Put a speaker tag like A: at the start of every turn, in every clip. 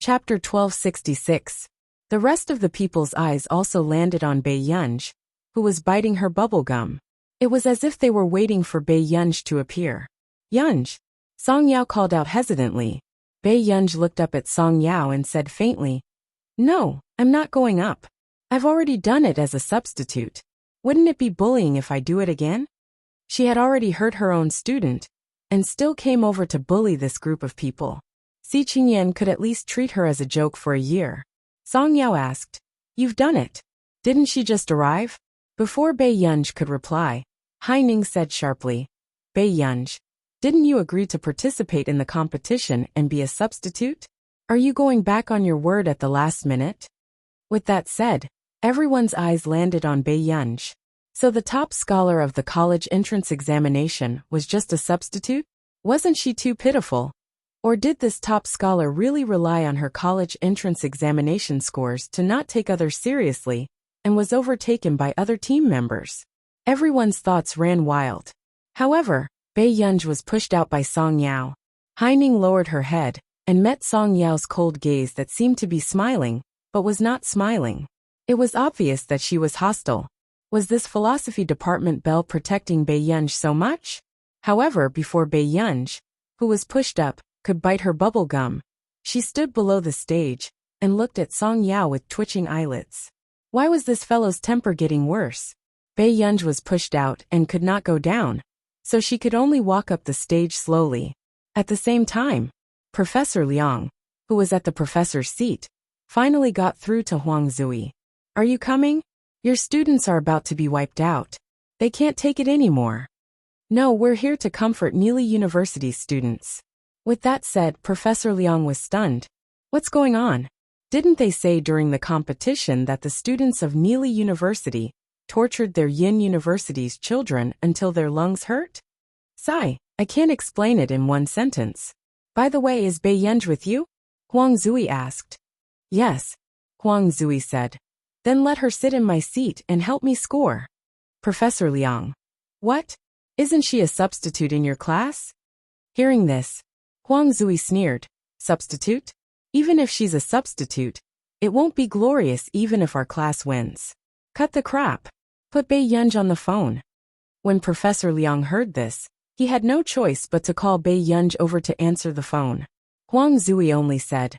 A: Chapter 1266. The rest of the people's eyes also landed on Bei Yunj, who was biting her bubble gum. It was as if they were waiting for Bei Yunj to appear. Yunj! Song Yao called out hesitantly. Bei Yunj looked up at Song Yao and said faintly, "No, I'm not going up. I've already done it as a substitute. Wouldn't it be bullying if I do it again?" She had already hurt her own student, and still came over to bully this group of people. Si Qingyan could at least treat her as a joke for a year. Song Yao asked, "You've done it. Didn't she just arrive?" Before Bei Yunj could reply, Hai Ning said sharply, "Bei Yunj, didn't you agree to participate in the competition and be a substitute? Are you going back on your word at the last minute?" With that said, everyone's eyes landed on Bei Yunj. So the top scholar of the college entrance examination was just a substitute? Wasn't she too pitiful? Or did this top scholar really rely on her college entrance examination scores to not take others seriously, and was overtaken by other team members? Everyone's thoughts ran wild. However, Bei Yunj was pushed out by Song Yao. Hai Ning lowered her head, and met Song Yao's cold gaze that seemed to be smiling, but was not smiling. It was obvious that she was hostile. Was this philosophy department belle protecting Bei Yunj so much? However, before Bei Yunj, who was pushed up, could bite her bubble gum, she stood below the stage, and looked at Song Yao with twitching eyelids. Why was this fellow's temper getting worse? Bei Yunj was pushed out and could not go down, so she could only walk up the stage slowly. At the same time, Professor Liang, who was at the professor's seat, finally got through to Huang Zui. "Are you coming? Your students are about to be wiped out. They can't take it anymore." "No, we're here to comfort Neely University's students." With that said, Professor Liang was stunned. What's going on? Didn't they say during the competition that the students of Neely University tortured their Yin University's children until their lungs hurt? Sigh, I can't explain it in one sentence. By the way, is Bei Yunj with you? Huang Zui asked. Yes, Huang Zui said. Then let her sit in my seat and help me score. Professor Liang. What? Isn't she a substitute in your class? Hearing this, Huang Zui sneered. Substitute? Even if she's a substitute, it won't be glorious even if our class wins. Cut the crap. Put Bei Yunj on the phone. When Professor Liang heard this, he had no choice but to call Bei Yunj over to answer the phone. Huang Zui only said,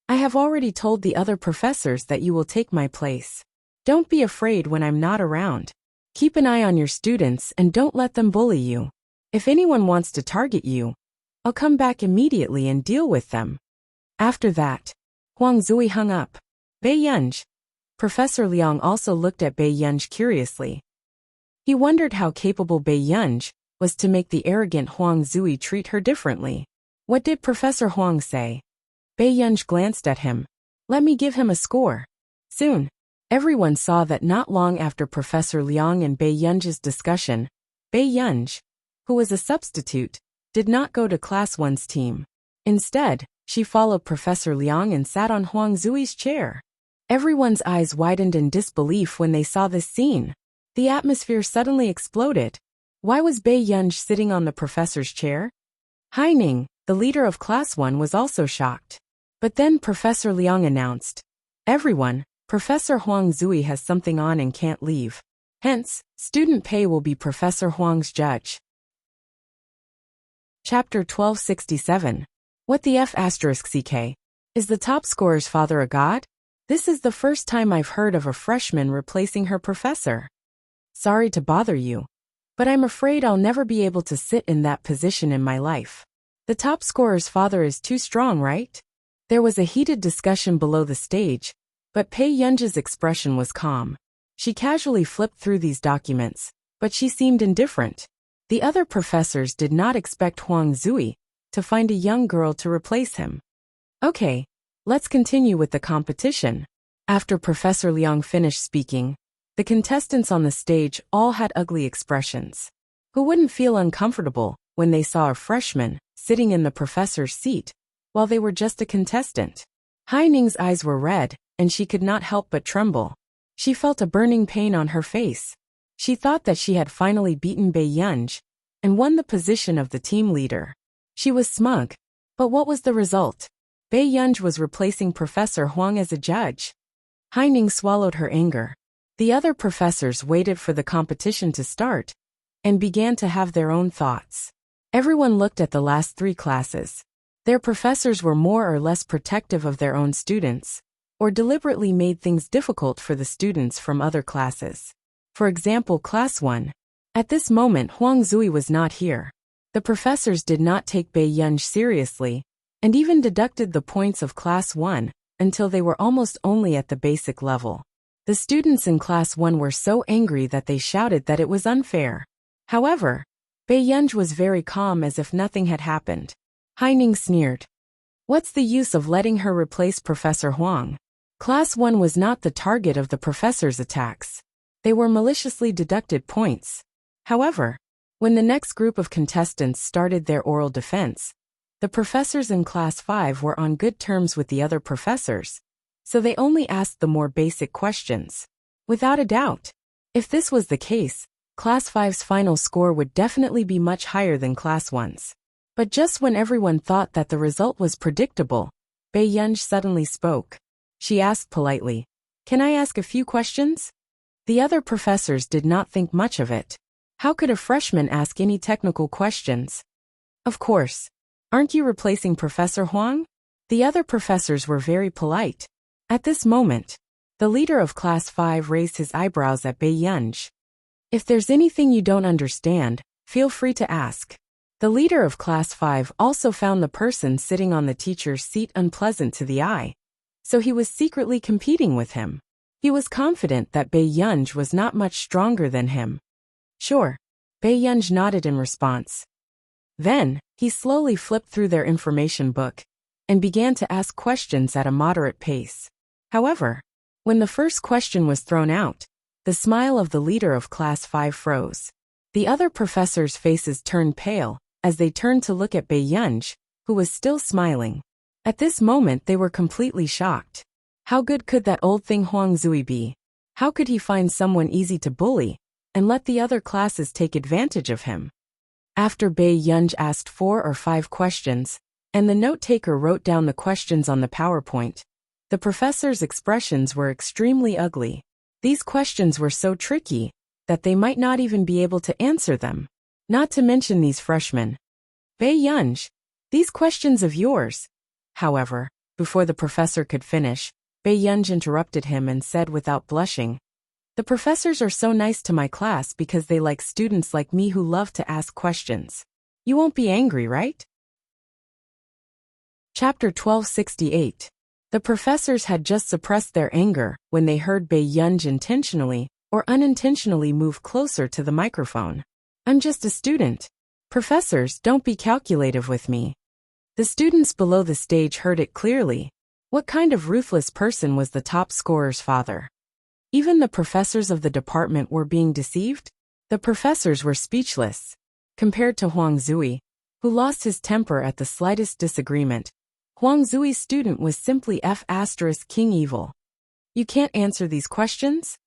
A: I have already told the other professors that you will take my place. Don't be afraid when I'm not around. Keep an eye on your students and don't let them bully you. If anyone wants to target you, I'll come back immediately and deal with them. After that, Huang Zui hung up. Bei Yunj. Professor Liang also looked at Bei Yunj curiously. He wondered how capable Bei Yunj was to make the arrogant Huang Zui treat her differently. What did Professor Huang say? Bei Yunj glanced at him. Let me give him a score. Soon, everyone saw that not long after Professor Liang and Bei Yunj's discussion, Bei Yunj, who was a substitute, did not go to Class 1's team. Instead, she followed Professor Liang and sat on Huang Zui's chair. Everyone's eyes widened in disbelief when they saw this scene. The atmosphere suddenly exploded. Why was Bei Yunj sitting on the professor's chair? Hai Ning, the leader of Class 1, was also shocked. But then Professor Liang announced, Everyone, Professor Huang Zui has something on and can't leave. Hence, student pay will be Professor Huang's judge. Chapter 1267. What the F***ck? Is the top scorer's father a god? This is the first time I've heard of a freshman replacing her professor. Sorry to bother you, but I'm afraid I'll never be able to sit in that position in my life. The top scorer's father is too strong, right? There was a heated discussion below the stage, but Bei Yunj's expression was calm. She casually flipped through these documents, but she seemed indifferent. The other professors did not expect Huang Zui to find a young girl to replace him. Okay, let's continue with the competition. After Professor Liang finished speaking, the contestants on the stage all had ugly expressions. Who wouldn't feel uncomfortable when they saw a freshman sitting in the professor's seat while they were just a contestant? Hai Ning's eyes were red, and she could not help but tremble. She felt a burning pain on her face. She thought that she had finally beaten Bei Yunj and won the position of the team leader. She was smug. But what was the result? Bei Yunj was replacing Professor Huang as a judge. Haining swallowed her anger. The other professors waited for the competition to start and began to have their own thoughts. Everyone looked at the last 3 classes. Their professors were more or less protective of their own students, or deliberately made things difficult for the students from other classes. For example, Class 1. At this moment, Huang Zui was not here. The professors did not take Bei Yunj seriously, and even deducted the points of Class 1 until they were almost only at the basic level. The students in Class 1 were so angry that they shouted that it was unfair. However, Bei Yunj was very calm as if nothing had happened. Haining sneered. What's the use of letting her replace Professor Huang? Class 1 was not the target of the professor's attacks. They were maliciously deducted points. However, when the next group of contestants started their oral defense, the professors in Class 5 were on good terms with the other professors, so they only asked the more basic questions. Without a doubt, if this was the case, Class 5's final score would definitely be much higher than Class 1's. But just when everyone thought that the result was predictable, Bei Yunj suddenly spoke. She asked politely, "Can I ask a few questions?" The other professors did not think much of it. How could a freshman ask any technical questions? Of course. Aren't you replacing Professor Huang? The other professors were very polite. At this moment, the leader of Class 5 raised his eyebrows at Bei Yunj. If there's anything you don't understand, feel free to ask. The leader of Class 5 also found the person sitting on the teacher's seat unpleasant to the eye, so he was secretly competing with him. He was confident that Bei Yunj was not much stronger than him. Sure. Bei Yunj nodded in response. Then, he slowly flipped through their information book and began to ask questions at a moderate pace. However, when the first question was thrown out, the smile of the leader of Class 5 froze. The other professors' faces turned pale as they turned to look at Bei Yunj, who was still smiling. At this moment they were completely shocked. How good could that old thing Huang Zui be? How could he find someone easy to bully and let the other classes take advantage of him? After Bei Yunj asked 4 or 5 questions, and the note-taker wrote down the questions on the PowerPoint, the professors' expressions were extremely ugly. These questions were so tricky that they might not even be able to answer them. Not to mention these freshmen. Bei Yunj, these questions of yours. However, before the professor could finish, Bei Yunj interrupted him and said without blushing, "The professors are so nice to my class because they like students like me who love to ask questions. You won't be angry, right?" Chapter 1268. The professors had just suppressed their anger when they heard Bei Yunj intentionally or unintentionally move closer to the microphone. "I'm just a student. Professors, don't be calculative with me." The students below the stage heard it clearly. What kind of ruthless person was the top scorer's father? Even the professors of the department were being deceived? The professors were speechless. Compared to Huang Zui, who lost his temper at the slightest disagreement, Huang Zui's student was simply King evil. "You can't answer these questions?"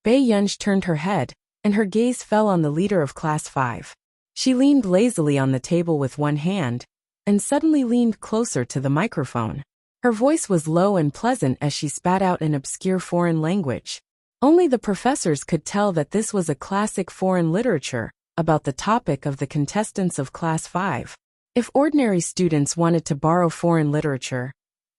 A: Bei Yunj turned her head, and her gaze fell on the leader of Class 5. She leaned lazily on the table with one hand, and suddenly leaned closer to the microphone. Her voice was low and pleasant as she spat out an obscure foreign language. Only the professors could tell that this was a classic foreign literature about the topic of the contestants of Class 5. If ordinary students wanted to borrow foreign literature,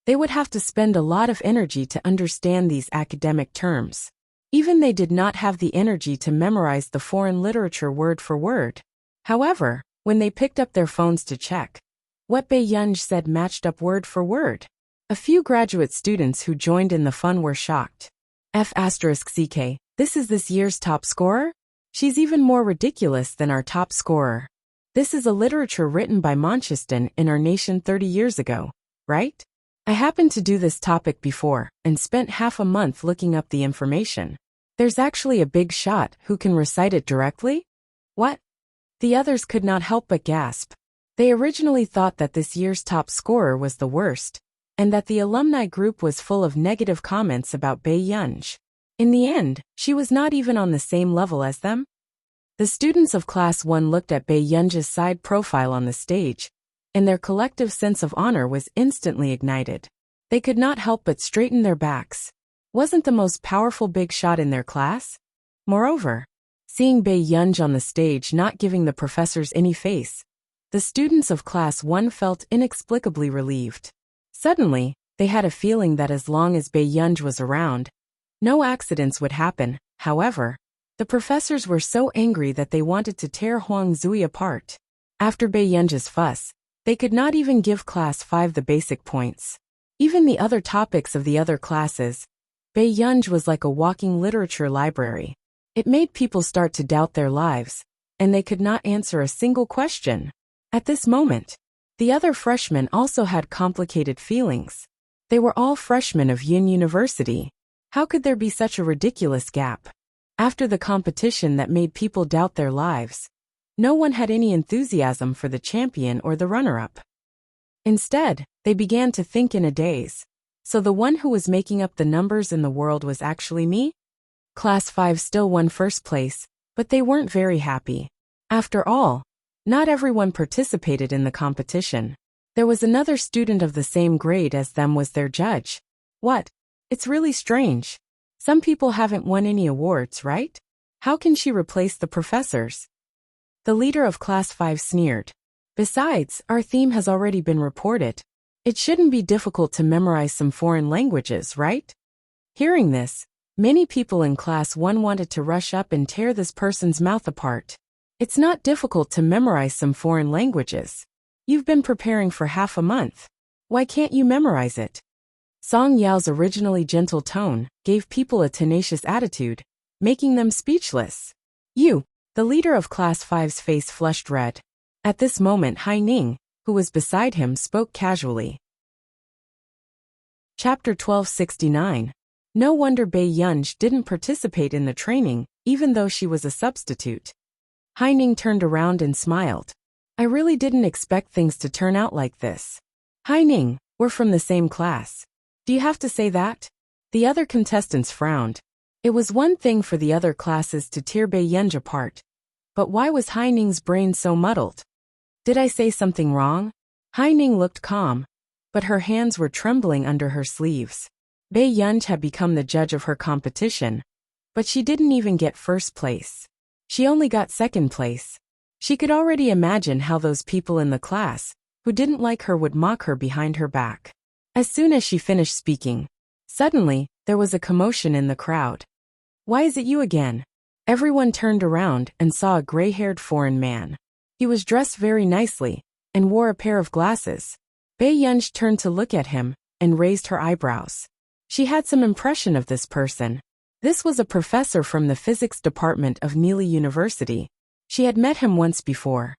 A: they would have to spend a lot of energy to understand these academic terms. Even they did not have the energy to memorize the foreign literature word for word. However, when they picked up their phones to check, what Bei Yunj said matched up word for word. A few graduate students who joined in the fun were shocked. F***CK, this is this year's top scorer? She's even more ridiculous than our top scorer. This is a literature written by Mancheston in our nation 30 years ago, right? I happened to do this topic before and spent half a month looking up the information. There's actually a big shot who can recite it directly? What? The others could not help but gasp. They originally thought that this year's top scorer was the worst, and that the alumni group was full of negative comments about Bei Yunj. In the end, she was not even on the same level as them. The students of Class 1 looked at Bei Yunj's side profile on the stage and their collective sense of honor was instantly ignited. They could not help but straighten their backs. Wasn't the most powerful big shot in their class? Moreover, seeing Bei Yunj on the stage not giving the professors any face, the students of Class 1 felt inexplicably relieved. Suddenly, they had a feeling that as long as Bei Yunj was around, no accidents would happen. However, the professors were so angry that they wanted to tear Huang Zui apart. After Bei Yunj's fuss, they could not even give Class 5 the basic points. Even the other topics of the other classes, Bei Yunj was like a walking literature library. It made people start to doubt their lives, and they could not answer a single question. At this moment, the other freshmen also had complicated feelings. They were all freshmen of Yin University. How could there be such a ridiculous gap? After the competition that made people doubt their lives, no one had any enthusiasm for the champion or the runner-up. Instead, they began to think in a daze. So the one who was making up the numbers in the world was actually me? Class 5 still won first place, but they weren't very happy. After all, not everyone participated in the competition. There was another student of the same grade as them was their judge. What? It's really strange. Some people haven't won any awards, right? How can she replace the professors? The leader of Class 5 sneered. Besides, our theme has already been reported. It shouldn't be difficult to memorize some foreign languages, right? Hearing this, many people in Class 1 wanted to rush up and tear this person's mouth apart. It's not difficult to memorize some foreign languages. You've been preparing for half a month. Why can't you memorize it? Song Yao's originally gentle tone gave people a tenacious attitude, making them speechless. You, the leader of Class 5's face flushed red. At this moment Hai Ning, who was beside him, spoke casually. Chapter 1269. No wonder Bei Yunj didn't participate in the training, even though she was a substitute. Hai Ning turned around and smiled. I really didn't expect things to turn out like this. Hai Ning, we're from the same class. Do you have to say that? The other contestants frowned. It was one thing for the other classes to tear Bei Yunj apart. But why was Hai Ning's brain so muddled? Did I say something wrong? Hai Ning looked calm, but her hands were trembling under her sleeves. Bei Yunj had become the judge of her competition, but she didn't even get first place. She only got second place. She could already imagine how those people in the class, who didn't like her, would mock her behind her back. As soon as she finished speaking, suddenly, there was a commotion in the crowd. Why is it you again? Everyone turned around and saw a gray-haired foreign man. He was dressed very nicely and wore a pair of glasses. Bei Yunj turned to look at him and raised her eyebrows. She had some impression of this person. This was a professor from the physics department of Neely University. She had met him once before.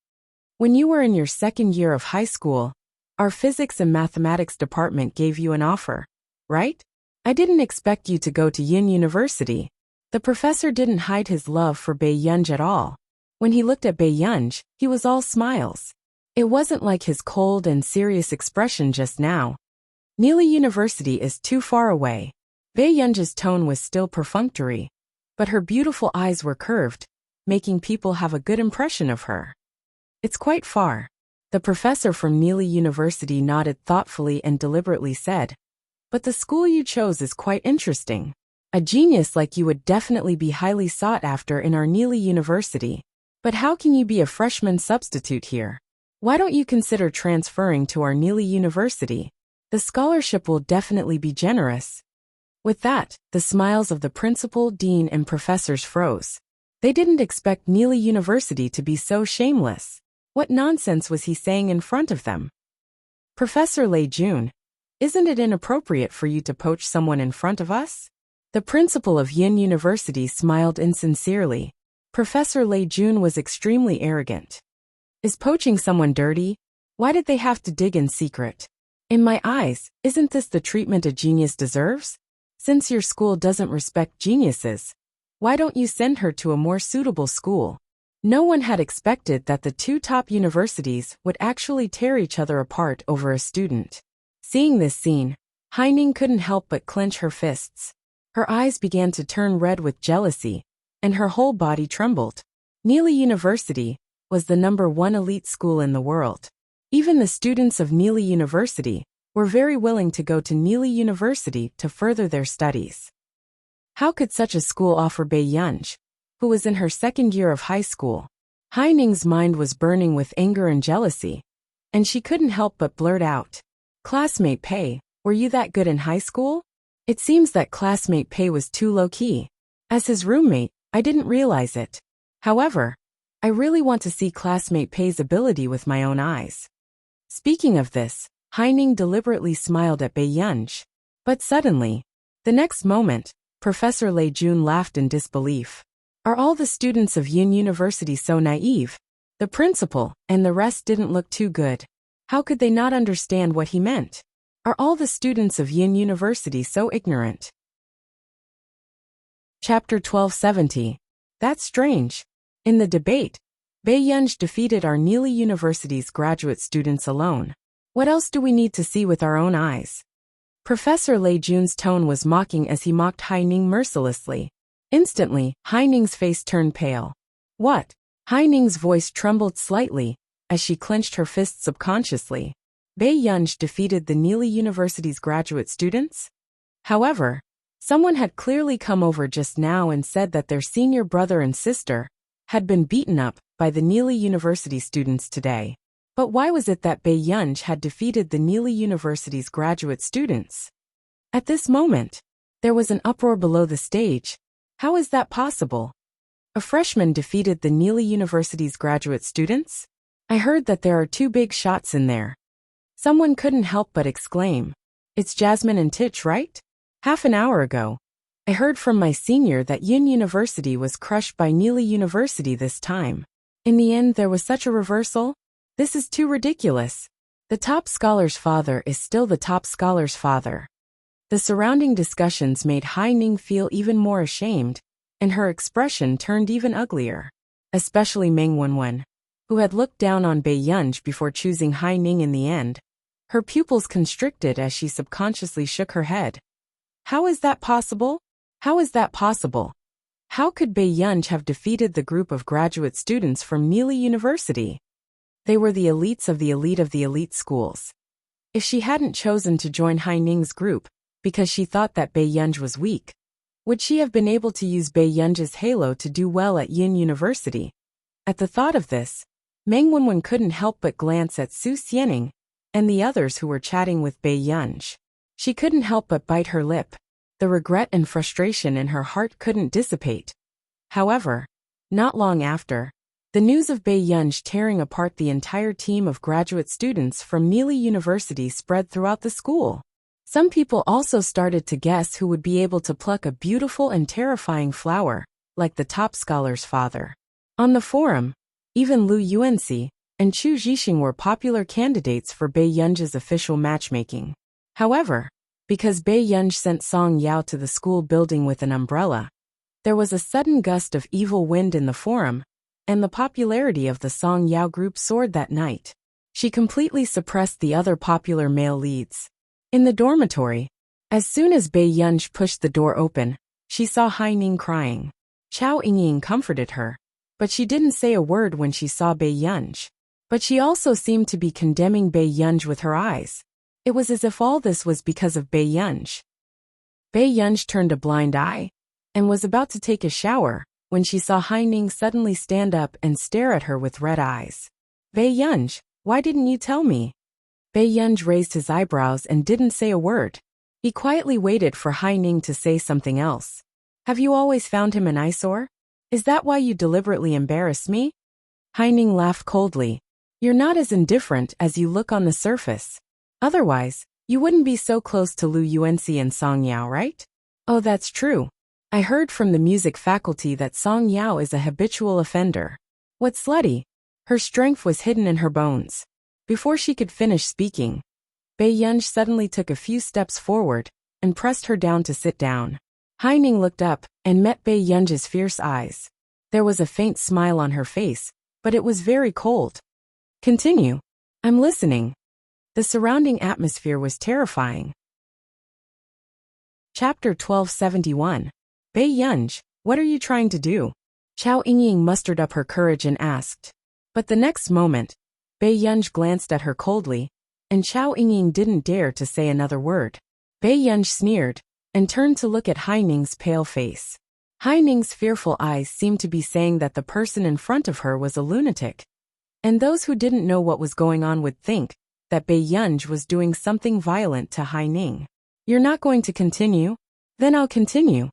A: When you were in your second year of high school, our physics and mathematics department gave you an offer, right? I didn't expect you to go to Yin University. The professor didn't hide his love for Bei Yunj at all. When he looked at Bei Yunj, he was all smiles. It wasn't like his cold and serious expression just now. Neely University is too far away. Bei Yunj's tone was still perfunctory, but her beautiful eyes were curved, making people have a good impression of her. It's quite far. The professor from Neely University nodded thoughtfully and deliberately said, but the school you chose is quite interesting. A genius like you would definitely be highly sought after in our Neely University. But how can you be a freshman substitute here? Why don't you consider transferring to our Neely University? The scholarship will definitely be generous. With that, the smiles of the principal, dean, and professors froze. They didn't expect Neely University to be so shameless. What nonsense was he saying in front of them? Professor Lei Jun, isn't it inappropriate for you to poach someone in front of us? The principal of Yin University smiled insincerely. Professor Lei Jun was extremely arrogant. Is poaching someone dirty? Why did they have to dig in secret? In my eyes, isn't this the treatment a genius deserves? Since your school doesn't respect geniuses, why don't you send her to a more suitable school? No one had expected that the two top universities would actually tear each other apart over a student. Seeing this scene, Hai Ning couldn't help but clench her fists. Her eyes began to turn red with jealousy, and her whole body trembled. Neely University was the #1 elite school in the world. Even the students of Neely University were very willing to go to Neely University to further their studies. How could such a school offer Bae-yunj, who was in her second year of high school? Hai-ning's mind was burning with anger and jealousy, and she couldn't help but blurt out, "Classmate Pei, were you that good in high school?" It seems that classmate Pei was too low-key. As his roommate, I didn't realize it. However, I really want to see classmate Pei's ability with my own eyes. Speaking of this, Hai-ning deliberately smiled at Bae-yunj. But suddenly, the next moment, Professor Lei Jun laughed in disbelief. Are all the students of Yin University so naive? The principal and the rest didn't look too good. How could they not understand what he meant? Are all the students of Yin University so ignorant? Chapter 1270. That's strange. In the debate, Bae-yunj defeated our Neely University's graduate students alone. What else do we need to see with our own eyes? Professor Lei Jun's tone was mocking as he mocked Hai-ning mercilessly. Instantly, Hai-ning's face turned pale. What? Hai-ning's voice trembled slightly as she clenched her fists subconsciously. Bae-yunj defeated the Neely University's graduate students? However, someone had clearly come over just now and said that their senior brother and sister had been beaten up by the Neely University students today. But why was it that Bae-yunj had defeated the Neely University's graduate students? At this moment, there was an uproar below the stage. How is that possible? A freshman defeated the Neely University's graduate students? I heard that there are two big shots in there. Someone couldn't help but exclaim. It's Jasmine and Titch, right? Half an hour ago, I heard from my senior that Yin University was crushed by Neely University this time. In the end, there was such a reversal? This is too ridiculous. The top scholar's father is still the top scholar's father. The surrounding discussions made Hai-ning feel even more ashamed, and her expression turned even uglier. Especially Meng Wenwen, who had looked down on Bae-yunj before choosing Hai-ning in the end. Her pupils constricted as she subconsciously shook her head. How is that possible? How is that possible? How could Bae-yunj have defeated the group of graduate students from Neely University? They were the elites of the elite schools. If she hadn't chosen to join Hai-ning's group because she thought that Bae-yunj was weak, would she have been able to use Bae-yunj's halo to do well at Yin University? At the thought of this, Meng Wenwen couldn't help but glance at Su Xianing and the others who were chatting with Bae-yunj. She couldn't help but bite her lip. The regret and frustration in her heart couldn't dissipate. However, not long after, the news of Bae-yunj tearing apart the entire team of graduate students from Neely University spread throughout the school. Some people also started to guess who would be able to pluck a beautiful and terrifying flower, like the top scholar's father. On the forum, even Lu Yuanxi and Chu Zhixing were popular candidates for Bae-yunj's official matchmaking. However, because Bae-yunj sent Song Yao to the school building with an umbrella, there was a sudden gust of evil wind in the forum, and the popularity of the Song Yao group soared that night. She completely suppressed the other popular male leads. In the dormitory, as soon as Bae-yunj pushed the door open, she saw Hai-ning crying. Chao Yingying comforted her, but she didn't say a word when she saw Bae-yunj. But she also seemed to be condemning Bae-yunj with her eyes. It was as if all this was because of Bae-yunj. Bae-yunj turned a blind eye and was about to take a shower when she saw Hai-ning suddenly stand up and stare at her with red eyes. Bae-yunj, why didn't you tell me? Bae-yunj raised his eyebrows and didn't say a word. He quietly waited for Hai-ning to say something else. Have you always found him an eyesore? Is that why you deliberately embarrass me? Hai-ning laughed coldly. You're not as indifferent as you look on the surface. Otherwise, you wouldn't be so close to Lu Yuanxi and Song Yao, right? Oh, that's true. I heard from the music faculty that Song Yao is a habitual offender. What's slutty? Her strength was hidden in her bones. Before she could finish speaking, Bae-yunj suddenly took a few steps forward and pressed her down to sit down. Hai-ning looked up and met Bae-yunj's fierce eyes. There was a faint smile on her face, but it was very cold. Continue. I'm listening. The surrounding atmosphere was terrifying. Chapter 1271. Bae-yunj, what are you trying to do? Chao Yingying mustered up her courage and asked. But the next moment, Bei Yunj glanced at her coldly, and Chao Yingying didn't dare to say another word. Bei Yunj sneered, and turned to look at Hai Ning's pale face. Hai Ning's fearful eyes seemed to be saying that the person in front of her was a lunatic. And those who didn't know what was going on would think that Bei Yunj was doing something violent to Hai Ning. You're not going to continue? Then I'll continue.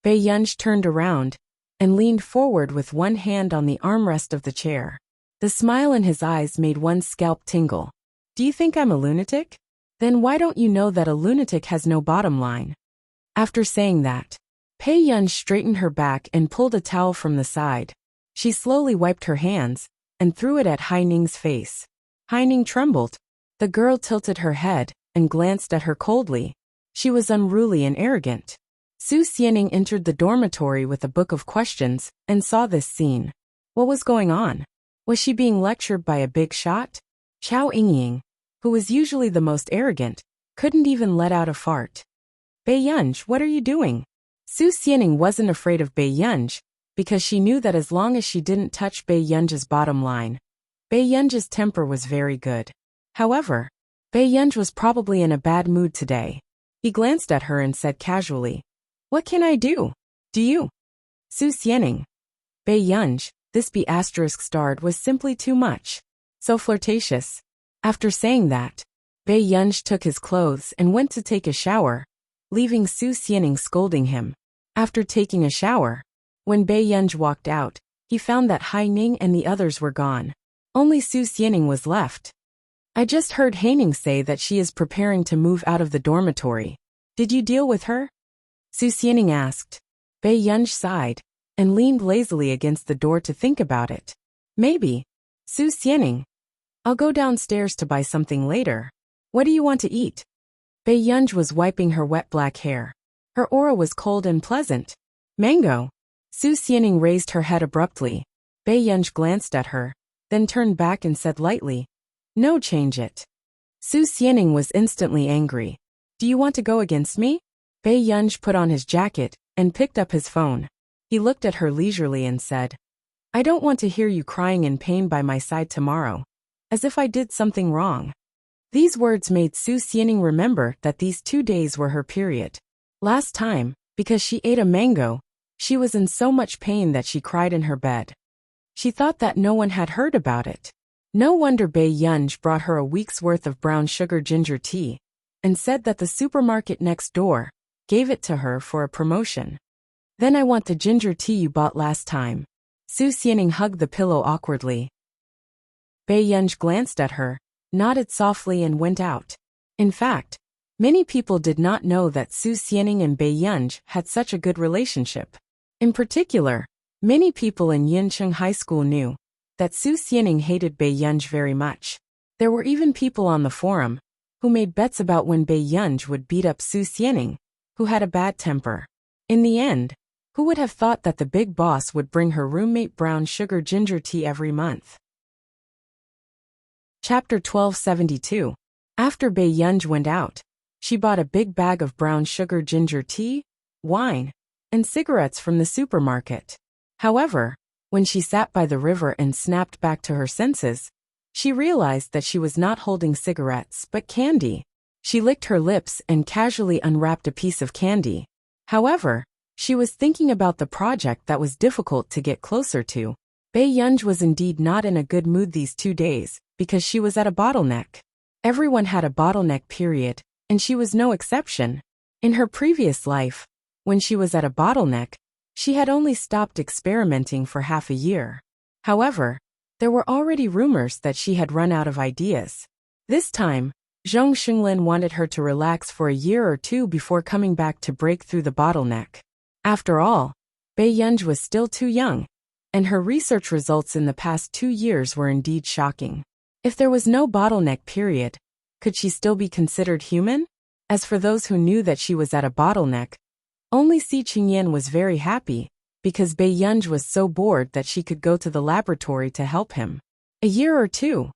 A: Bei Yunj turned around and leaned forward with one hand on the armrest of the chair. The smile in his eyes made one's scalp tingle. Do you think I'm a lunatic? Then why don't you know that a lunatic has no bottom line? After saying that, Bei Yunj straightened her back and pulled a towel from the side. She slowly wiped her hands and threw it at Hai Ning's face. Hai Ning trembled. The girl tilted her head and glanced at her coldly. She was unruly and arrogant. Su Xianing entered the dormitory with a book of questions and saw this scene. What was going on? Was she being lectured by a big shot? Chao Yingying, who was usually the most arrogant, couldn't even let out a fart. Bei Yunj, what are you doing? Su Xianing wasn't afraid of Bei Yunj, because she knew that as long as she didn't touch Bei Yunj's bottom line, Bei Yunj's temper was very good. However, Bei Yunj was probably in a bad mood today. He glanced at her and said casually, "What can I do? Do you?" Su Xianing. Bei Yunj, this B** starred was simply too much. So flirtatious. After saying that, Bei Yunj took his clothes and went to take a shower, leaving Su Xianing scolding him. After taking a shower, when Bei Yunj walked out, he found that Hai Ning and the others were gone. Only Su Xianing was left. I just heard Hai Ning say that she is preparing to move out of the dormitory. Did you deal with her? Su Xianing asked. Bei Yunj sighed and leaned lazily against the door to think about it. Maybe. Su Xianing. I'll go downstairs to buy something later. What do you want to eat? Bei Yunj was wiping her wet black hair. Her aura was cold and pleasant. Mango. Su Xianing raised her head abruptly. Bei Yunj glanced at her, then turned back and said lightly, "No, change it." Su Xianing was instantly angry. Do you want to go against me? Bei Yunj put on his jacket and picked up his phone. He looked at her leisurely and said, I don't want to hear you crying in pain by my side tomorrow, as if I did something wrong. These words made Su Xianing remember that these 2 days were her period. Last time, because she ate a mango, she was in so much pain that she cried in her bed. She thought that no one had heard about it. No wonder Bei Yunj brought her a week's worth of brown sugar ginger tea, and said that the supermarket next door gave it to her for a promotion. Then I want the ginger tea you bought last time. Su Xianing hugged the pillow awkwardly. Bei Yunj glanced at her, nodded softly and went out. In fact, many people did not know that Su Xianing and Bei Yunj had such a good relationship. In particular, many people in Yincheng High School knew that Su Xianing hated Bei Yunj very much. There were even people on the forum who made bets about when Bei Yunj would beat up Su Xianing, who had a bad temper. In the end, who would have thought that the big boss would bring her roommate brown sugar ginger tea every month? Chapter 1272. After Bei Yunj went out, she bought a big bag of brown sugar ginger tea, wine, and cigarettes from the supermarket. However, when she sat by the river and snapped back to her senses, she realized that she was not holding cigarettes but candy. She licked her lips and casually unwrapped a piece of candy. However, she was thinking about the project that was difficult to get closer to. Bei Yunj was indeed not in a good mood these 2 days, because she was at a bottleneck. Everyone had a bottleneck period, and she was no exception. In her previous life, when she was at a bottleneck, she had only stopped experimenting for half a year. However, there were already rumors that she had run out of ideas. This time, Zhong Xinglin wanted her to relax for a year or 2 before coming back to break through the bottleneck. After all, Bei Yunj was still too young, and her research results in the past 2 years were indeed shocking. If there was no bottleneck period, could she still be considered human? As for those who knew that she was at a bottleneck, only Si Qingyan was very happy, because Bei Yunj was so bored that she could go to the laboratory to help him. A year or 2.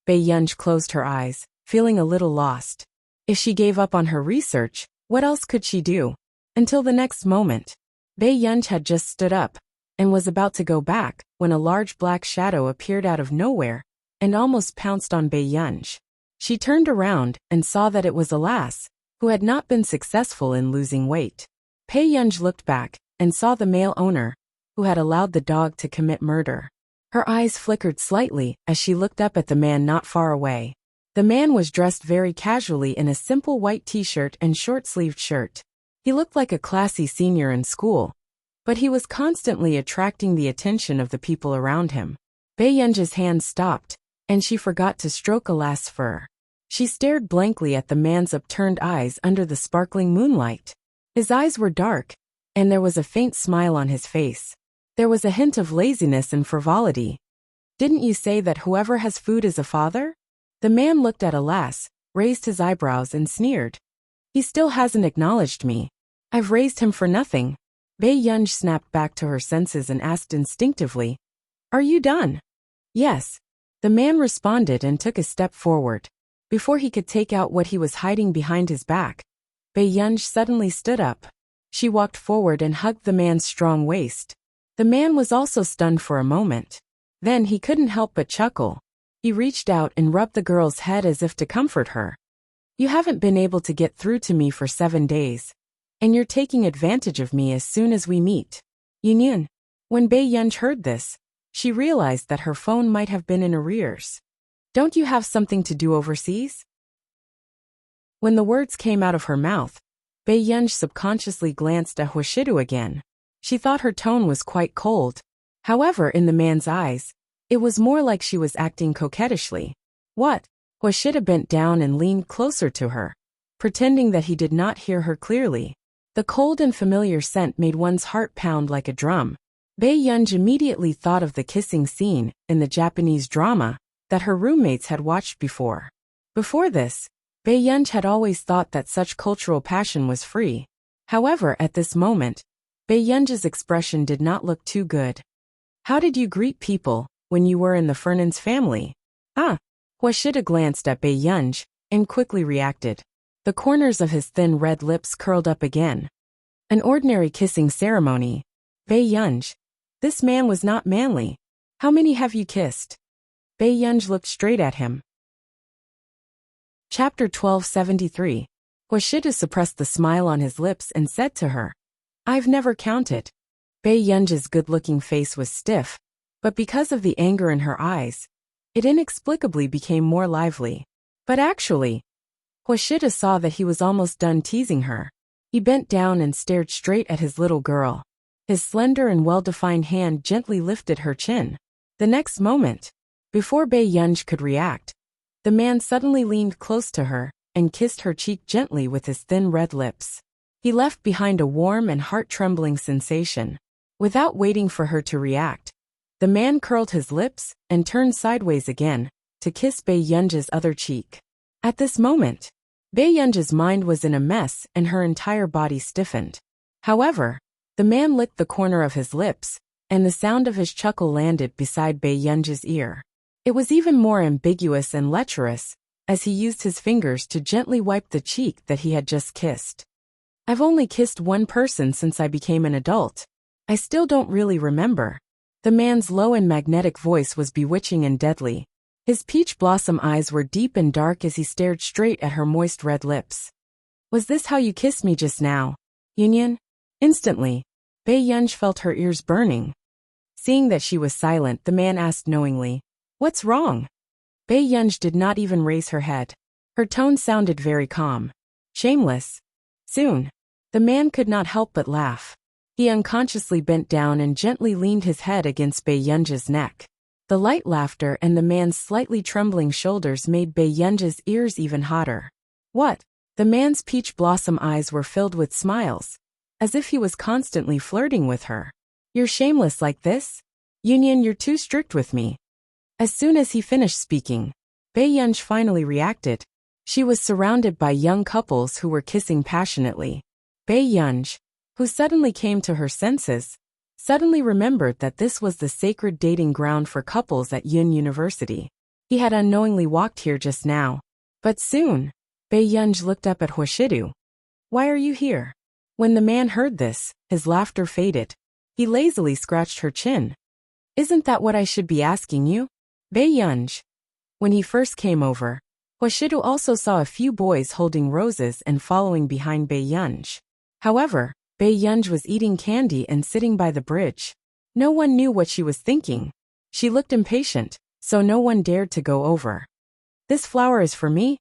A: Bei Yunj closed her eyes, feeling a little lost. If she gave up on her research, what else could she do? Until the next moment, Bei Yunj had just stood up and was about to go back when a large black shadow appeared out of nowhere and almost pounced on Bei Yunj. She turned around and saw that it was a lass, who had not been successful in losing weight. Bei Yunj looked back and saw the male owner, who had allowed the dog to commit murder. Her eyes flickered slightly as she looked up at the man not far away. The man was dressed very casually in a simple white t-shirt and short-sleeved shirt. He looked like a classy senior in school, but he was constantly attracting the attention of the people around him. Bei Yunj's hand stopped, and she forgot to stroke a lass fur. She stared blankly at the man's upturned eyes under the sparkling moonlight. His eyes were dark, and there was a faint smile on his face. There was a hint of laziness and frivolity. "Didn't you say that whoever has food is a father?" The man looked at a lass, raised his eyebrows and sneered. "He still hasn't acknowledged me. I've raised him for nothing." Bei Yunj snapped back to her senses and asked instinctively, "Are you done?" "Yes." The man responded and took a step forward. Before he could take out what he was hiding behind his back, Bei Yunj suddenly stood up. She walked forward and hugged the man's strong waist. The man was also stunned for a moment. Then he couldn't help but chuckle. He reached out and rubbed the girl's head as if to comfort her. "You haven't been able to get through to me for 7 days, and you're taking advantage of me as soon as we meet." Yunyun. When Bei Yunj heard this, she realized that her phone might have been in arrears. "Don't you have something to do overseas?" When the words came out of her mouth, Bei Yunj subconsciously glanced at Huashidu again. She thought her tone was quite cold. However, in the man's eyes, it was more like she was acting coquettishly. "What?" Huashidu bent down and leaned closer to her, pretending that he did not hear her clearly. The cold and familiar scent made one's heart pound like a drum. Bei Yunj immediately thought of the kissing scene in the Japanese drama that her roommates had watched before. Before this, Bei Yunj had always thought that such cultural passion was free. However, at this moment, Bei Yunj's expression did not look too good. "How did you greet people when you were in the Fernan's family?" "Ah." Huashidu glanced at Bei Yunj and quickly reacted. The corners of his thin red lips curled up again. "An ordinary kissing ceremony. Bei Yunj, this man was not manly. How many have you kissed?" Bei Yunj looked straight at him. Chapter 1273. Huashidu suppressed the smile on his lips and said to her, "I've never counted." Bei Yunj's good-looking face was stiff, but because of the anger in her eyes, it inexplicably became more lively. But actually, Huashidu saw that he was almost done teasing her. He bent down and stared straight at his little girl. His slender and well-defined hand gently lifted her chin. The next moment, before Bei Yunj could react, the man suddenly leaned close to her and kissed her cheek gently with his thin red lips. He left behind a warm and heart-trembling sensation. Without waiting for her to react, the man curled his lips and turned sideways again to kiss Bei Yunj's other cheek. At this moment, Bei Yunj's mind was in a mess and her entire body stiffened. However, the man licked the corner of his lips, and the sound of his chuckle landed beside Bei Yunj's ear. It was even more ambiguous and lecherous, as he used his fingers to gently wipe the cheek that he had just kissed. "I've only kissed one person since I became an adult. I still don't really remember." The man's low and magnetic voice was bewitching and deadly. His peach blossom eyes were deep and dark as he stared straight at her moist red lips. "Was this how you kissed me just now, Yunyun?" Instantly, Bei Yunj felt her ears burning. Seeing that she was silent, the man asked knowingly, "What's wrong?" Bei Yunj did not even raise her head. Her tone sounded very calm. "Shameless." Soon, the man could not help but laugh. He unconsciously bent down and gently leaned his head against Bei Yunj's neck. The light laughter and the man's slightly trembling shoulders made Bei Yunj's ears even hotter. "What?" The man's peach blossom eyes were filled with smiles, as if he was constantly flirting with her. "You're shameless like this? Yunyun, you're too strict with me." As soon as he finished speaking, Bei Yunj finally reacted. She was surrounded by young couples who were kissing passionately. Bei Yunj, who suddenly came to her senses, suddenly remembered that this was the sacred dating ground for couples at Yun University. He had unknowingly walked here just now. But soon, Bei Yunj looked up at Huashidu. "Why are you here?" When the man heard this, his laughter faded. He lazily scratched her chin. "Isn't that what I should be asking you?" Bei Yunj. When he first came over, Hoshidu also saw a few boys holding roses and following behind Bei Yunj. However, Bei Yunj was eating candy and sitting by the bridge. No one knew what she was thinking. She looked impatient, so no one dared to go over. "This flower is for me?"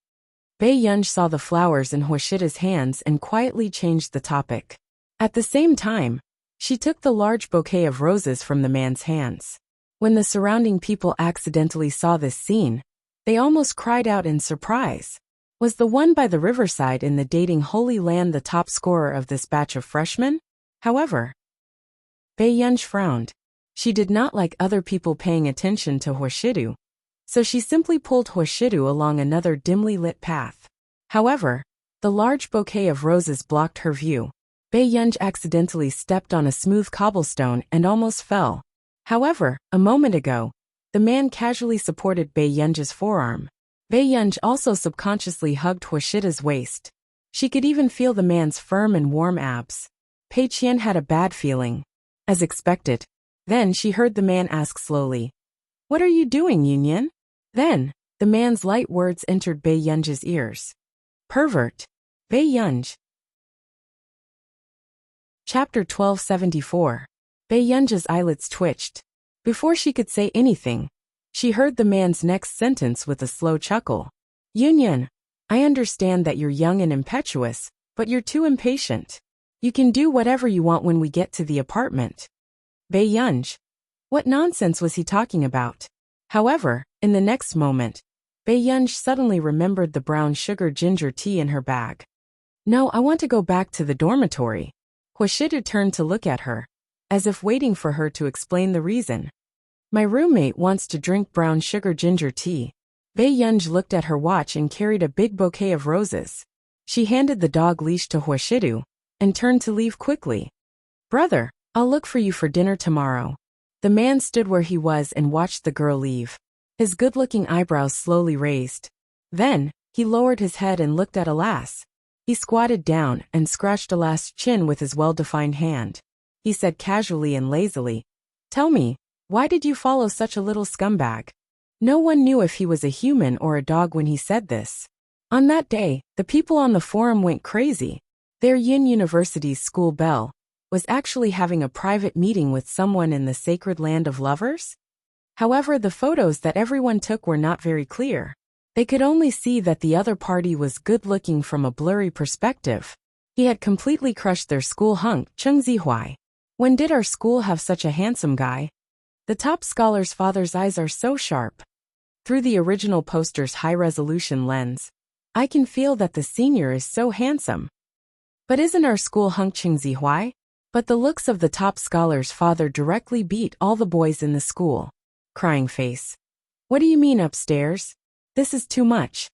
A: Bei Yunj saw the flowers in Hoshida's hands and quietly changed the topic. At the same time, she took the large bouquet of roses from the man's hands. When the surrounding people accidentally saw this scene, they almost cried out in surprise. Was the one by the riverside in the dating Holy Land the top scorer of this batch of freshmen? However, Bei Yunj frowned. She did not like other people paying attention to Hoshidu, so she simply pulled Hoshidu along another dimly lit path. However, the large bouquet of roses blocked her view. Bei Yunj accidentally stepped on a smooth cobblestone and almost fell. However, a moment ago, the man casually supported Bei Yunj's forearm. Bei Yunj also subconsciously hugged Hoshida's waist. She could even feel the man's firm and warm abs. Pei Qian had a bad feeling. As expected, then she heard the man ask slowly, "What are you doing, Yunyan?" Then, the man's light words entered Bei Yunj's ears. "Pervert." Bei Yunj. Chapter 1274. Bei Yunj's eyelids twitched. Before she could say anything, she heard the man's next sentence with a slow chuckle. "Yunyan, I understand that you're young and impetuous, but you're too impatient. You can do whatever you want when we get to the apartment." Bei Yunj. What nonsense was he talking about? However, in the next moment, Bei Yunj suddenly remembered the brown sugar ginger tea in her bag. "No, I want to go back to the dormitory." Hoshidu turned to look at her, as if waiting for her to explain the reason. "My roommate wants to drink brown sugar ginger tea." Bei Yunj looked at her watch and carried a big bouquet of roses. She handed the dog leash to Hoshidu and turned to leave quickly. "Brother, I'll look for you for dinner tomorrow." The man stood where he was and watched the girl leave. His good-looking eyebrows slowly raised. Then, he lowered his head and looked at Alas. He squatted down and scratched Alas's chin with his well-defined hand. He said casually and lazily, "Tell me, why did you follow such a little scumbag?" No one knew if he was a human or a dog when he said this. On that day, the people on the forum went crazy. Their Yin University's school bell was actually having a private meeting with someone in the sacred land of lovers. However, the photos that everyone took were not very clear. They could only see that the other party was good-looking from a blurry perspective. He had completely crushed their school hunk, Cheng Zihuai. When did our school have such a handsome guy? The top scholar's father's eyes are so sharp. Through the original poster's high-resolution lens, I can feel that the senior is so handsome. But isn't our school hunk Cheng Zihuai? But the looks of the top scholar's father directly beat all the boys in the school. Crying face. "What do you mean upstairs? This is too much."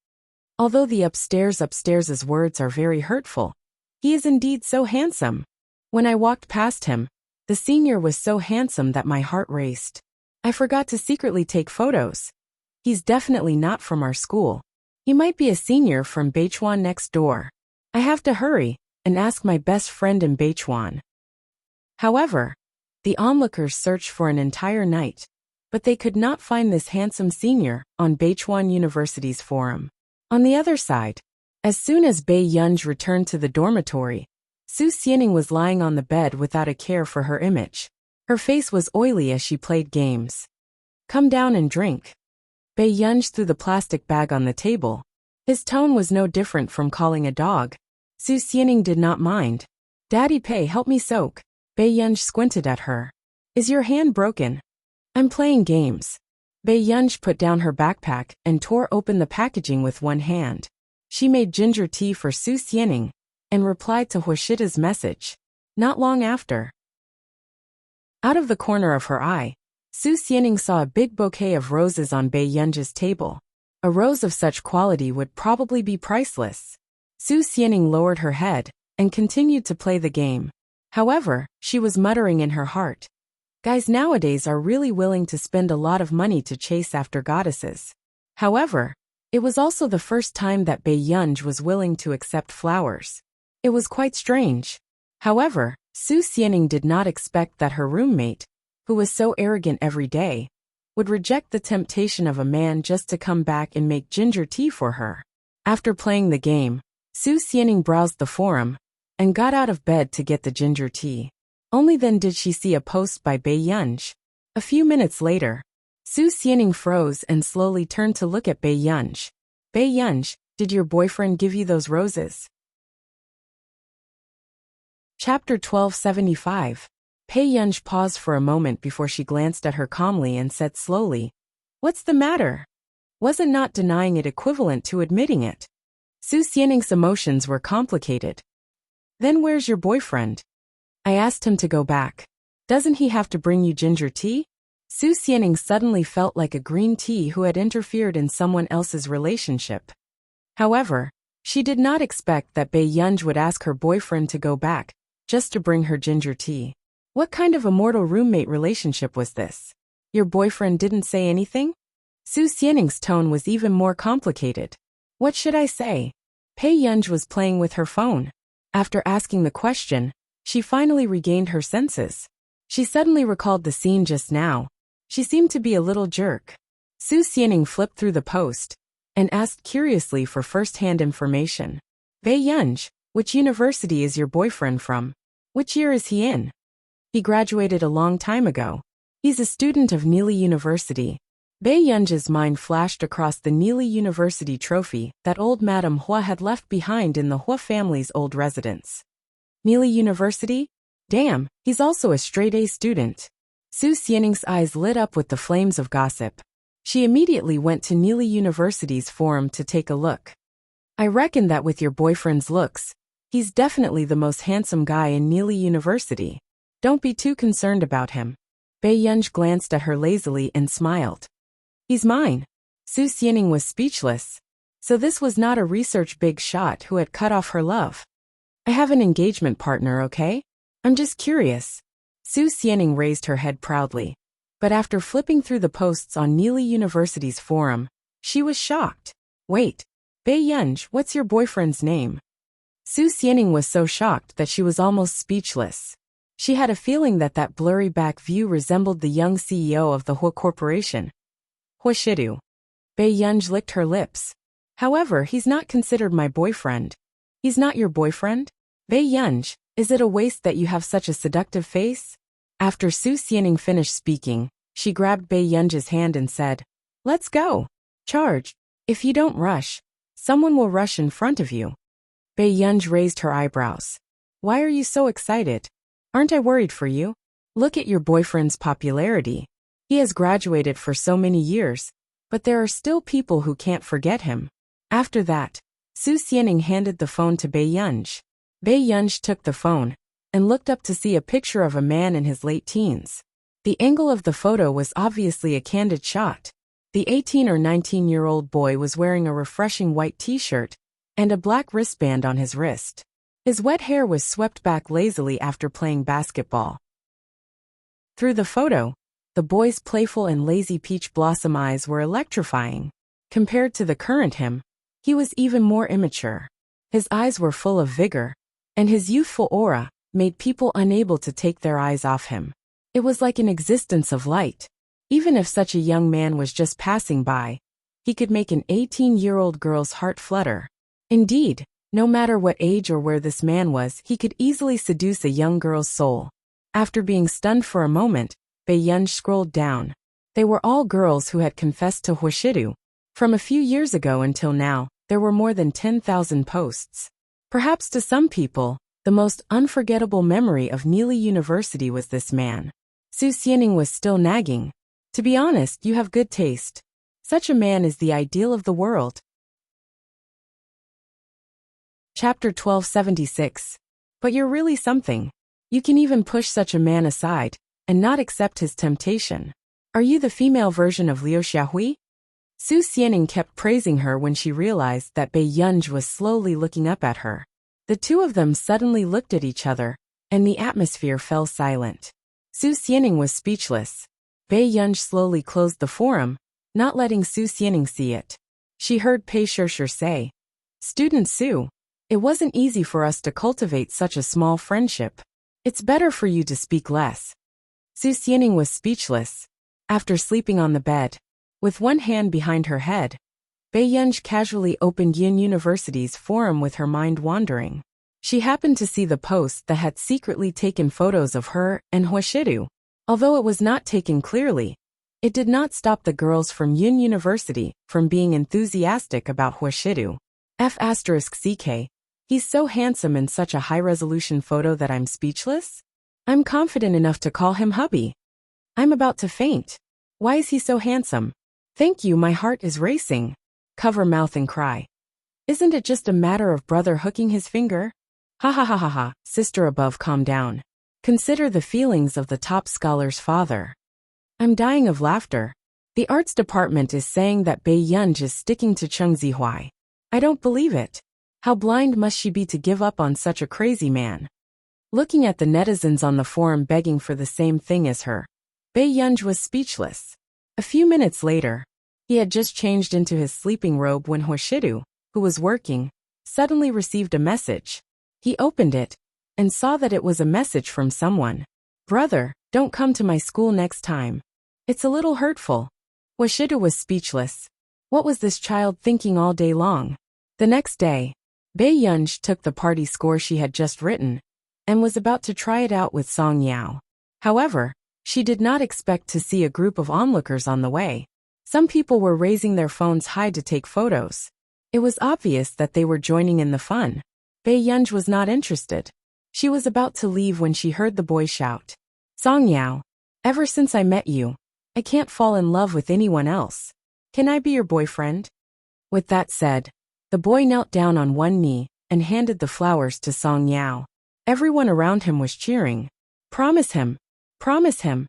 A: Although the upstairs' words are very hurtful, he is indeed so handsome. When I walked past him, the senior was so handsome that my heart raced. I forgot to secretly take photos. He's definitely not from our school. He might be a senior from Beichuan next door. I have to hurry and ask my best friend in Beichuan. However, the onlookers searched for an entire night, but they could not find this handsome senior on Beichuan University's forum. On the other side, as soon as Bei Yunj returned to the dormitory, Su Xianing was lying on the bed without a care for her image. Her face was oily as she played games. "Come down and drink." Bei Yunj threw the plastic bag on the table. His tone was no different from calling a dog. Su Xianing did not mind. "Daddy Pei, help me soak." Bei Yunj squinted at her. "Is your hand broken?" "I'm playing games." Bei Yunj put down her backpack and tore open the packaging with one hand. She made ginger tea for Su Xianing and replied to Hoshida's message. Not long after, out of the corner of her eye, Su Xianing saw a big bouquet of roses on Bei Yunj's table. A rose of such quality would probably be priceless. Su Xianing lowered her head and continued to play the game. However, she was muttering in her heart, "Guys nowadays are really willing to spend a lot of money to chase after goddesses." However, it was also the first time that Bei Yunj was willing to accept flowers. It was quite strange. However, Su Xianing did not expect that her roommate, who was so arrogant every day, would reject the temptation of a man just to come back and make ginger tea for her. After playing the game, Su Xianing browsed the forum and got out of bed to get the ginger tea. Only then did she see a post by Bei Yunj. A few minutes later, Su Xianing froze and slowly turned to look at Bei Yunj. Bei Yunj, did your boyfriend give you those roses? Chapter 1275. Bei Yunj paused for a moment before she glanced at her calmly and said slowly, "What's the matter?" Wasn't not denying it equivalent to admitting it? Su Xianing's emotions were complicated. "Then where's your boyfriend?" "I asked him to go back. Doesn't he have to bring you ginger tea?" Su Xianing suddenly felt like a green tea who had interfered in someone else's relationship. However, she did not expect that Bei Yunj would ask her boyfriend to go back just to bring her ginger tea. What kind of immortal roommate relationship was this? Your boyfriend didn't say anything? Su Xianing's tone was even more complicated. What should I say? Bei Yunj was playing with her phone. After asking the question, she finally regained her senses. She suddenly recalled the scene just now. She seemed to be a little jerk. Su Xianing flipped through the post and asked curiously for first-hand information. Bei Yunj, which university is your boyfriend from? Which year is he in? He graduated a long time ago. He's a student of Neely University. Bei Yunj's mind flashed across the Neely University trophy that old Madame Hua had left behind in the Hua family's old residence. Neely University? Damn, he's also a straight-A student. Su Xianing's eyes lit up with the flames of gossip. She immediately went to Neely University's forum to take a look. I reckon that with your boyfriend's looks, he's definitely the most handsome guy in Neely University. Don't be too concerned about him. Bei Yunj glanced at her lazily and smiled. He's mine. Su Xianing was speechless. So this was not a research big shot who had cut off her love. I have an engagement partner, okay? I'm just curious. Su Xianing raised her head proudly. But after flipping through the posts on Neely University's forum, she was shocked. Wait, Bei Yunj, what's your boyfriend's name? Su Xianing was so shocked that she was almost speechless. She had a feeling that that blurry back view resembled the young CEO of the Hua Corporation. Hua Shidu. Bei Yunj licked her lips. However, he's not considered my boyfriend. He's not your boyfriend? Bei Yunj, is it a waste that you have such a seductive face? After Su Xianing finished speaking, she grabbed Bei Yunj's hand and said, "Let's go. Charge. If you don't rush, someone will rush in front of you." Bei Yunj raised her eyebrows. Why are you so excited? Aren't I worried for you? Look at your boyfriend's popularity. He has graduated for so many years, but there are still people who can't forget him. After that, Su Xianing handed the phone to Bei Yunj. Bei Yunj took the phone and looked up to see a picture of a man in his late teens. The angle of the photo was obviously a candid shot. The 18 or 19-year-old boy was wearing a refreshing white t-shirt and a black wristband on his wrist. His wet hair was swept back lazily after playing basketball. Through the photo, the boy's playful and lazy peach blossom eyes were electrifying. Compared to the current him, he was even more immature. His eyes were full of vigor, and his youthful aura made people unable to take their eyes off him. It was like an existence of light. Even if such a young man was just passing by, he could make an 18-year-old girl's heart flutter. Indeed, no matter what age or where this man was, he could easily seduce a young girl's soul. After being stunned for a moment, Bei Yunj scrolled down. They were all girls who had confessed to Huashidu. From a few years ago until now, there were more than 10,000 posts. Perhaps to some people, the most unforgettable memory of Neely University was this man. Su Xianing was still nagging. To be honest, you have good taste. Such a man is the ideal of the world. Chapter 1276. But you're really something. You can even push such a man aside and not accept his temptation. Are you the female version of Liu Xiaohui? Su Xianing kept praising her when she realized that Bei Yunj was slowly looking up at her. The two of them suddenly looked at each other, and the atmosphere fell silent. Su Xianing was speechless. Bei Yunj slowly closed the forum, not letting Su Xianing see it. She heard Pei Shishir say, "Student Su, it wasn't easy for us to cultivate such a small friendship. It's better for you to speak less." Su Xianing was speechless. After sleeping on the bed, with one hand behind her head, Bae-yunj casually opened Yin University's forum with her mind wandering. She happened to see the post that had secretly taken photos of her and Hwashidu. Although it was not taken clearly, it did not stop the girls from Yin University from being enthusiastic about Hwashidu. F***ck. He's so handsome in such a high-resolution photo that I'm speechless? I'm confident enough to call him hubby. I'm about to faint. Why is he so handsome? Thank you, my heart is racing. Cover mouth and cry. Isn't it just a matter of brother hooking his finger? Ha ha ha ha ha, sister above, calm down. Consider the feelings of the top scholar's father. I'm dying of laughter. The arts department is saying that Bae-yunj is sticking to Chung Zihuai. I don't believe it. How blind must she be to give up on such a crazy man? Looking at the netizens on the forum begging for the same thing as her, Bae-yunj was speechless. A few minutes later, he had just changed into his sleeping robe when Hwashidu, who was working, suddenly received a message. He opened it and saw that it was a message from someone. Brother, don't come to my school next time. It's a little hurtful. Hwashidu was speechless. What was this child thinking all day long? The next day, Bae-yunj took the party score she had just written and was about to try it out with Song Yao. However, she did not expect to see a group of onlookers on the way. Some people were raising their phones high to take photos. It was obvious that they were joining in the fun. Bae-yunj was not interested. She was about to leave when she heard the boy shout, Song Yao, ever since I met you, I can't fall in love with anyone else. Can I be your boyfriend? With that said, the boy knelt down on one knee and handed the flowers to Song Yao. Everyone around him was cheering. Promise him. Promise him.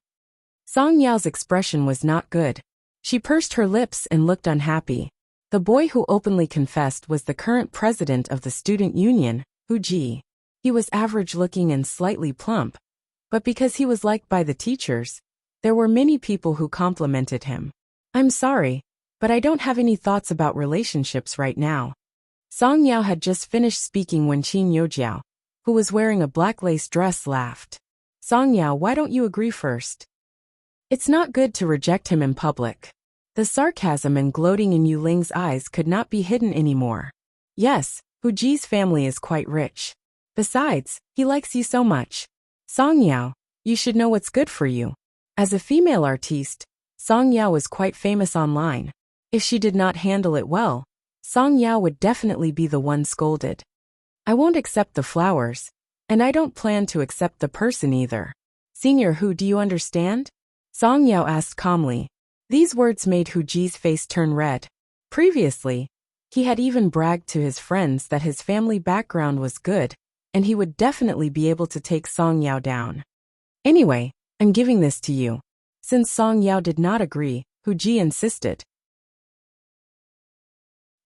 A: Song Yao's expression was not good. She pursed her lips and looked unhappy. The boy who openly confessed was the current president of the student union, Hu Ji. He was average-looking and slightly plump, but because he was liked by the teachers, there were many people who complimented him. I'm sorry, but I don't have any thoughts about relationships right now. Song Yao had just finished speaking when Qin Yojiao, who was wearing a black lace dress, laughed. Song Yao, why don't you agree first? It's not good to reject him in public. The sarcasm and gloating in Yu Ling's eyes could not be hidden anymore. Yes, Hu Ji's family is quite rich. Besides, he likes you so much. Song Yao, you should know what's good for you. As a female artiste, Song Yao was quite famous online. If she did not handle it well, Song Yao would definitely be the one scolded. I won't accept the flowers, and I don't plan to accept the person either. Senior Hu, do you understand? Song Yao asked calmly. These words made Hu Ji's face turn red. Previously, he had even bragged to his friends that his family background was good, and he would definitely be able to take Song Yao down. Anyway, I'm giving this to you. Since Song Yao did not agree, Hu Ji insisted.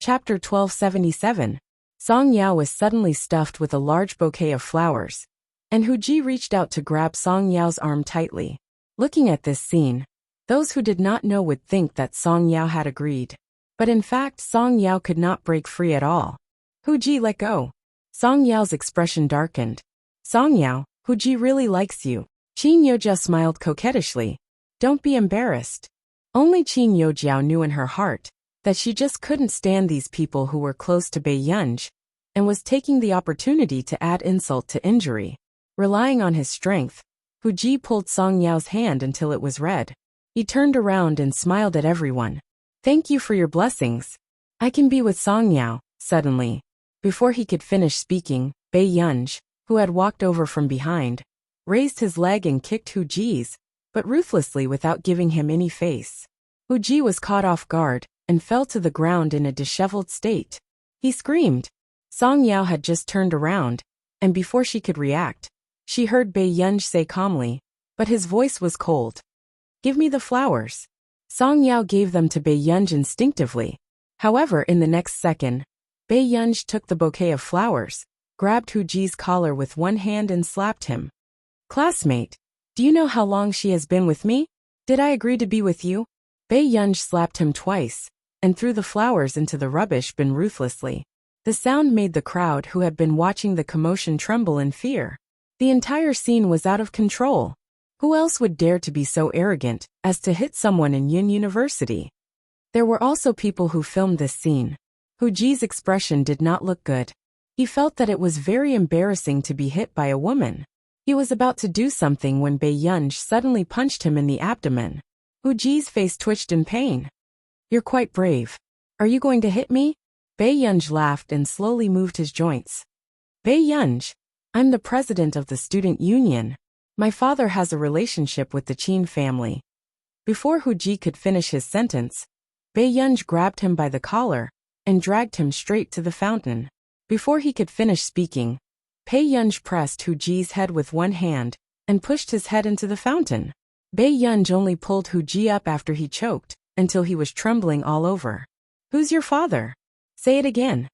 A: Chapter 1277. Song Yao was suddenly stuffed with a large bouquet of flowers, and Hu Ji reached out to grab Song Yao's arm tightly. Looking at this scene, those who did not know would think that Song Yao had agreed. But in fact, Song Yao could not break free at all. Hu Ji, let go. Song Yao's expression darkened. Song Yao, Hu Ji really likes you. Qin Yojiao smiled coquettishly. Don't be embarrassed. Only Qin Yojiao knew in her heart that she just couldn't stand these people who were close to Bae-yunj and was taking the opportunity to add insult to injury. Relying on his strength, Hu Ji pulled Song Yao's hand until it was red. He turned around and smiled at everyone. Thank you for your blessings. I can be with Song Yao. Suddenly, before he could finish speaking, Bae-yunj, who had walked over from behind, raised his leg and kicked Hu Ji's, but ruthlessly without giving him any face. Hu Ji was caught off guard and fell to the ground in a disheveled state. He screamed. Song Yao had just turned around, and before she could react, she heard Bae-yunj say calmly, but his voice was cold. Give me the flowers. Song Yao gave them to Bae-yunj instinctively. However, in the next second, Bae-yunj took the bouquet of flowers, grabbed Hu Ji's collar with one hand and slapped him. Classmate, do you know how long she has been with me? Did I agree to be with you? Bae-yunj slapped him twice, and threw the flowers into the rubbish bin ruthlessly. The sound made the crowd who had been watching the commotion tremble in fear. The entire scene was out of control. Who else would dare to be so arrogant as to hit someone in Yun University? There were also people who filmed this scene. Hu Ji's expression did not look good. He felt that it was very embarrassing to be hit by a woman. He was about to do something when Bei Yunj suddenly punched him in the abdomen. Hu Ji's face twitched in pain. "You're quite brave. Are you going to hit me?" Bei Yunj laughed and slowly moved his joints. "Bei Yunj, I'm the president of the student union. My father has a relationship with the Qin family." Before Hu Ji could finish his sentence, Bei Yunj grabbed him by the collar and dragged him straight to the fountain. Before he could finish speaking, Bei Yunj pressed Hu Ji's head with one hand and pushed his head into the fountain. Bei Yunj only pulled Hu Ji up after he choked until he was trembling all over. "Who's your father? Say it again,"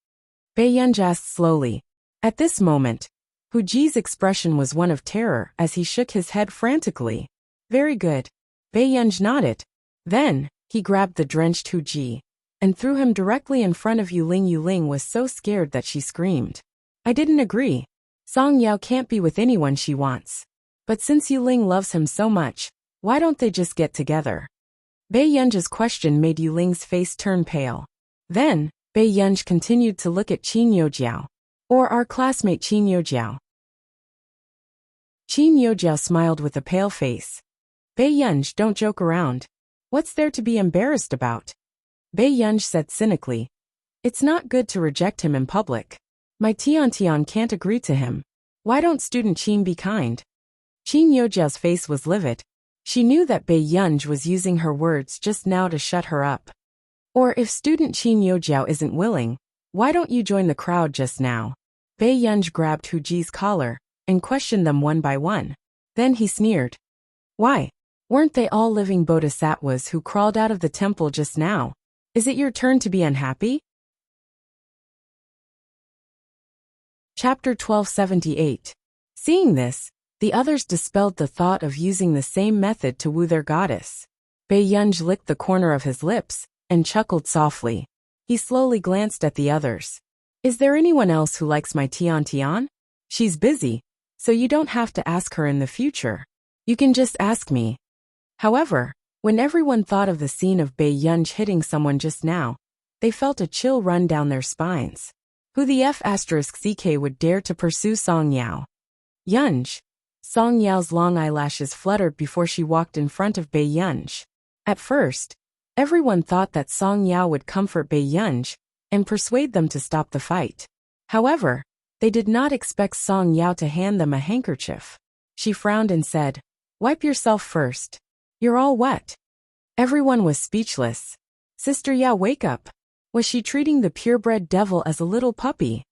A: Bei Yunj asked slowly. At this moment, Hu Ji's expression was one of terror as he shook his head frantically. "Very good." Bei Yunj nodded. Then, he grabbed the drenched Hu Ji and threw him directly in front of Yuling. Yuling was so scared that she screamed. "I didn't agree. Song Yao can't be with anyone she wants. But since Yuling loves him so much, why don't they just get together?" Bei Yunj's question made Yuling's face turn pale. Then, Bei Yunj continued to look at Qin Youjiao, or our classmate Qin Youjiao. Qin Youjiao smiled with a pale face. "Bei Yunj, don't joke around. What's there to be embarrassed about?" Bei Yunj said cynically. "It's not good to reject him in public. My Tian can't agree to him. Why don't student Qin be kind?" Qin Youjiao's face was livid. She knew that Bei Yunj was using her words just now to shut her up. "Or if student Qin Youjiao isn't willing, why don't you join the crowd just now?" Bei Yunj grabbed Hu Ji's collar and questioned them one by one. Then he sneered. "Why? Weren't they all living bodhisattvas who crawled out of the temple just now? Is it your turn to be unhappy?" Chapter 1278. Seeing this, the others dispelled the thought of using the same method to woo their goddess. Bei Yunj licked the corner of his lips and chuckled softly. He slowly glanced at the others. "Is there anyone else who likes my Tian? She's busy, so you don't have to ask her in the future. You can just ask me." However, when everyone thought of the scene of Bei Yunj hitting someone just now, they felt a chill run down their spines. Who the F***ck would dare to pursue Song Yao? "Yunj." Song Yao's long eyelashes fluttered before she walked in front of Bei Yunj. At first, everyone thought that Song Yao would comfort Bei Yunj and persuade them to stop the fight. However, they did not expect Song Yao to hand them a handkerchief. She frowned and said, "Wipe yourself first. You're all wet." Everyone was speechless. "Sister Yao, wake up." Was she treating the purebred devil as a little puppy?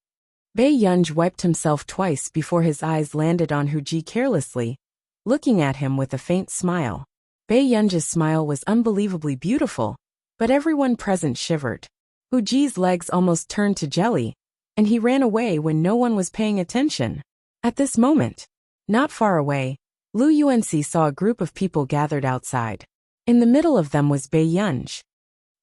A: Bei Yunj wiped himself twice before his eyes landed on Hu Ji carelessly, looking at him with a faint smile. Bei Yunj's smile was unbelievably beautiful, but everyone present shivered. Hu Ji's legs almost turned to jelly, and he ran away when no one was paying attention. At this moment, not far away, Lu Yuanxi saw a group of people gathered outside. In the middle of them was Bei Yunj.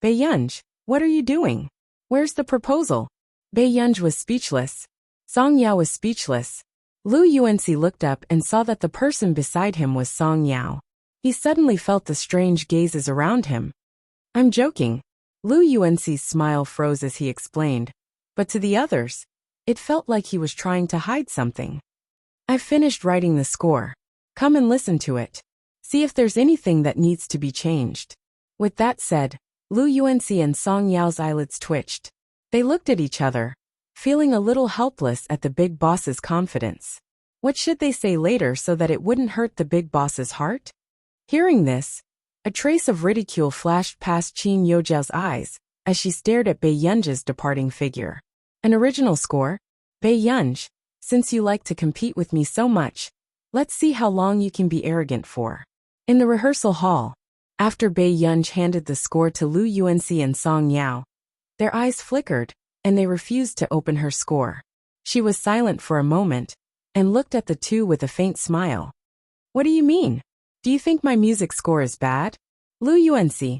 A: "Bei Yunj, what are you doing? Where's the proposal?" Bei Yunj was speechless. Song Yao was speechless. Lu Yuanxi looked up and saw that the person beside him was Song Yao. He suddenly felt the strange gazes around him. "I'm joking." Lu Yuanxi's smile froze as he explained, but to the others, it felt like he was trying to hide something. "I've finished writing the score. Come and listen to it. See if there's anything that needs to be changed." With that said, Lu Yuanxi and Song Yao's eyelids twitched. They looked at each other, feeling a little helpless at the big boss's confidence. What should they say later so that it wouldn't hurt the big boss's heart? Hearing this, a trace of ridicule flashed past Qin Youjiao's eyes as she stared at Bei Yunj's departing figure. "An original score? Bei Yunj, since you like to compete with me so much, let's see how long you can be arrogant for." In the rehearsal hall, after Bei Yunj handed the score to Lu Yuanxi and Song Yao, their eyes flickered, and they refused to open her score. She was silent for a moment, and looked at the two with a faint smile. "What do you mean? Do you think my music score is bad?" Lu Yuanxi.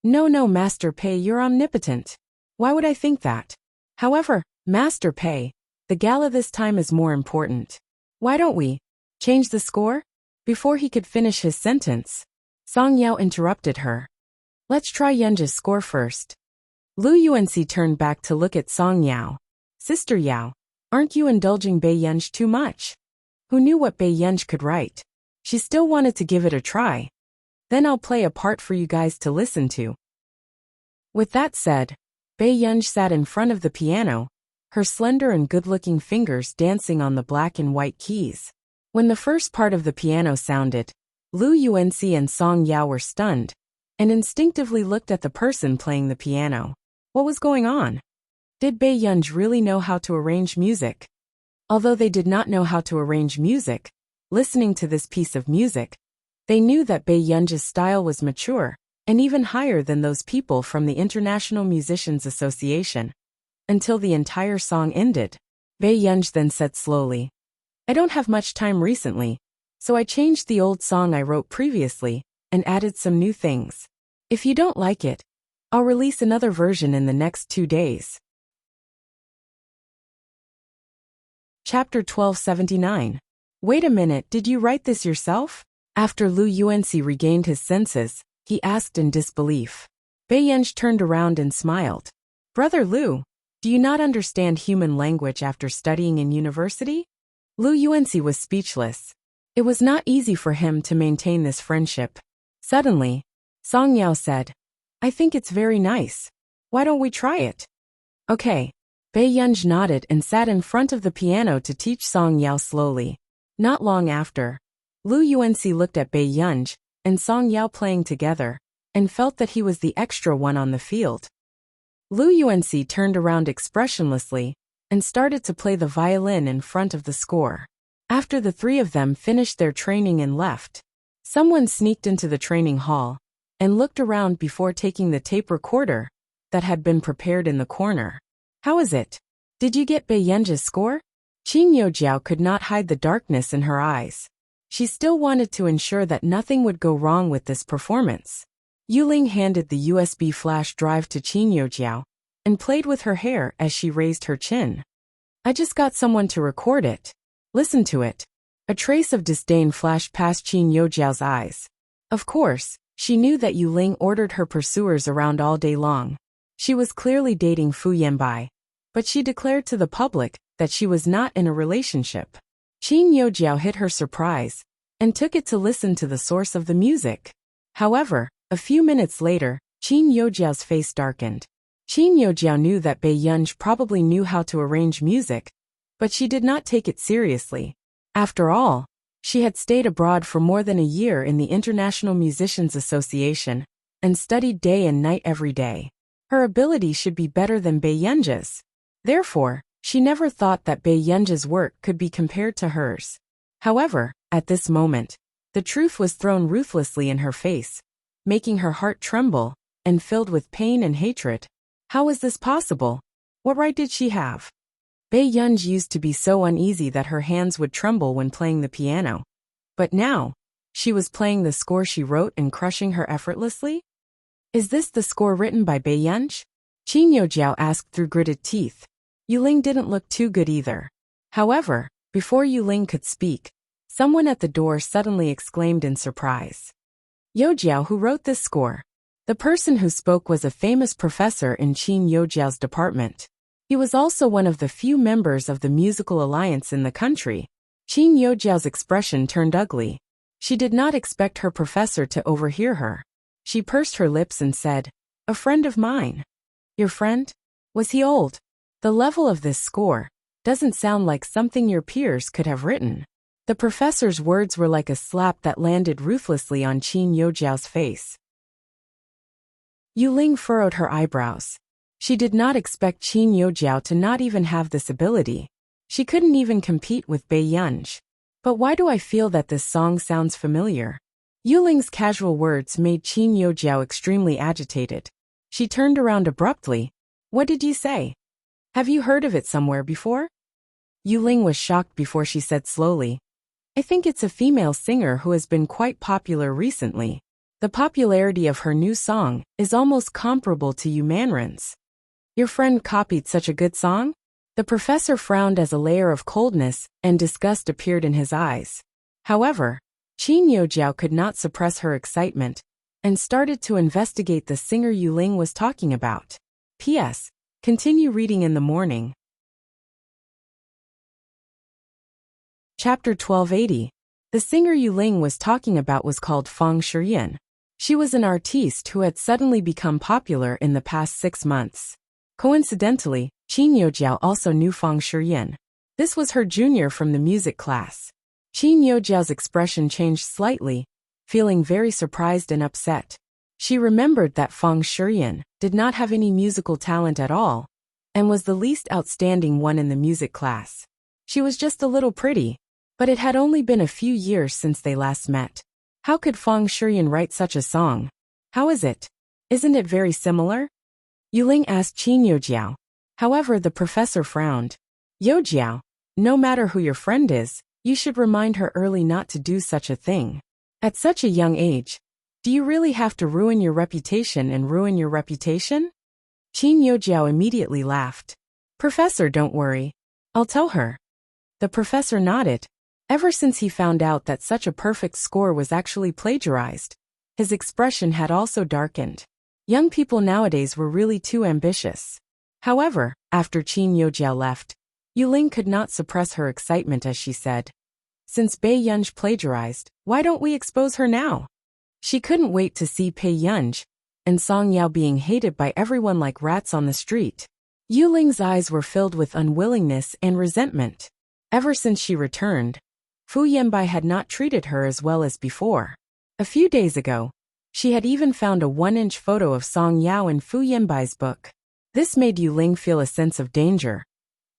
A: No, Master Pei, you're omnipotent. Why would I think that? However, Master Pei, the gala this time is more important. Why don't we change the score? Before he could finish his sentence, Song Yao interrupted her. Let's try Yunji's score first. Lu Yuanxi turned back to look at Song Yao. Sister Yao, aren't you indulging Bei Yunj too much? Who knew what Bei Yunj could write? She still wanted to give it a try. Then I'll play a part for you guys to listen to. With that said, Bei Yunj sat in front of the piano, her slender and good-looking fingers dancing on the black and white keys. When the first part of the piano sounded, Lu Yuanxi and Song Yao were stunned, and instinctively looked at the person playing the piano. What was going on? Did Bei Yunj really know how to arrange music? Although they did not know how to arrange music, listening to this piece of music, they knew that Bei Yunj's style was mature, and even higher than those people from the International Musicians Association. Until the entire song ended. Bei Yunj then said slowly, I don't have much time recently, so I changed the old song I wrote previously, and added some new things. If you don't like it, I'll release another version in the next 2 days. Chapter 1279. Wait a minute, did you write this yourself? After Lu Yuanxi regained his senses, he asked in disbelief. Bei Yunj turned around and smiled. Brother Lu, do you not understand human language after studying in university? Lu Yuanxi was speechless. It was not easy for him to maintain this friendship. Suddenly, Song Yao said, I think it's very nice. Why don't we try it? Okay. Bei Yunj nodded and sat in front of the piano to teach Song Yao slowly. Not long after, Lu Yuanxi looked at Bei Yunj and Song Yao playing together, and felt that he was the extra one on the field. Lu Yuanxi turned around expressionlessly and started to play the violin in front of the score. After the three of them finished their training and left, someone sneaked into the training hall and looked around before taking the tape recorder that had been prepared in the corner. How is it? Did you get Bei Yunj's score? Qin Youjiao could not hide the darkness in her eyes. She still wanted to ensure that nothing would go wrong with this performance. Yuling handed the USB flash drive to Qin Youjiao and played with her hair as she raised her chin. I just got someone to record it. Listen to it. A trace of disdain flashed past Qin Youjiao's eyes. Of course, she knew that Yuling ordered her pursuers around all day long. She was clearly dating Fu Yanbai, but she declared to the public that she was not in a relationship. Qin Youjiao hid her surprise and took it to listen to the source of the music. However, a few minutes later, Qin Youjiao's face darkened. Qin Youjiao knew that Bei Yunj probably knew how to arrange music, but she did not take it seriously. After all, she had stayed abroad for more than a year in the International Musicians Association and studied day and night every day. Her ability should be better than Bei Yunj's. Therefore, she never thought that Bei Yunj's work could be compared to hers. However, at this moment, the truth was thrown ruthlessly in her face, making her heart tremble and filled with pain and hatred. How was this possible? What right did she have? Bei Yunj used to be so uneasy that her hands would tremble when playing the piano. But now, she was playing the score she wrote and crushing her effortlessly? Is this the score written by Bei Yunj? Qin Youjiao asked through gritted teeth. Yuling didn't look too good either. However, before Yuling could speak, someone at the door suddenly exclaimed in surprise. Youjiao, who wrote this score? The person who spoke was a famous professor in Qin Youjiao's department. He was also one of the few members of the musical alliance in the country. Qin Youjiao's expression turned ugly. She did not expect her professor to overhear her. She pursed her lips and said, A friend of mine. Your friend? Was he old? The level of this score doesn't sound like something your peers could have written. The professor's words were like a slap that landed ruthlessly on Qin Youjiao's face. Yuling furrowed her eyebrows. She did not expect Qin Youjiao to not even have this ability. She couldn't even compete with Bei Yunj. But why do I feel that this song sounds familiar? Yuling's casual words made Qin Youjiao extremely agitated. She turned around abruptly. What did you say? Have you heard of it somewhere before? Yuling was shocked before she said slowly. I think it's a female singer who has been quite popular recently. The popularity of her new song is almost comparable to Yu Manrin's. Your friend copied such a good song? The professor frowned as a layer of coldness and disgust appeared in his eyes. However, Qin Yojiao could not suppress her excitement and started to investigate the singer Yuling was talking about. P.S. Continue reading in the morning. Chapter 1280. The singer Yuling was talking about was called Feng Shiyan. She was an artiste who had suddenly become popular in the past 6 months. Coincidentally, Qin Yojiao also knew Feng Shiyan. This was her junior from the music class. Qin Yojiao's expression changed slightly, feeling very surprised and upset. She remembered that Feng Shiyan did not have any musical talent at all, and was the least outstanding one in the music class. She was just a little pretty, but it had only been a few years since they last met. How could Feng Shiyan write such a song? How is it? Isn't it very similar? Yuling asked Qin Yojiao. However, the professor frowned. Yojiao, no matter who your friend is, you should remind her early not to do such a thing. At such a young age, do you really have to ruin your reputation and ruin your reputation? Qin Yojiao immediately laughed. Professor, don't worry. I'll tell her. The professor nodded. Ever since he found out that such a perfect score was actually plagiarized, his expression had also darkened. Young people nowadays were really too ambitious. However, after Qin Yojiao left, Yuling could not suppress her excitement as she said, "Since Bei Yunj plagiarized, why don't we expose her now?" She couldn't wait to see Bei Yunj and Song Yao being hated by everyone like rats on the street. Yuling's eyes were filled with unwillingness and resentment. Ever since she returned, Fu Yanbai had not treated her as well as before. A few days ago, she had even found a 1-inch photo of Song Yao in Fu Yanbai's book. This made Yuling feel a sense of danger.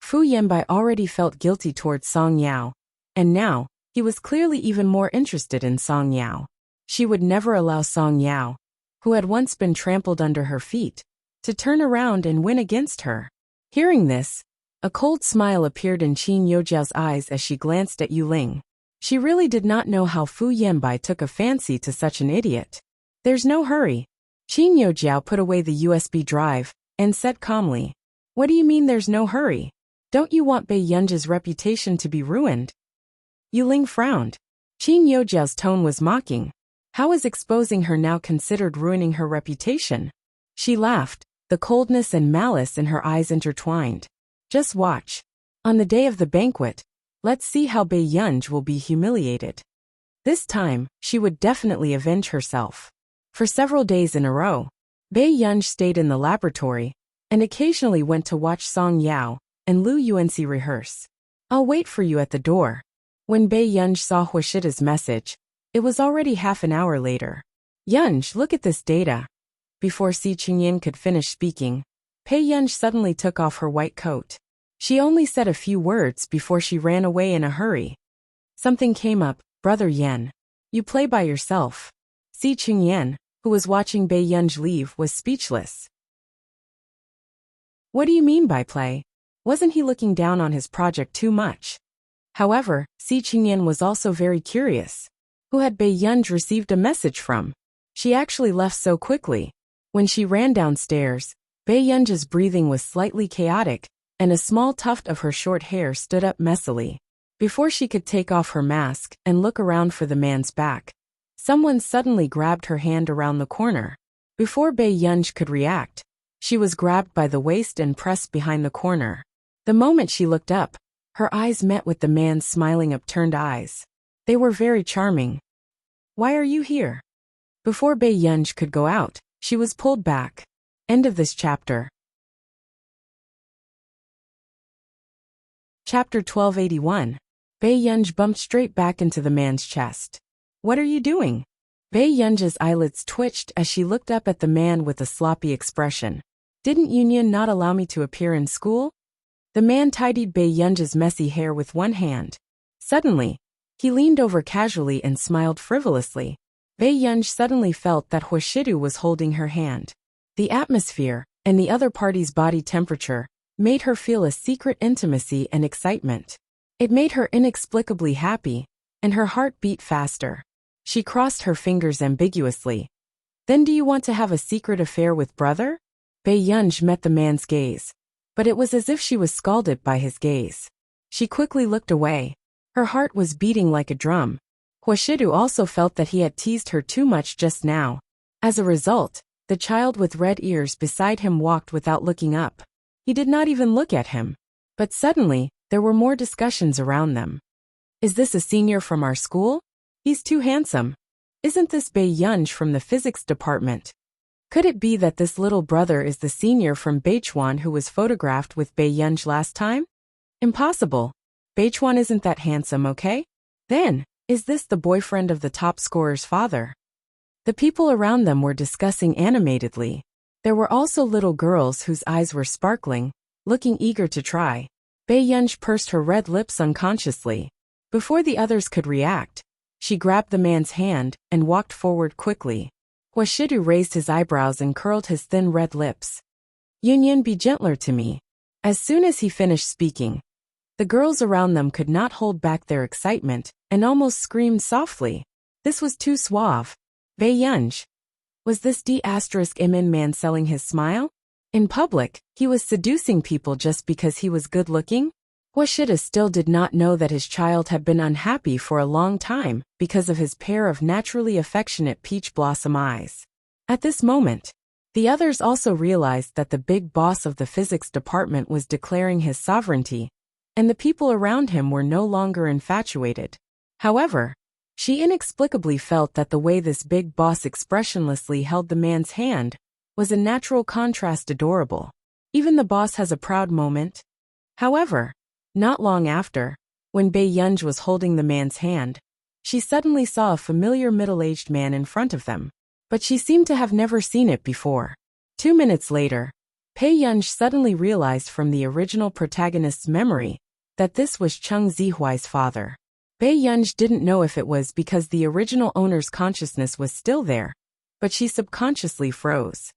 A: Fu Yanbai already felt guilty towards Song Yao, and now, he was clearly even more interested in Song Yao. She would never allow Song Yao, who had once been trampled under her feet, to turn around and win against her. Hearing this, a cold smile appeared in Qin Yojiao's eyes as she glanced at Yuling. She really did not know how Fu Yanbai took a fancy to such an idiot. There's no hurry. Qin Yojiao put away the USB drive and said calmly, "What do you mean there's no hurry? Don't you want Bei Yunj's reputation to be ruined?" Yuling frowned. Qin Yojiao's tone was mocking. How is exposing her now considered ruining her reputation? She laughed, the coldness and malice in her eyes intertwined. Just watch. On the day of the banquet, let's see how Bei Yunj will be humiliated. This time, she would definitely avenge herself. For several days in a row, Bei Yunj stayed in the laboratory and occasionally went to watch Song Yao and Lu Yuanxi rehearse. "I'll wait for you at the door." When Bei Yunj saw Huashida's message, it was already half an hour later. "Yunj, look at this data." Before Si Qingyan could finish speaking, Bei Yunj suddenly took off her white coat. She only said a few words before she ran away in a hurry. Something came up, "Brother Yan. You play by yourself." Si Qingyan, who was watching Bei Yunj leave, was speechless. What do you mean by play? Wasn't he looking down on his project too much? However, Si Qingyan was also very curious. Who had Bei Yunj received a message from? She actually left so quickly. When she ran downstairs, Bei Yunj's breathing was slightly chaotic, and a small tuft of her short hair stood up messily. Before she could take off her mask and look around for the man's back, someone suddenly grabbed her hand around the corner. Before Bei Yunj could react, she was grabbed by the waist and pressed behind the corner. The moment she looked up, her eyes met with the man's smiling upturned eyes. They were very charming. "Why are you here?" Before Bei Yunj could go out, she was pulled back. End of this chapter. Chapter 1281. Bei Yunj bumped straight back into the man's chest. "What are you doing?" Bei Yunj's eyelids twitched as she looked up at the man with a sloppy expression. "Didn't Union not allow me to appear in school?" The man tidied Bei Yunj's messy hair with one hand. Suddenly, he leaned over casually and smiled frivolously. Bei Yunj suddenly felt that Huashidu was holding her hand. The atmosphere, and the other party's body temperature, made her feel a secret intimacy and excitement. It made her inexplicably happy, and her heart beat faster. She crossed her fingers ambiguously. "Then do you want to have a secret affair with brother?" Bei Yunj met the man's gaze, but it was as if she was scalded by his gaze. She quickly looked away. Her heart was beating like a drum. Huashidu also felt that he had teased her too much just now. As a result, the child with red ears beside him walked without looking up. He did not even look at him. But suddenly, there were more discussions around them. Is this a senior from our school? He's too handsome. Isn't this Bei Yunj from the physics department? Could it be that this little brother is the senior from Beichuan who was photographed with Bei Yunj last time? Impossible. Beichuan isn't that handsome, okay? Then, is this the boyfriend of the top scorer's father? The people around them were discussing animatedly. There were also little girls whose eyes were sparkling, looking eager to try. Bei Yunj pursed her red lips unconsciously. Before the others could react, she grabbed the man's hand and walked forward quickly. Huashidu raised his eyebrows and curled his thin red lips. Yunyan, be gentler to me. As soon as he finished speaking, the girls around them could not hold back their excitement and almost screamed softly. This was too suave. Bei Yunj. Was this D*Imin man selling his smile? In public, he was seducing people just because he was good-looking? Huashida still did not know that his child had been unhappy for a long time because of his pair of naturally affectionate peach blossom eyes. At this moment, the others also realized that the big boss of the physics department was declaring his sovereignty, and the people around him were no longer infatuated. However, she inexplicably felt that the way this big boss expressionlessly held the man's hand was a natural contrast adorable. Even the boss has a proud moment. However, not long after, when Bei Yunj was holding the man's hand, she suddenly saw a familiar middle-aged man in front of them, but she seemed to have never seen it before. 2 minutes later, Bei Yunj suddenly realized from the original protagonist's memory that this was Cheng Zihuai's father. Bei Yunj didn't know if it was because the original owner's consciousness was still there, but she subconsciously froze.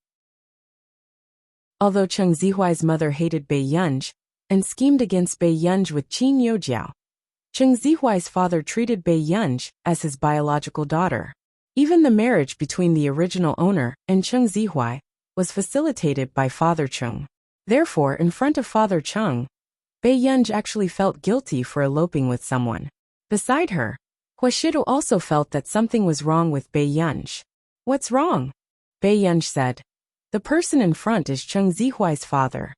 A: Although Cheng Zihuai's mother hated Bei Yunj and schemed against Bei Yunj with Qin Youjiao, Cheng Zihuai's father treated Bei Yunj as his biological daughter. Even the marriage between the original owner and Cheng Zihuai was facilitated by Father Cheng. Therefore, in front of Father Cheng, Bei Yunj actually felt guilty for eloping with someone. Beside her, Huashidu also felt that something was wrong with Bei Yunj. What's wrong? Bei Yunj said. The person in front is Cheng Zihuai's father.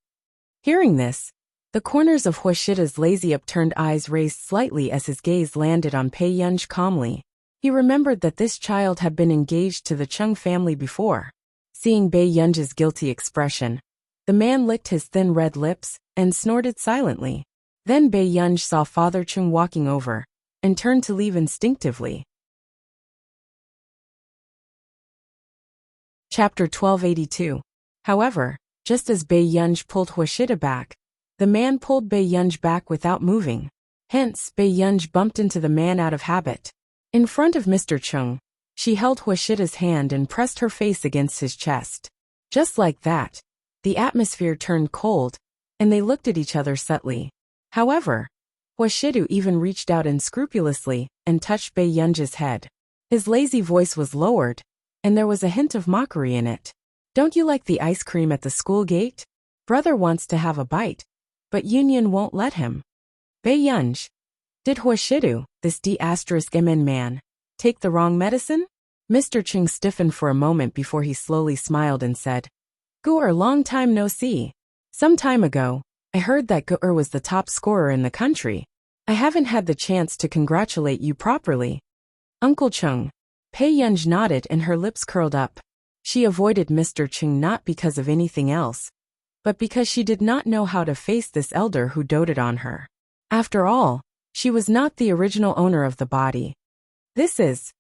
A: Hearing this, the corners of Huashida's lazy upturned eyes raised slightly as his gaze landed on Bei Yunj calmly. He remembered that this child had been engaged to the Cheng family before. Seeing Bei Yunj's guilty expression, the man licked his thin red lips and snorted silently. Then Bei Yunj saw Father Cheng walking over and turned to leave instinctively. Chapter 1282. However, just as Bei Yunj pulled Huashida back, the man pulled Bei Yunj back without moving. Hence, Bei Yunj bumped into the man out of habit. In front of Mr. Cheng, she held Huashida's hand and pressed her face against his chest. Just like that, the atmosphere turned cold, and they looked at each other subtly. However, Huashidu even reached out unscrupulously and touched Bei Yunj's head. His lazy voice was lowered, and there was a hint of mockery in it. Don't you like the ice cream at the school gate? Brother wants to have a bite, but Union won't let him. Bei Yunj. Did Huashidu, this D*Imin man, take the wrong medicine? Mr. Cheng stiffened for a moment before he slowly smiled and said, Gu'er, long time no see. Some time ago, I heard that Gu'er was the top scorer in the country. I haven't had the chance to congratulate you properly. Uncle Cheng. Bei Yunj nodded and her lips curled up. She avoided Mr. Cheng not because of anything else, but because she did not know how to face this elder who doted on her. After all, she was not the original owner of the body. This is...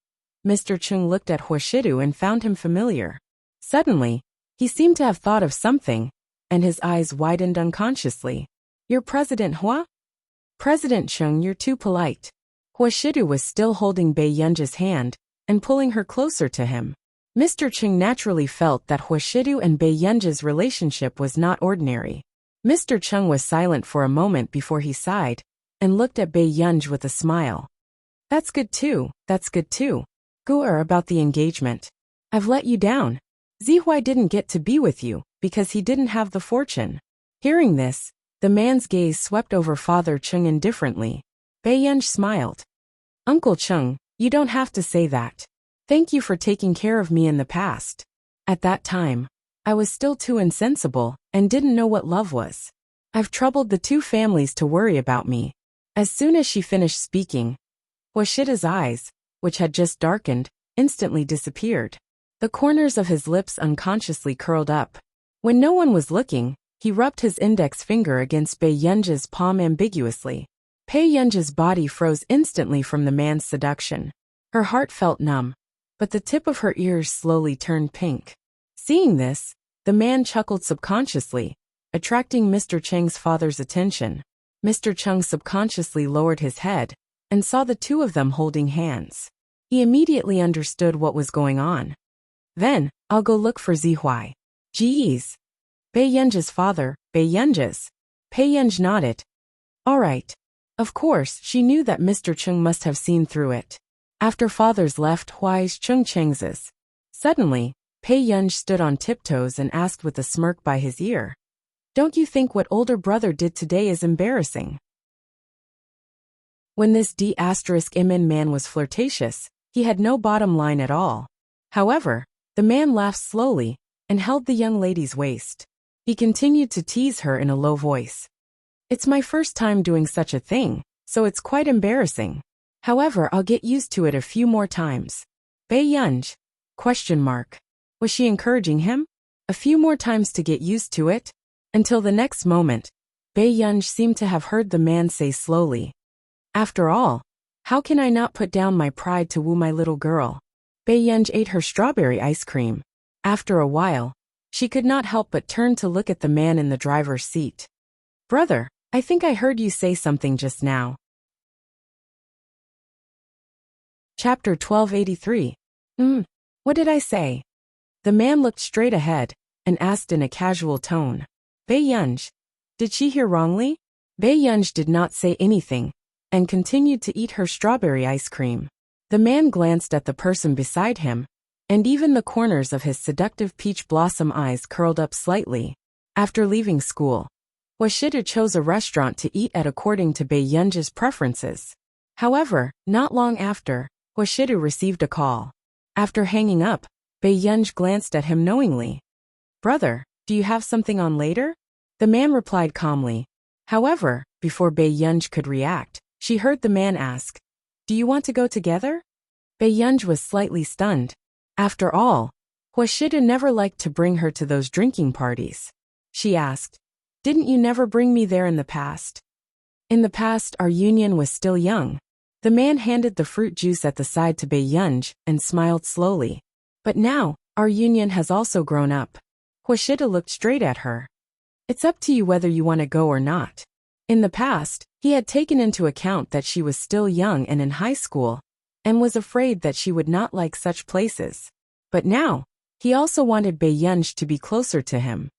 A: Mr. Cheng looked at Huashidu and found him familiar. Suddenly, he seemed to have thought of something, and his eyes widened unconsciously. You're President Hua? President Cheng, you're too polite. Huashidu was still holding Bei Yunj's hand and pulling her closer to him. Mr. Cheng naturally felt that Huashidu and Bei Yunj's relationship was not ordinary. Mr. Cheng was silent for a moment before he sighed and looked at Bei Yunj with a smile. That's good too, that's good too. Gu'er, about the engagement. I've let you down. Zihuai didn't get to be with you because he didn't have the fortune. Hearing this, the man's gaze swept over Father Cheng indifferently. Bei Yunj smiled. Uncle Cheng, You don't have to say that. Thank you for taking care of me in the past. At that time, I was still too insensible and didn't know what love was. I've troubled the two families to worry about me. As soon as she finished speaking, Washida's eyes, which had just darkened, instantly disappeared. The corners of his lips unconsciously curled up. When no one was looking, he rubbed his index finger against Bei Yunji's palm ambiguously. Bei Yunji's body froze instantly from the man's seduction. Her heart felt numb, but the tip of her ears slowly turned pink. Seeing this, the man chuckled subconsciously, attracting Mr. Cheng's father's attention. Mr. Cheng subconsciously lowered his head and saw the two of them holding hands. He immediately understood what was going on. Then, I'll go look for Zihuai. Geez. Bei Yunji's father, Bei Yunji's. Bei Yunji nodded. All right. Of course, she knew that Mr. Cheng must have seen through it. After fathers left Huai's Cheng Cheng's. Suddenly, Bei Yunji stood on tiptoes and asked with a smirk by his ear. Don't you think what older brother did today is embarrassing? When this D*Imin man was flirtatious, he had no bottom line at all. However, the man laughed slowly and held the young lady's waist. He continued to tease her in a low voice. It's my first time doing such a thing, so it's quite embarrassing. However, I'll get used to it a few more times. Bei Yunji? ? Was she encouraging him? A few more times to get used to it? Until the next moment, Bei Yunji seemed to have heard the man say slowly. After all, how can I not put down my pride to woo my little girl? Bei Yunji ate her strawberry ice cream. After a while, she could not help but turn to look at the man in the driver's seat. Brother, I think I heard you say something just now. Chapter 1283. What did I say? The man looked straight ahead and asked in a casual tone. Bei Yunji, did she hear wrongly? Bei Yunji did not say anything and continued to eat her strawberry ice cream. The man glanced at the person beside him, and even the corners of his seductive peach blossom eyes curled up slightly. After leaving school, Washida chose a restaurant to eat at according to Bei Yunji's preferences. However, not long after, Washida received a call. After hanging up, Bei Yunji glanced at him knowingly. Brother, do you have something on later? The man replied calmly. However, before Bei Yunji could react, she heard the man ask, do you want to go together? Bei Yunji was slightly stunned. After all, Washida never liked to bring her to those drinking parties. She asked, didn't you never bring me there in the past? In the past, our union was still young. The man handed the fruit juice at the side to Bei Yunji and smiled slowly. But now, our union has also grown up. Washida looked straight at her. It's up to you whether you want to go or not. In the past, he had taken into account that she was still young and in high school, and was afraid that she would not like such places. But now, he also wanted Bei Yunji to be closer to him.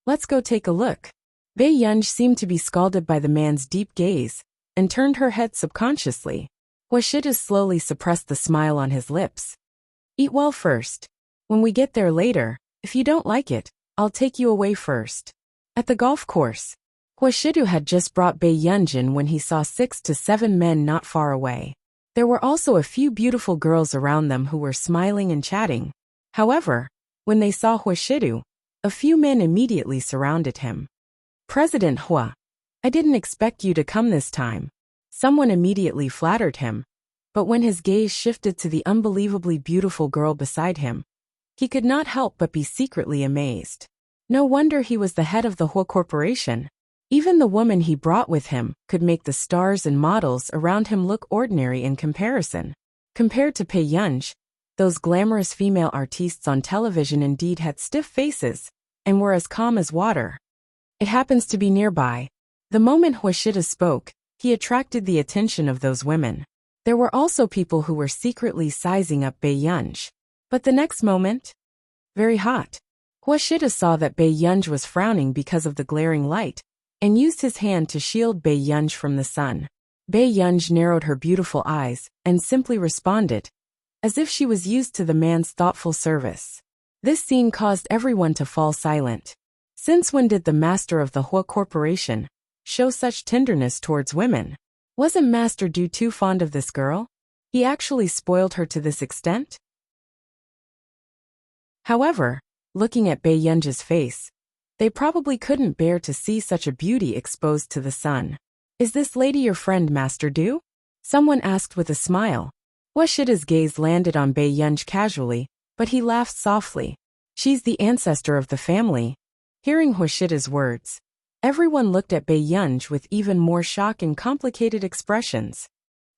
A: Let's go take a look. Bei Yunji seemed to be scalded by the man's deep gaze, and turned her head subconsciously. Washida slowly suppressed the smile on his lips. Eat well first. When we get there later, if you don't like it, I'll take you away first. At the golf course, Washidu had just brought Bei Yunji in when he saw 6 to 7 men not far away. There were also a few beautiful girls around them who were smiling and chatting. However, when they saw Washidu, a few men immediately surrounded him. President Hua, I didn't expect you to come this time. Someone immediately flattered him, but when his gaze shifted to the unbelievably beautiful girl beside him, he could not help but be secretly amazed. No wonder he was the head of the Hua Corporation. Even the woman he brought with him could make the stars and models around him look ordinary in comparison. Compared to Bei Yunji, those glamorous female artistes on television indeed had stiff faces and were as calm as water. It happens to be nearby. The moment Washida spoke, he attracted the attention of those women. There were also people who were secretly sizing up Bei Yunji. But the next moment, very hot. Washida saw that Bei Yunji was frowning because of the glaring light, and used his hand to shield Bei Yunji from the sun. Bei Yunji narrowed her beautiful eyes and simply responded, as if she was used to the man's thoughtful service. This scene caused everyone to fall silent. Since when did the master of the Hua Corporation show such tenderness towards women? Wasn't Master Du too fond of this girl? He actually spoiled her to this extent? However, looking at Bei Yunji's face, they probably couldn't bear to see such a beauty exposed to the sun. Is this lady your friend, Master Du? Someone asked with a smile. Huashida's gaze landed on Bei Yunji casually, but he laughed softly. She's the ancestor of the family. Hearing Huashida's words, everyone looked at Bei Yunji with even more shock and complicated expressions.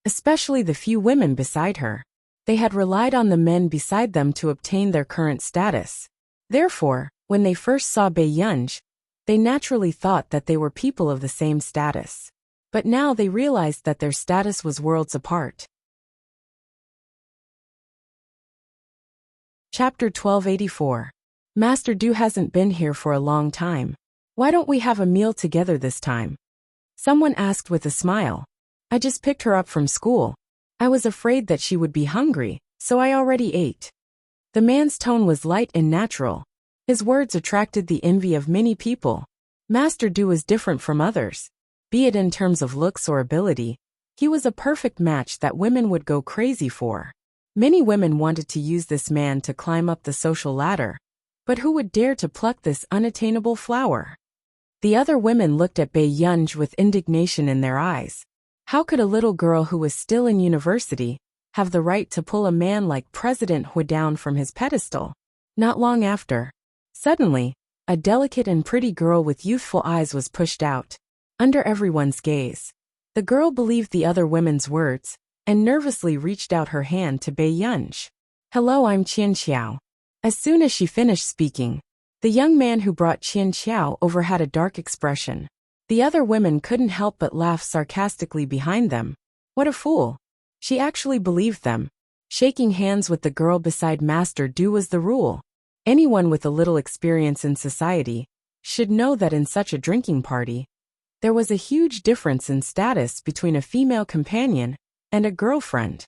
A: Especially the few women beside her. They had relied on the men beside them to obtain their current status. Therefore, when they first saw Bei Yunji, they naturally thought that they were people of the same status. But now they realized that their status was worlds apart. Chapter 1284. Master Du hasn't been here for a long time. Why don't we have a meal together this time? Someone asked with a smile. I just picked her up from school. I was afraid that she would be hungry, so I already ate. The man's tone was light and natural. His words attracted the envy of many people. Master Du was different from others. Be it in terms of looks or ability, he was a perfect match that women would go crazy for. Many women wanted to use this man to climb up the social ladder. But who would dare to pluck this unattainable flower? The other women looked at Bei Yunji with indignation in their eyes. How could a little girl who was still in university have the right to pull a man like President Hu down from his pedestal? Not long after, suddenly, a delicate and pretty girl with youthful eyes was pushed out. Under everyone's gaze, the girl believed the other women's words and nervously reached out her hand to Bei Yunji. Hello, I'm Qian Xiao. As soon as she finished speaking, the young man who brought Qian Xiao over had a dark expression. The other women couldn't help but laugh sarcastically behind them. What a fool. She actually believed them. Shaking hands with the girl beside Master Du was the rule. Anyone with a little experience in society should know that in such a drinking party, there was a huge difference in status between a female companion and a girlfriend.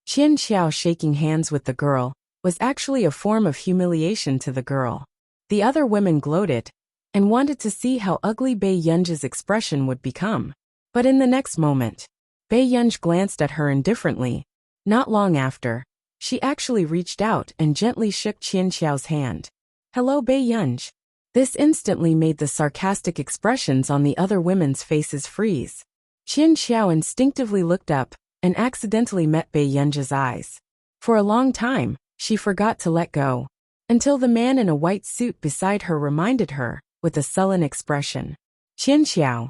A: Qian Xiao shaking hands with the girl was actually a form of humiliation to the girl. The other women gloated and wanted to see how ugly Bei Yunji's expression would become. But in the next moment, Bei Yunji glanced at her indifferently. Not long after, she actually reached out and gently shook Qian Xiao's hand. Hello, Bei Yunji. This instantly made the sarcastic expressions on the other women's faces freeze. Qian Xiao instinctively looked up and accidentally met Bei Yunji's eyes. For a long time, she forgot to let go, until the man in a white suit beside her reminded her, with a sullen expression. Qian Xiao.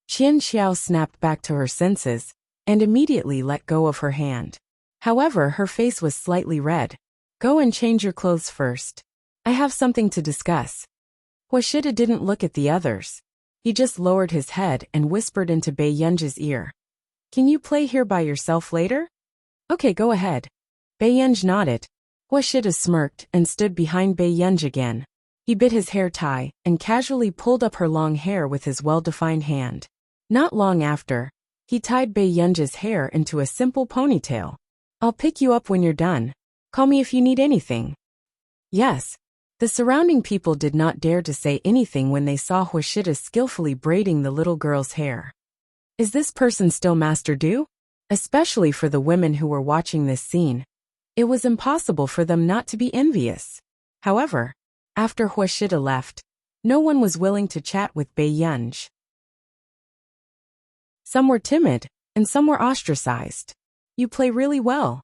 A: Qian Xiao snapped back to her senses, and immediately let go of her hand. However, her face was slightly red. Go and change your clothes first. I have something to discuss. Huashida didn't look at the others. He just lowered his head and whispered into Bei Yunji's ear. Can you play here by yourself later? Okay, go ahead. Bei Yunji nodded. Huashida smirked and stood behind Bei Yunji again. He bit his hair tie and casually pulled up her long hair with his well-defined hand. Not long after, he tied Bei Yunji's hair into a simple ponytail. I'll pick you up when you're done. Call me if you need anything. Yes. The surrounding people did not dare to say anything when they saw Huashida skillfully braiding the little girl's hair. Is this person still Master Du? Especially for the women who were watching this scene. It was impossible for them not to be envious. However, after Huashida left, no one was willing to chat with Bei Yunji. Some were timid, and some were ostracized. You play really well.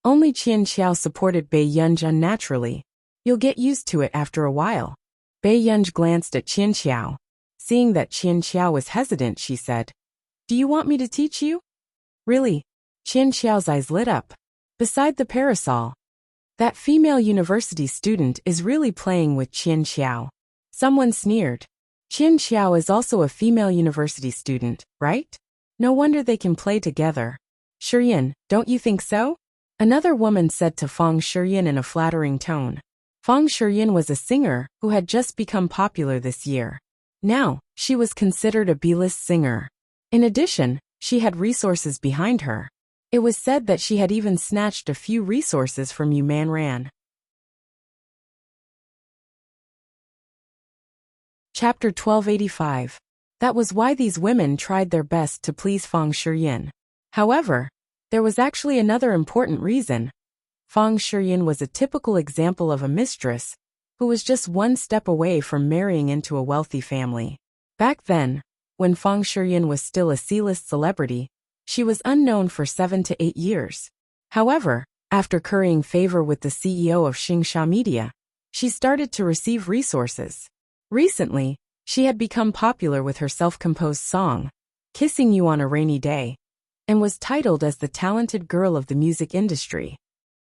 A: Only Qian Xiao supported Bei Yunji unnaturally. You'll get used to it after a while. Bei Yunji glanced at Qian Xiao. Seeing that Qian Xiao was hesitant, she said, Do you want me to teach you? Really? Qian Xiao's eyes lit up. Beside the parasol, that female university student is really playing with Qian Xiao. Someone sneered. Qian Xiao is also a female university student, right? No wonder they can play together. Shiyin, don't you think so? Another woman said to Fang Shiyin in a flattering tone. Fang Shiyin was a singer who had just become popular this year. Now, she was considered a B-list singer. In addition, she had resources behind her. It was said that she had even snatched a few resources from Yu Manran. Chapter 1285. That was why these women tried their best to please Fang Shiyin. However, There was actually another important reason. Fang Shiyin was a typical example of a mistress who was just one step away from marrying into a wealthy family. Back then, when Fang Shiyin was still a C-list celebrity, she was unknown for 7 to 8 years. However, after currying favor with the CEO of Xingsha Media, she started to receive resources. Recently, she had become popular with her self-composed song, Kissing You on a Rainy Day, and was titled as the talented girl of the music industry.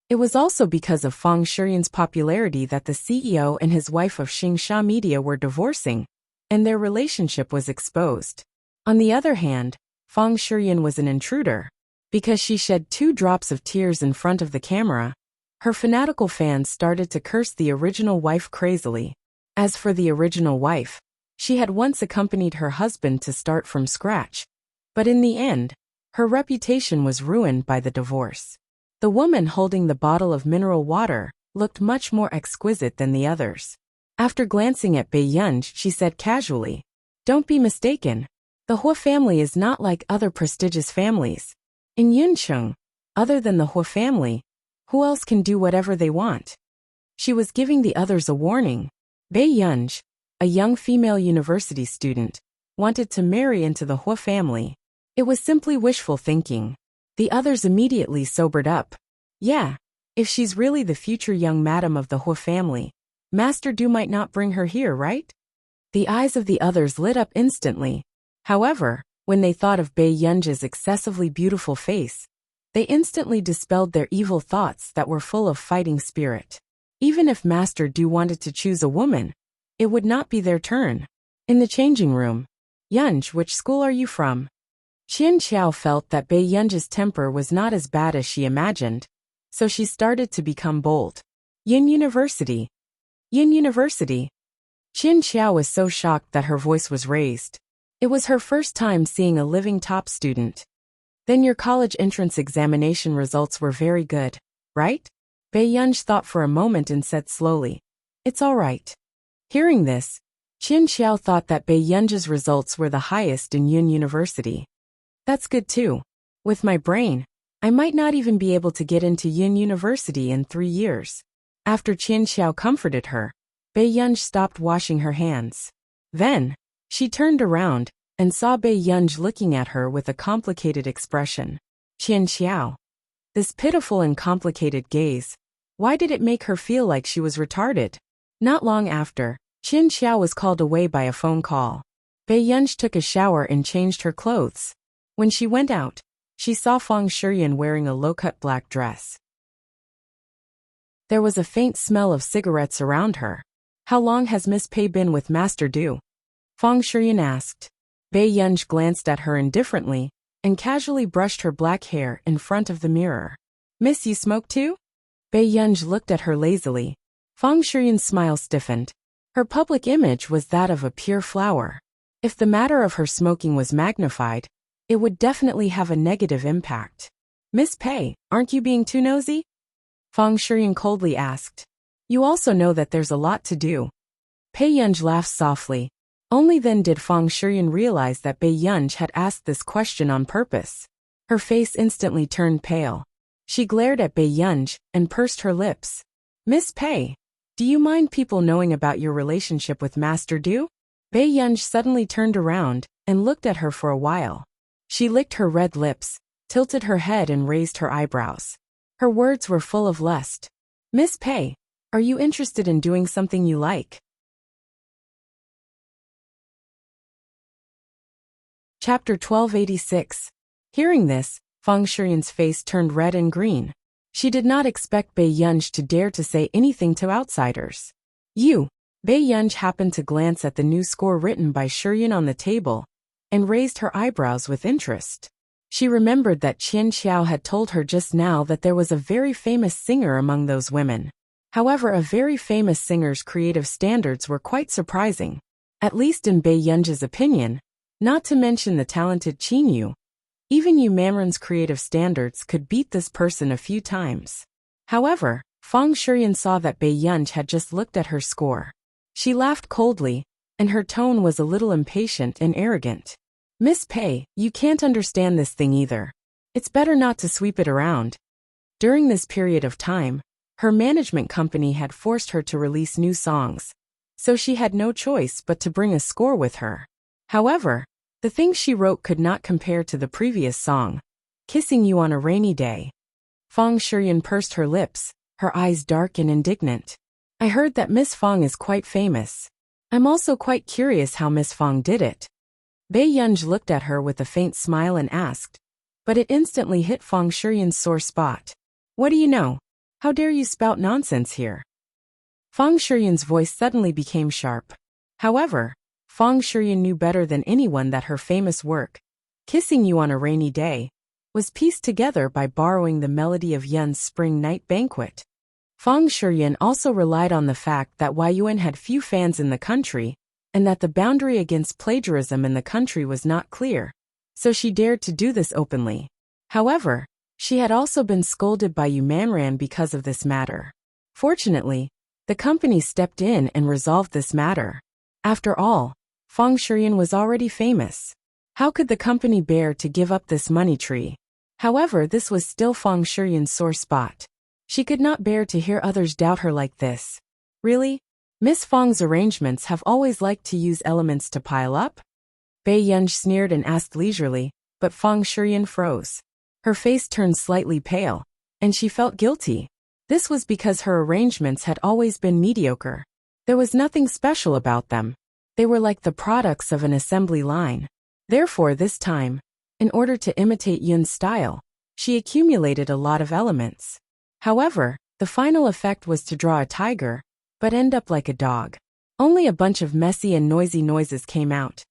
A: It was also because of Fang Shiyin's popularity that the CEO and his wife of Xingsha Media were divorcing, and their relationship was exposed. On the other hand, Fang Shiyin was an intruder. Because she shed 2 drops of tears in front of the camera, her fanatical fans started to curse the original wife crazily. As for the original wife, she had once accompanied her husband to start from scratch, but in the end, her reputation was ruined by the divorce. The woman holding the bottle of mineral water looked much more exquisite than the others. After glancing at Bai Yunj, she said casually, "Don't be mistaken. The Hua family is not like other prestigious families. In Yuncheng, other than the Hua family, who else can do whatever they want?" She was giving the others a warning. Bai Yunj, a young female university student, wanted to marry into the Hua family. It was simply wishful thinking. The others immediately sobered up. Yeah, if she's really the future young madam of the Hua family, Master Du might not bring her here, right? The eyes of the others lit up instantly. However, when they thought of Bai Yunj's excessively beautiful face, they instantly dispelled their evil thoughts that were full of fighting spirit. Even if Master Du wanted to choose a woman, it would not be their turn. In the changing room, "Yunj, which school are you from?" Qian Qiao felt that Bai Yunj's temper was not as bad as she imagined, so she started to become bold. "Yin University." "Yin University." Qian Qiao was so shocked that her voice was raised. It was her first time seeing a living top student. "Then your college entrance examination results were very good, right?" Bai Yunj thought for a moment and said slowly, "It's all right." Hearing this, Qian Qiao thought that Bai Yunj's results were the highest in Yun University. "That's good too. With my brain, I might not even be able to get into Yun University in 3 years." After Qian Qiao comforted her, Bai Yunj stopped washing her hands. Then, she turned around and saw Bai Yunj looking at her with a complicated expression. "Qian Qiao." This pitiful and complicated gaze, why did it make her feel like she was retarded? Not long after, Qian Qiao was called away by a phone call. Bai Yunj took a shower and changed her clothes. When she went out, she saw Fang Shiyin wearing a low-cut black dress. There was a faint smell of cigarettes around her. "How long has Miss Pei been with Master Du?" Fang Shiyin asked. Bai Yunj glanced at her indifferently and casually brushed her black hair in front of the mirror. "Miss, you smoke too?" Bai Yunj looked at her lazily. Fang Shiyin's smile stiffened. Her public image was that of a pure flower. If the matter of her smoking was magnified, it would definitely have a negative impact. "Miss Pei, aren't you being too nosy?" Fang Shiyin coldly asked. "You also know that there's a lot to do." Bai Yunj laughed softly. Only then did Fang Shiyin realize that Bai Yunj had asked this question on purpose. Her face instantly turned pale. She glared at Bai Yunj and pursed her lips. "Miss Pei, do you mind people knowing about your relationship with Master Du?" Bai Yunj suddenly turned around and looked at her for a while. She licked her red lips, tilted her head and raised her eyebrows. Her words were full of lust. "Miss Pei, are you interested in doing something you like?" Chapter 1286. Hearing this, Fang Shiyin's face turned red and green. She did not expect Bai Yunj to dare to say anything to outsiders. Bai Yunj happened to glance at the new score written by Shiyin on the table and raised her eyebrows with interest. She remembered that Qian Qiao had told her just now that there was a very famous singer among those women. However, a very famous singer's creative standards were quite surprising, at least in Bai Yunj's opinion, not to mention the talented Qin Yu. Even Yu Mamren's creative standards could beat this person a few times. However, Fang Shiyin saw that Bai Yunj had just looked at her score. She laughed coldly, and her tone was a little impatient and arrogant. "Miss Pei, you can't understand this thing either. It's better not to sweep it around. During this period of time, her management company had forced her to release new songs, so she had no choice but to bring a score with her. However, the things she wrote could not compare to the previous song, Kissing You on a Rainy Day. Fong Shiryan pursed her lips, her eyes dark and indignant. I heard that Miss Fong is quite famous. I'm also quite curious how Miss Fong did it. Bei Yunj looked at her with a faint smile and asked, but it instantly hit Fong Shiryan's sore spot. What do you know? How dare you spout nonsense here? Fong Shiryan's voice suddenly became sharp. However, Fong Shiryan knew better than anyone that her famous work, Kissing You on a Rainy Day, was pieced together by borrowing the melody of Yun's Spring Night Banquet. Fong Shiryan also relied on the fact that Yun had few fans in the country, and that the boundary against plagiarism in the country was not clear, so she dared to do this openly. However, she had also been scolded by Yu Manran because of this matter. Fortunately, the company stepped in and resolved this matter. After all, Fong Shiryan was already famous. How could the company bear to give up this money tree? However, this was still Fong Shiryan's sore spot. She could not bear to hear others doubt her like this. Really? Miss Fong's arrangements have always liked to use elements to pile up? Bei Yunj sneered and asked leisurely, but Fong Shiryan froze. Her face turned slightly pale, and she felt guilty. This was because her arrangements had always been mediocre. There was nothing special about them. They were like the products of an assembly line. Therefore, this time, in order to imitate Yun's style, she accumulated a lot of elements. However, the final effect was to draw a tiger, but end up like a dog. Only a bunch of messy and noisy noises came out.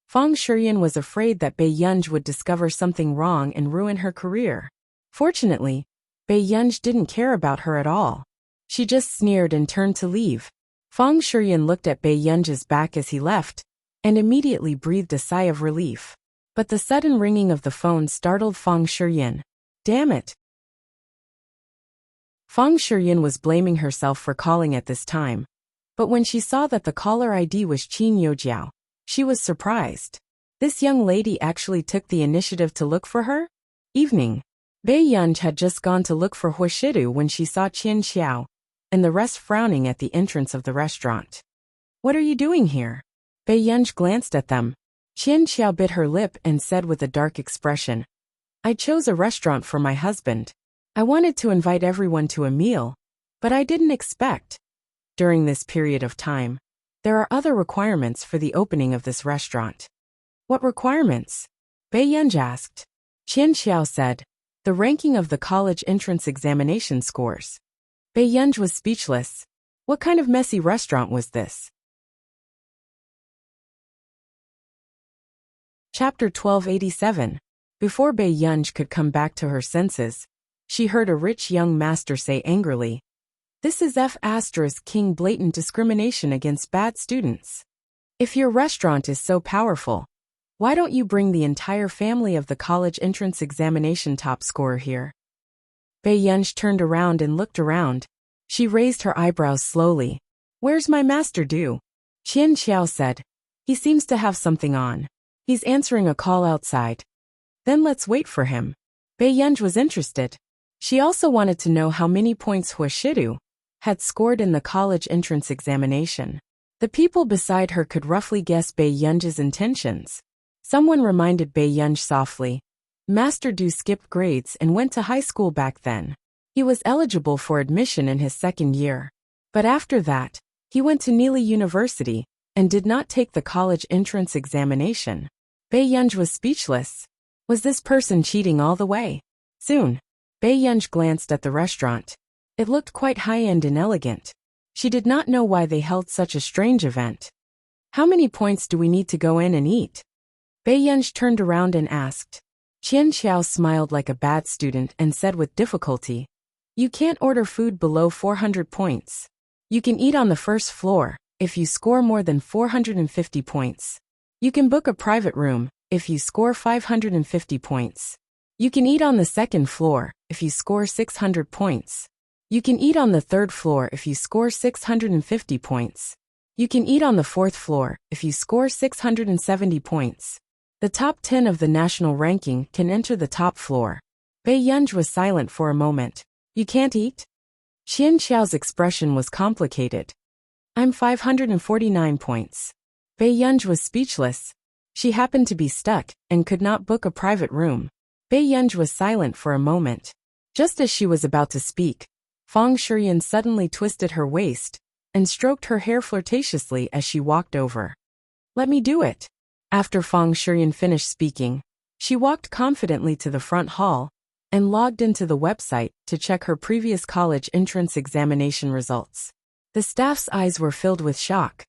A: Fong Shiryan was afraid that Bei Yunj would discover something wrong and ruin her career. Fortunately, Bei Yunj didn't care about her at all. She just sneered and turned to leave. Fong Shiryan looked at Bei Yunj's back as he left, and immediately breathed a sigh of relief. But the sudden ringing of the phone startled Fong Shiryan. Damn it! Fong Shiryan was blaming herself for calling at this time, but when she saw that the caller ID was Qin Yojiao, she was surprised. This young lady actually took the initiative to look for her? Evening. Bei Yunj had just gone to look for Huashidu when she saw Qian Xiao, and the rest frowning at the entrance of the restaurant. What are you doing here? Bei Yunj glanced at them. Qian Xiao bit her lip and said with a dark expression, I chose a restaurant for my husband. I wanted to invite everyone to a meal, but I didn't expect. During this period of time, there are other requirements for the opening of this restaurant. What requirements? Bei Yunj asked. Qian Xiao said, the ranking of the college entrance examination scores. Bei Yunj was speechless. What kind of messy restaurant was this? Chapter 1287. Before Bei Yunj could come back to her senses, she heard a rich young master say angrily, This is King blatant discrimination against bad students. If your restaurant is so powerful, why don't you bring the entire family of the college entrance examination top scorer here? Bei Yunj turned around and looked around. She raised her eyebrows slowly. Where's my master Du? Qian Xiao said. He seems to have something on. He's answering a call outside. Then let's wait for him. Bei Yunj was interested. She also wanted to know how many points Huashidu had scored in the college entrance examination. The people beside her could roughly guess Bei Yunj's intentions. Someone reminded Bei Yunj softly. Master Du skipped grades and went to high school back then. He was eligible for admission in his second year. But after that, he went to Neely University and did not take the college entrance examination. Bei Yunj was speechless. Was this person cheating all the way? Soon, Bei Yunj glanced at the restaurant. It looked quite high-end and elegant. She did not know why they held such a strange event. How many points do we need to go in and eat? Bei Yunj turned around and asked. Qian Xiao smiled like a bad student and said with difficulty, You can't order food below 400 points. You can eat on the first floor, if you score more than 450 points. You can book a private room, if you score 550 points. You can eat on the second floor, if you score 600 points. You can eat on the third floor if you score 650 points. You can eat on the fourth floor if you score 670 points. The top 10 of the national ranking can enter the top floor, Bei Yunj was silent for a moment. You can't eat? Qian Xiao's expression was complicated. I'm 549 points. Bei Yunj was speechless. She happened to be stuck and could not book a private room. Bei Yunj was silent for a moment. Just as she was about to speak, Fang Shiyan suddenly twisted her waist and stroked her hair flirtatiously as she walked over. Let me do it. After Fang Shiyan finished speaking, she walked confidently to the front hall and logged into the website to check her previous college entrance examination results. The staff's eyes were filled with shock.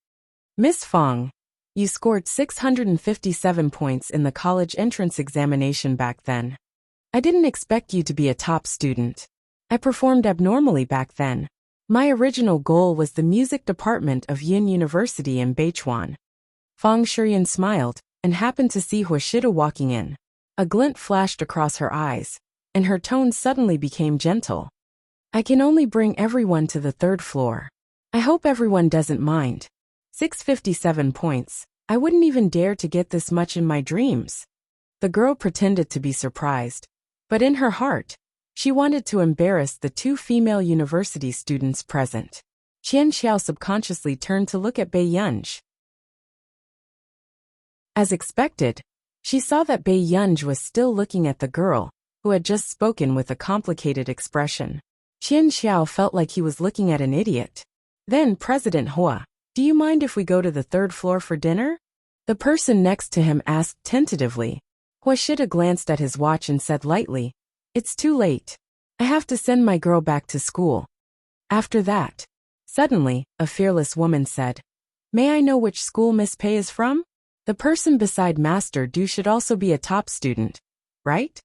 A: Miss Fang, you scored 657 points in the college entrance examination back then. I didn't expect you to be a top student. I performed abnormally back then. My original goal was the music department of Yin University in Beichuan. Fang Shiyan smiled and happened to see Huashida walking in. A glint flashed across her eyes, and her tone suddenly became gentle. I can only bring everyone to the 3rd floor. I hope everyone doesn't mind. 657 points. I wouldn't even dare to get this much in my dreams. The girl pretended to be surprised, but in her heart, she wanted to embarrass the 2 female university students present. Qian Xiao subconsciously turned to look at Bei Yunj. As expected, she saw that Bei Yunj was still looking at the girl, who had just spoken with a complicated expression. Qian Xiao felt like he was looking at an idiot. Then President Hua, do you mind if we go to the 3rd floor for dinner? The person next to him asked tentatively. Huashida glanced at his watch and said lightly, it's too late. I have to send my girl back to school. After that, suddenly, a fearless woman said, may I know which school Miss Pei is from? The person beside Master Du should also be a top student, right?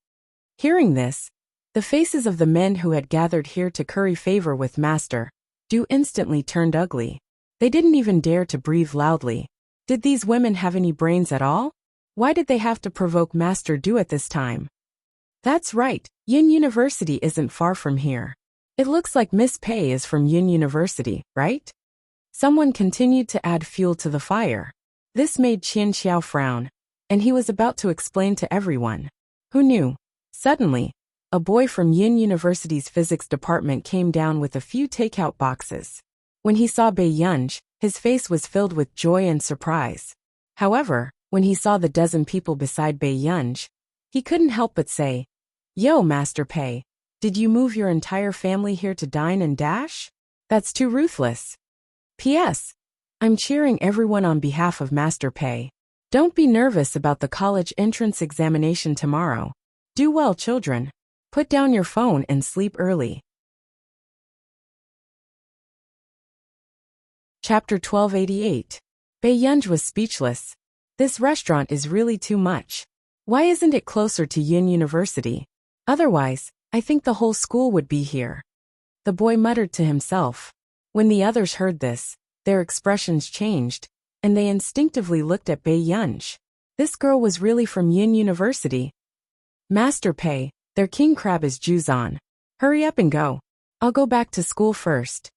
A: Hearing this, the faces of the men who had gathered here to curry favor with Master Du instantly turned ugly. They didn't even dare to breathe loudly. Did these women have any brains at all? Why did they have to provoke Master Du at this time? That's right, Yin University isn't far from here. It looks like Miss Pei is from Yin University, right? Someone continued to add fuel to the fire. This made Qian Xiao frown, and he was about to explain to everyone. Who knew? Suddenly, a boy from Yin University's physics department came down with a few takeout boxes. When he saw Bei Yunj, his face was filled with joy and surprise. However, when he saw the dozen people beside Bei Yunj, he couldn't help but say, Yo, Master Pei, did you move your entire family here to dine and dash? That's too ruthless. P.S. I'm cheering everyone on behalf of Master Pei. Don't be nervous about the college entrance examination tomorrow. Do well, children. Put down your phone and sleep early. Chapter 1288. Bei Yunj was speechless. This restaurant is really too much. Why isn't it closer to Yin University? Otherwise, I think the whole school would be here. The boy muttered to himself. When the others heard this, their expressions changed, and they instinctively looked at Bei Yunj. This girl was really from Yin University. Master Pei, their king crab is Juzan. Hurry up and go. I'll go back to school first.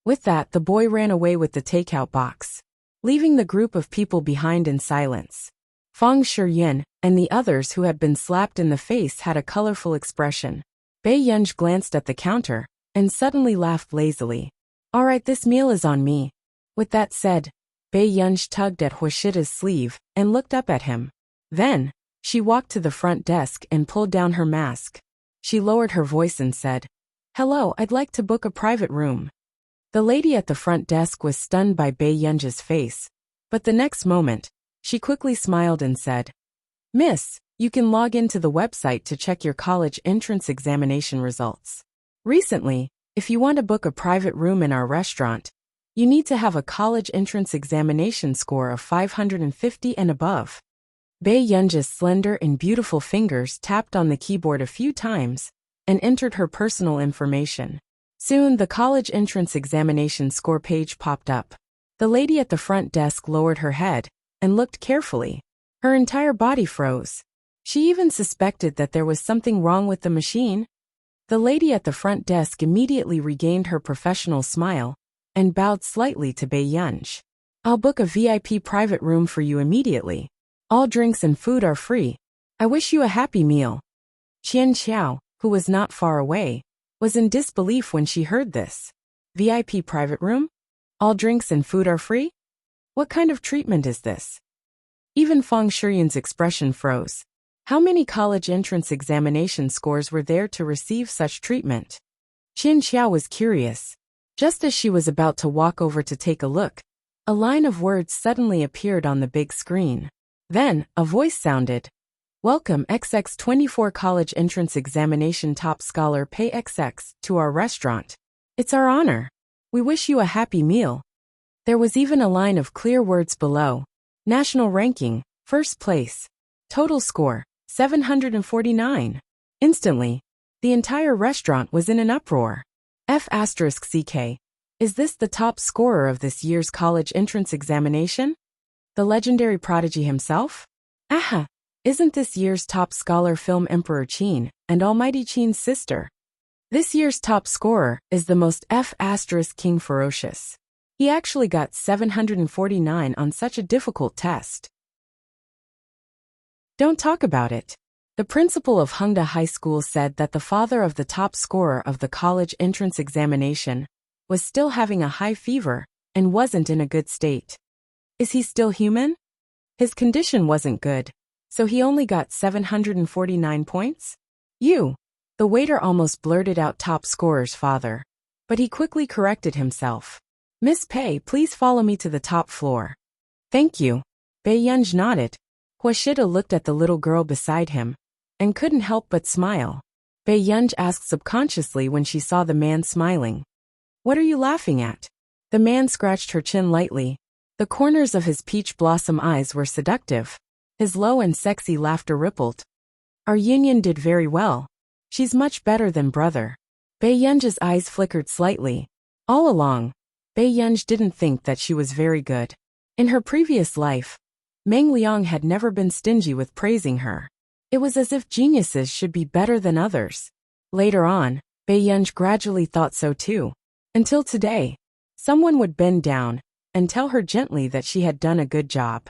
A: With that, the boy ran away with the takeout box, leaving the group of people behind in silence. Fang Shiyan and the others who had been slapped in the face had a colorful expression. Bei Yunj glanced at the counter and suddenly laughed lazily. All right, this meal is on me. With that said, Bei Yunj tugged at Huashida's sleeve and looked up at him. Then, she walked to the front desk and pulled down her mask. She lowered her voice and said, Hello, I'd like to book a private room. The lady at the front desk was stunned by Bei Yunj's face, but the next moment, she quickly smiled and said, Miss, you can log into the website to check your college entrance examination results. Recently, if you want to book a private room in our restaurant, you need to have a college entrance examination score of 550 and above. Bei Yunj's slender and beautiful fingers tapped on the keyboard a few times and entered her personal information. Soon, the college entrance examination score page popped up. The lady at the front desk lowered her head and looked carefully. Her entire body froze. She even suspected that there was something wrong with the machine. The lady at the front desk immediately regained her professional smile and bowed slightly to Bei Yunj. I'll book a VIP private room for you immediately. All drinks and food are free. I wish you a happy meal. Qian Xiao, who was not far away, was in disbelief when she heard this. VIP private room? All drinks and food are free? What kind of treatment is this? Even Fang Shiyun's expression froze. How many college entrance examination scores were there to receive such treatment? Qin Xiao was curious. Just as she was about to walk over to take a look, a line of words suddenly appeared on the big screen. Then, a voice sounded. Welcome XX24 College Entrance Examination Top Scholar Pei XX to our restaurant. It's our honor. We wish you a happy meal. There was even a line of clear words below. National ranking, first place. Total score, 749. Instantly, the entire restaurant was in an uproar. F*CK. Is this the top scorer of this year's college entrance examination? The legendary prodigy himself? Aha! Isn't this year's top scholar film Emperor Qin and Almighty Qin's sister? This year's top scorer is the most King Ferocious. He actually got 749 on such a difficult test. Don't talk about it. The principal of Hongda High School said that the father of the top scorer of the college entrance examination was still having a high fever and wasn't in a good state. Is he still human? His condition wasn't good, so he only got 749 points? The waiter almost blurted out top scorer's father, but he quickly corrected himself. Miss Pei, please follow me to the top floor. Thank you. Bei Yunj nodded. Huashida looked at the little girl beside him and couldn't help but smile. Bei Yunj asked subconsciously when she saw the man smiling. What are you laughing at? The man scratched her chin lightly. The corners of his peach blossom eyes were seductive. His low and sexy laughter rippled. Our union did very well. She's much better than brother. Bei Yunj's eyes flickered slightly. All along, Bei Yunj didn't think that she was very good. In her previous life, Meng Liang had never been stingy with praising her. It was as if geniuses should be better than others. Later on, Bei Yunj gradually thought so too. Until today, someone would bend down and tell her gently that she had done a good job.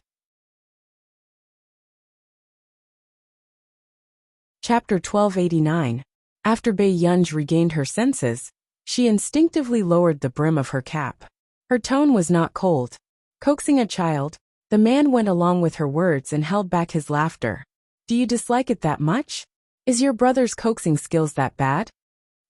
A: Chapter 1289. After Bei Yunj regained her senses, she instinctively lowered the brim of her cap. Her tone was not cold. Coaxing a child, the man went along with her words and held back his laughter. Do you dislike it that much? Is your brother's coaxing skills that bad?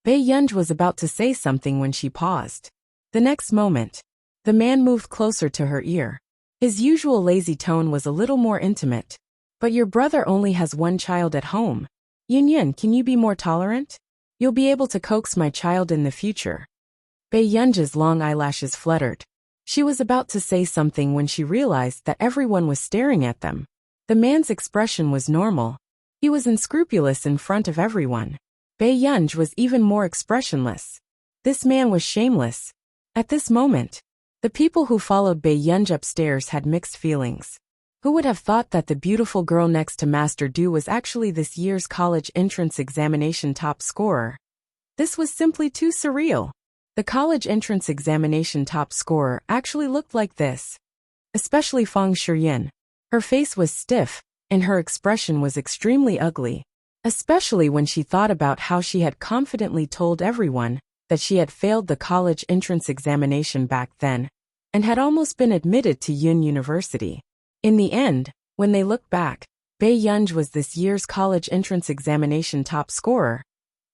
A: Bei Yunj was about to say something when she paused. The next moment, the man moved closer to her ear. His usual lazy tone was a little more intimate. But your brother only has one child at home. Yun, can you be more tolerant? You'll be able to coax my child in the future. Bei Yunj's long eyelashes fluttered. She was about to say something when she realized that everyone was staring at them. The man's expression was normal. He was unscrupulous in front of everyone. Bei Yunj was even more expressionless. This man was shameless. At this moment, the people who followed Bei Yunj upstairs had mixed feelings. Who would have thought that the beautiful girl next to Master Du was actually this year's college entrance examination top scorer? This was simply too surreal. The college entrance examination top scorer actually looked like this. Especially Fang Shiyun. Her face was stiff, and her expression was extremely ugly. Especially when she thought about how she had confidently told everyone that she had failed the college entrance examination back then, and had almost been admitted to Yun University. In the end, when they looked back, Bei Yunj was this year's college entrance examination top scorer.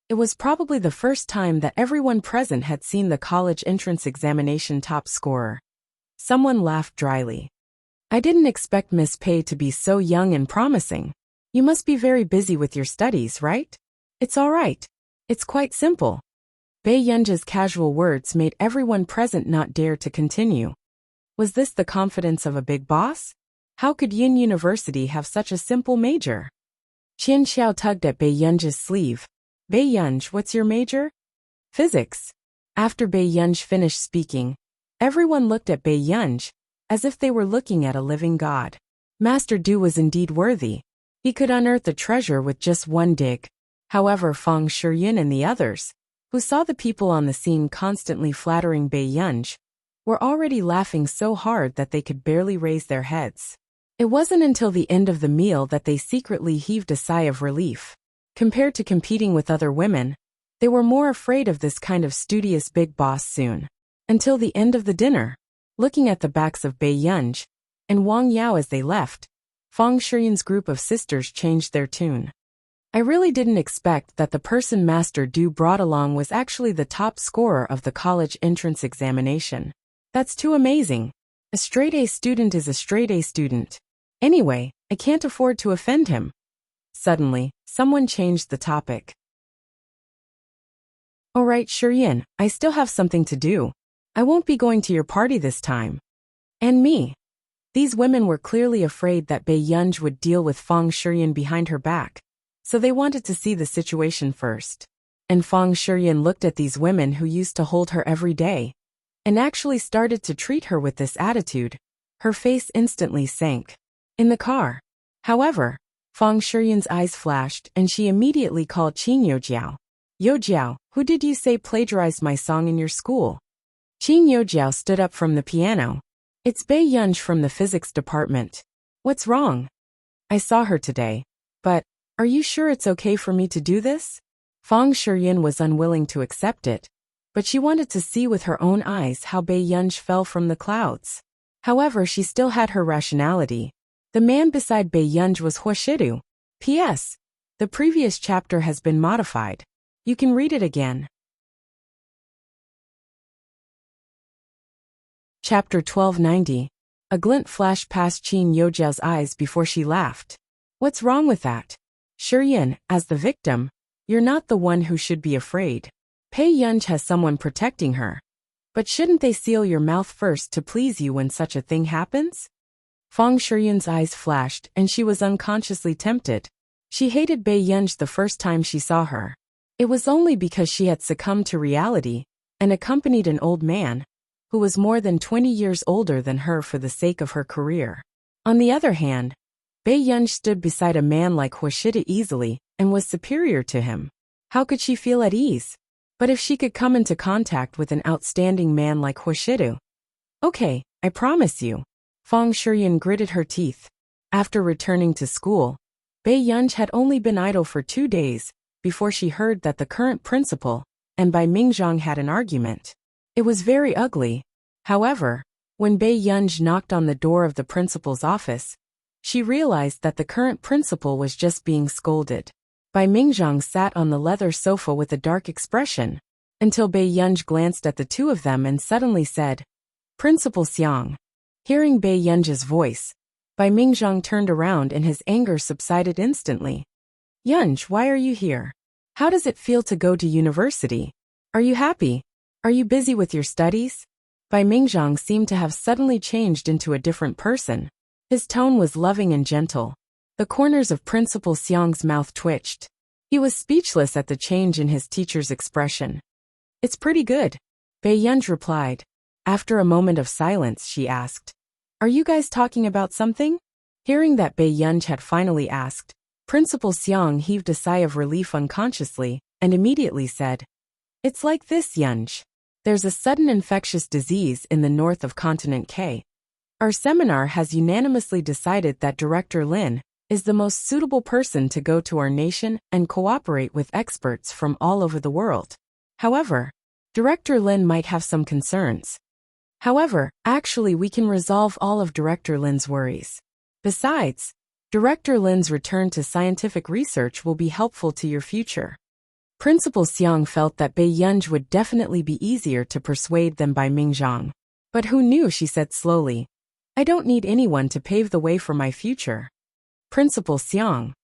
A: It was probably the first time that everyone present had seen the college entrance examination top scorer. Someone laughed dryly. I didn't expect Miss Pei to be so young and promising. You must be very busy with your studies, right? It's all right. It's quite simple. Bei Yunj's casual words made everyone present not dare to continue. Was this the confidence of a big boss? How could Yun University have such a simple major? Qin Xiao tugged at Bei Yunj's sleeve. Bei Yunj, what's your major? Physics. After Bei Yunj finished speaking, everyone looked at Bei Yunj, as if they were looking at a living god. Master Du was indeed worthy. He could unearth a treasure with just one dig. However, Fang Shiyun and the others, who saw the people on the scene constantly flattering Bei Yunj, were already laughing so hard that they could barely raise their heads. It wasn't until the end of the meal that they secretly heaved a sigh of relief. Compared to competing with other women, they were more afraid of this kind of studious big boss soon. Until the end of the dinner. Looking at the backs of Bei Yunj and Wang Yao as they left, Fang Shiyan's group of sisters changed their tune. I really didn't expect that the person Master Du brought along was actually the top scorer of the college entrance examination. That's too amazing. A straight-A student is a straight-A student. Anyway, I can't afford to offend him. Suddenly, someone changed the topic. Alright, Shiyan, I still have something to do. I won't be going to your party this time. And me. These women were clearly afraid that Bei Yunj would deal with Fang Shiyan behind her back, so they wanted to see the situation first. And Fang Shiyan looked at these women who used to hold her every day, and actually started to treat her with this attitude. Her face instantly sank. In the car. However, Fang Shiyan's eyes flashed and she immediately called Qin Youjiao. Youjiao, who did you say plagiarized my song in your school? Qin Youjiao stood up from the piano. It's Bei Yunj from the physics department. What's wrong? I saw her today. But, are you sure it's okay for me to do this? Fang Shiyan was unwilling to accept it, but she wanted to see with her own eyes how Bei Yunj fell from the clouds. However, she still had her rationality. The man beside Bei Yunj was Huashidu. P.S. The previous chapter has been modified. You can read it again. Chapter 1290. A glint flashed past Qin Youjiao's eyes before she laughed. What's wrong with that? Shiyan, as the victim, you're not the one who should be afraid. Bei Yunj has someone protecting her. But shouldn't they seal your mouth first to please you when such a thing happens? Fang Shiyan's eyes flashed and she was unconsciously tempted. She hated Bei Yunj the first time she saw her. It was only because she had succumbed to reality and accompanied an old man who was more than 20 years older than her for the sake of her career. On the other hand, Bei Yunj stood beside a man like Huashida easily and was superior to him. How could she feel at ease? But if she could come into contact with an outstanding man like Huashidu. Okay, I promise you. Fang Shiyan gritted her teeth. After returning to school, Bei Yunj had only been idle for 2 days before she heard that the current principal and Bai Mingzhang had an argument. It was very ugly. However, when Bei Yunj knocked on the door of the principal's office, she realized that the current principal was just being scolded. Bai Mingzhang sat on the leather sofa with a dark expression, until Bei Yunj glanced at the two of them and suddenly said, Principal Xiang. Hearing Bei Yunj's voice, Bai Mingzhang turned around and his anger subsided instantly. Yunj, why are you here? How does it feel to go to university? Are you happy? Are you busy with your studies? Bai Mingzhang seemed to have suddenly changed into a different person. His tone was loving and gentle. The corners of Principal Xiang's mouth twitched. He was speechless at the change in his teacher's expression. It's pretty good, Bei Yunj replied. After a moment of silence, she asked, Are you guys talking about something? Hearing that Bei Yunj had finally asked, Principal Xiang heaved a sigh of relief unconsciously and immediately said, It's like this, Yunj. There's a sudden infectious disease in the north of Continent K. Our seminar has unanimously decided that Director Lin is the most suitable person to go to our nation and cooperate with experts from all over the world. However, Director Lin might have some concerns. However, actually we can resolve all of Director Lin's worries. Besides, Director Lin's return to scientific research will be helpful to your future. Principal Xiang felt that Bei Yunj would definitely be easier to persuade than Bai Mingzhang. But who knew, she said slowly. I don't need anyone to pave the way for my future. Principal Xiang.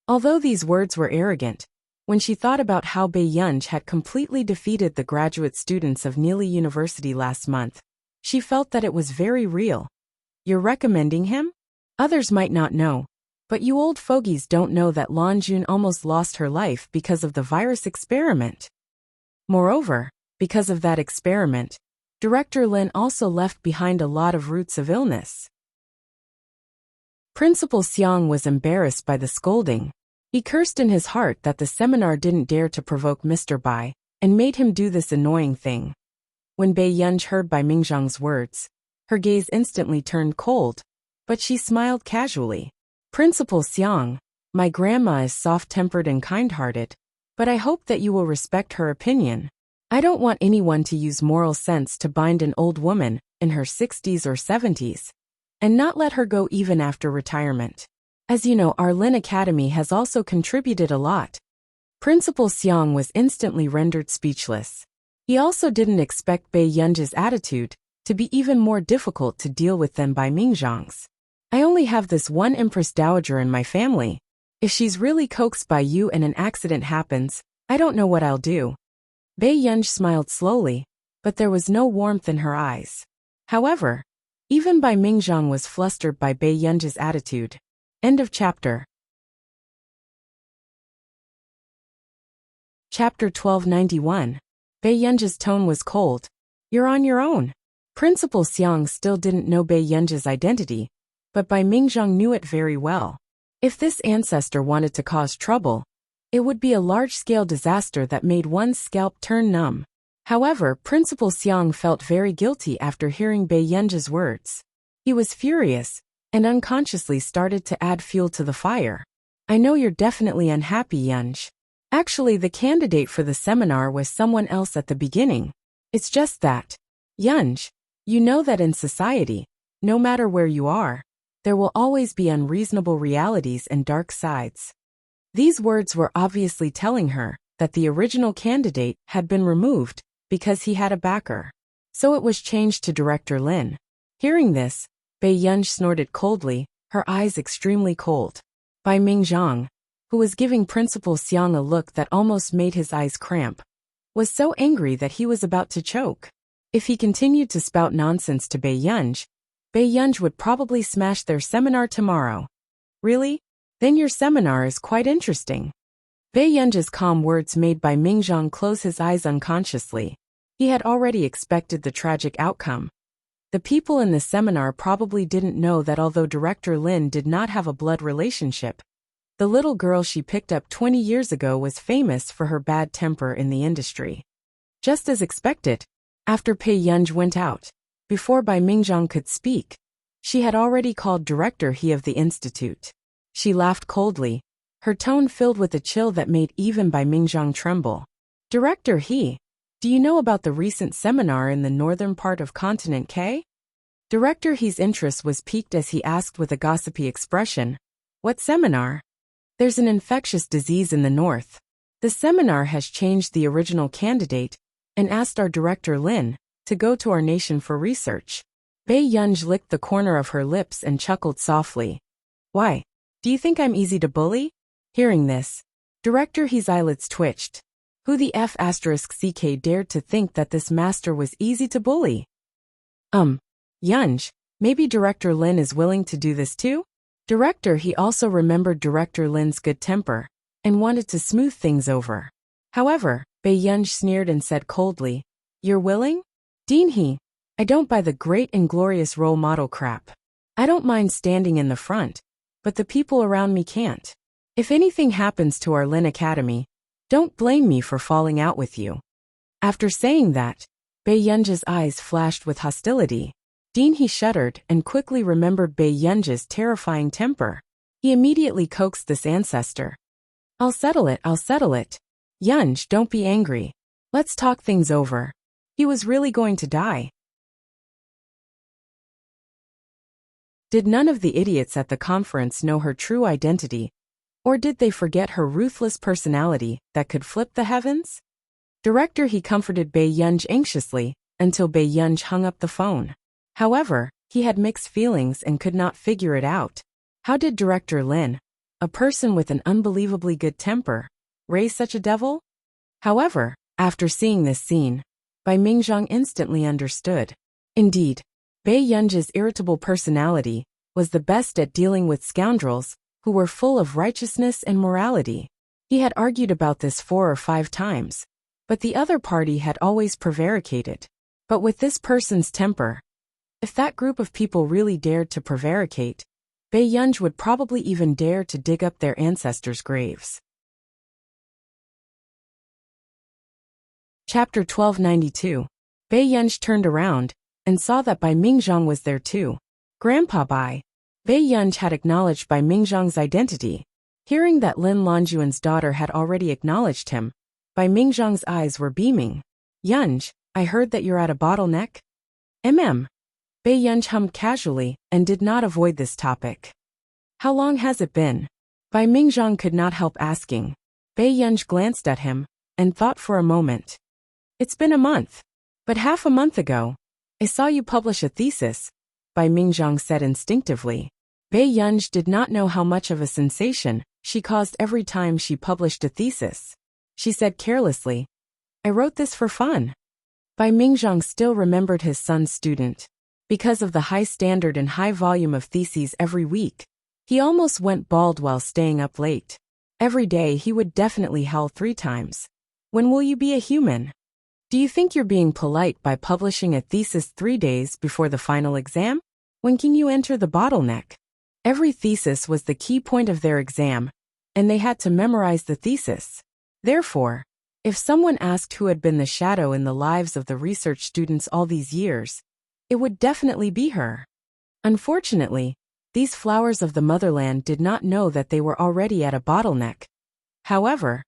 A: Although these words were arrogant, when she thought about how Bei Yunj had completely defeated the graduate students of Nili University last month, she felt that it was very real. You're recommending him? Others might not know. But you old fogies don't know that Lanjun almost lost her life because of the virus experiment. Moreover, because of that experiment, Director Lin also left behind a lot of roots of illness. Principal Xiang was embarrassed by the scolding. He cursed in his heart that the seminar didn't dare to provoke Mr. Bai, and made him do this annoying thing. When Bei Yunj heard Bai Mingzhang's words, her gaze instantly turned cold, but she smiled casually. Principal Xiang, My grandma is soft-tempered and kind-hearted, but I hope that you will respect her opinion. I don't want anyone to use moral sense to bind an old woman in her 60s or 70s, and not let her go even after retirement. As you know, our Lin Academy has also contributed a lot. Principal Xiang was instantly rendered speechless. He also didn't expect Bei Yunji's attitude to be even more difficult to deal with than Bai Mingzhang's. I only have this one Empress Dowager in my family. If she's really coaxed by you and an accident happens, I don't know what I'll do. Bei Yunji smiled slowly, but there was no warmth in her eyes. However, even Bai Mingzhang was flustered by Bei Yunji's attitude. End of chapter. Chapter 1291. Bei Yunji's tone was cold. You're on your own. Principal Xiang still didn't know Bei Yunji's identity, but Bai Mingzhang knew it very well. If this ancestor wanted to cause trouble, it would be a large-scale disaster that made one's scalp turn numb. However, Principal Xiang felt very guilty after hearing Bei Yunji's words. He was furious, and unconsciously started to add fuel to the fire. I know you're definitely unhappy, Yunji. Actually, the candidate for the seminar was someone else at the beginning. It's just that. Yunji, you know that in society, no matter where you are, there will always be unreasonable realities and dark sides. These words were obviously telling her that the original candidate had been removed because he had a backer. So it was changed to Director Lin. Hearing this, Bei Yunji snorted coldly, her eyes extremely cold. Bai Mingzhang, who was giving Principal Xiang a look that almost made his eyes cramp, was so angry that he was about to choke. If he continued to spout nonsense to Bei Yunji would probably smash their seminar tomorrow. Really? Then your seminar is quite interesting. Bei Yunji's calm words made Bai Mingzhang close his eyes unconsciously. He had already expected the tragic outcome. The people in the seminar probably didn't know that although Director Lin did not have a blood relationship, the little girl she picked up 20 years ago was famous for her bad temper in the industry. Just as expected, after Bei Yunji went out, before Bai Mingzhang could speak, she had already called Director He of the Institute. She laughed coldly, her tone filled with a chill that made even Bai Mingzhang tremble. Director He, do you know about the recent seminar in the northern part of Continent K? Director He's interest was piqued as he asked with a gossipy expression, What seminar? There's an infectious disease in the north. The seminar has changed the original candidate and asked our Director Lin to go to our nation for research. Bei Yunji licked the corner of her lips and chuckled softly. Why? Do you think I'm easy to bully? Hearing this, Director He's eyelids twitched. Who the F***ck dared to think that this master was easy to bully? Yunji, maybe Director Lin is willing to do this too? Director He also remembered Director Lin's good temper and wanted to smooth things over. However, Bei Yunji sneered and said coldly, You're willing? Dean He, I don't buy the great and glorious role model crap. I don't mind standing in the front, but the people around me can't. If anything happens to our Lin Academy, don't blame me for falling out with you. After saying that, Bei Yunji's eyes flashed with hostility. Dean He shuddered and quickly remembered Bei Yunji's terrifying temper. He immediately coaxed this ancestor. I'll settle it. Yunji, don't be angry. Let's talk things over. He was really going to die. Did none of the idiots at the conference know her true identity? Or did they forget her ruthless personality that could flip the heavens? Director He comforted Bei Yunji anxiously until Bei Yunji hung up the phone. However, he had mixed feelings and could not figure it out. How did Director Lin, a person with an unbelievably good temper, raise such a devil? However, after seeing this scene, Bai Mingzhang instantly understood. Indeed, Bei Yunji's irritable personality was the best at dealing with scoundrels who were full of righteousness and morality. He had argued about this 4 or 5 times, but the other party had always prevaricated. But with this person's temper, if that group of people really dared to prevaricate, Bei Yunji would probably even dare to dig up their ancestors' graves. Chapter 1292. Bei Yunji turned around and saw that Bai Mingzhang was there too. Grandpa Bai. Bei Yunji had acknowledged Bai Mingzhang's identity. Hearing that Lin Longyuan's daughter had already acknowledged him, Bai Mingzhang's eyes were beaming. Yunj, I heard that you're at a bottleneck? Bai Yunj hummed casually and did not avoid this topic. How long has it been? Bai Mingzhang could not help asking. Bai Yunj glanced at him and thought for a moment. It's been a month. But half a month ago, I saw you publish a thesis, Bai Mingzhang said instinctively. Bai Yunj did not know how much of a sensation she caused every time she published a thesis. She said carelessly, I wrote this for fun. Bai Mingzhang still remembered his son's student. Because of the high standard and high volume of theses every week, he almost went bald while staying up late. Every day he would definitely howl 3 times. When will you be a human? Do you think you're being polite by publishing a thesis 3 days before the final exam? When can you enter the bottleneck? Every thesis was the key point of their exam, and they had to memorize the thesis. Therefore, if someone asked who had been the shadow in the lives of the research students all these years, it would definitely be her. Unfortunately, these flowers of the motherland did not know that they were already at a bottleneck. However,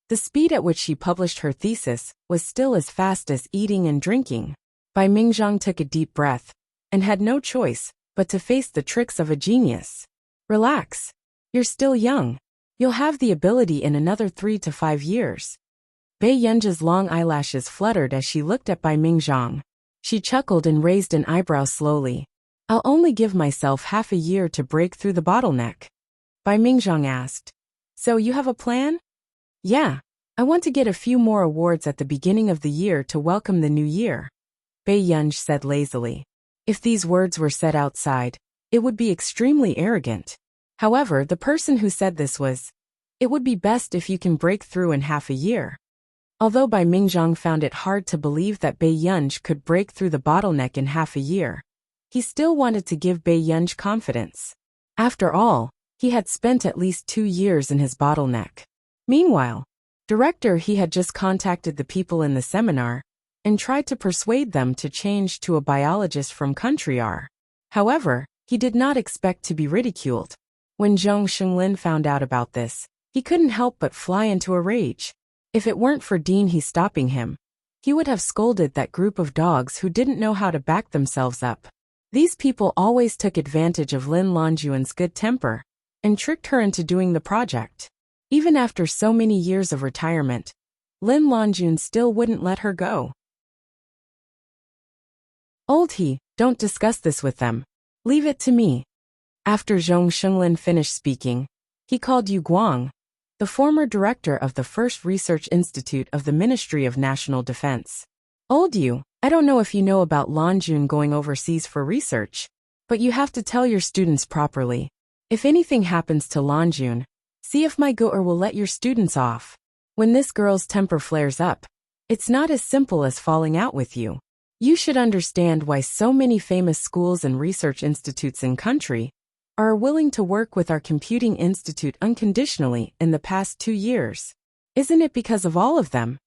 A: the speed at which she published her thesis was still as fast as eating and drinking. Bai Mingzhang took a deep breath and had no choice but to face the tricks of a genius. Relax. You're still young. You'll have the ability in another 3 to 5 years. Bai Yunj's long eyelashes fluttered as she looked at Bai Mingzhang. She chuckled and raised an eyebrow slowly. I'll only give myself half a year to break through the bottleneck. Bai Mingzhang asked. So you have a plan? Yeah. I want to get a few more awards at the beginning of the year to welcome the new year. Bai Yunj said lazily. If these words were said outside, it would be extremely arrogant. However, the person who said this was, it would be best if you can break through in half a year. Although Bai Mingzhang found it hard to believe that Bai Yunj could break through the bottleneck in half a year, he still wanted to give Bai Yunj confidence. After all, he had spent at least 2 years in his bottleneck. Meanwhile, he had just contacted the people in the seminar and tried to persuade them to change to a biologist from Country R. However, he did not expect to be ridiculed. When Zhong Xinglin found out about this, he couldn't help but fly into a rage. If it weren't for Dean He stopping him, he would have scolded that group of dogs who didn't know how to back themselves up. These people always took advantage of Lin Longyuan's good temper and tricked her into doing the project. Even after so many years of retirement, Lin Longyuan still wouldn't let her go. Old He, don't discuss this with them. Leave it to me. After Zhong Xinglin finished speaking, he called Yu Guang, the former director of the First Research Institute of the Ministry of National Defense. Old Yu, I don't know if you know about Longjun going overseas for research, but you have to tell your students properly. If anything happens to Longjun, see if my Goer will let your students off. When this girl's temper flares up, it's not as simple as falling out with you. You should understand why so many famous schools and research institutes in country are willing to work with our computing institute unconditionally in the past 2 years. Isn't it because of all of them?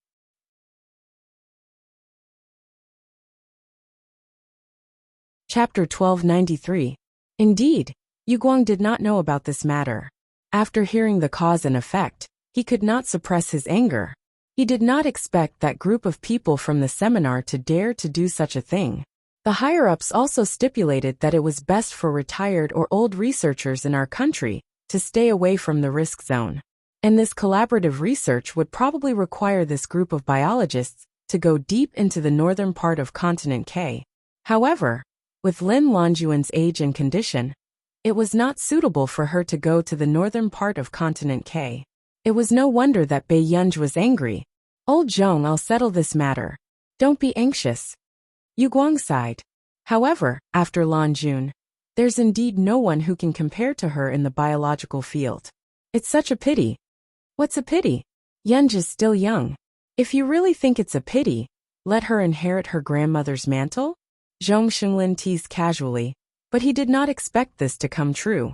A: Chapter 1293. Indeed, Yu Guang did not know about this matter. After hearing the cause and effect, he could not suppress his anger. He did not expect that group of people from the seminar to dare to do such a thing. The higher-ups also stipulated that it was best for retired or old researchers in our country to stay away from the risk zone. And this collaborative research would probably require this group of biologists to go deep into the northern part of continent K. However, with Lin Longyuan's age and condition, it was not suitable for her to go to the northern part of continent K. It was no wonder that Bai Yunj was angry. Old Zhong, I'll settle this matter. Don't be anxious. Yu Guang sighed. However, after Longjun, there's indeed no one who can compare to her in the biological field. It's such a pity. What's a pity? Yunj is still young. If you really think it's a pity, let her inherit her grandmother's mantle? Zhong Xinglin teased casually, but he did not expect this to come true.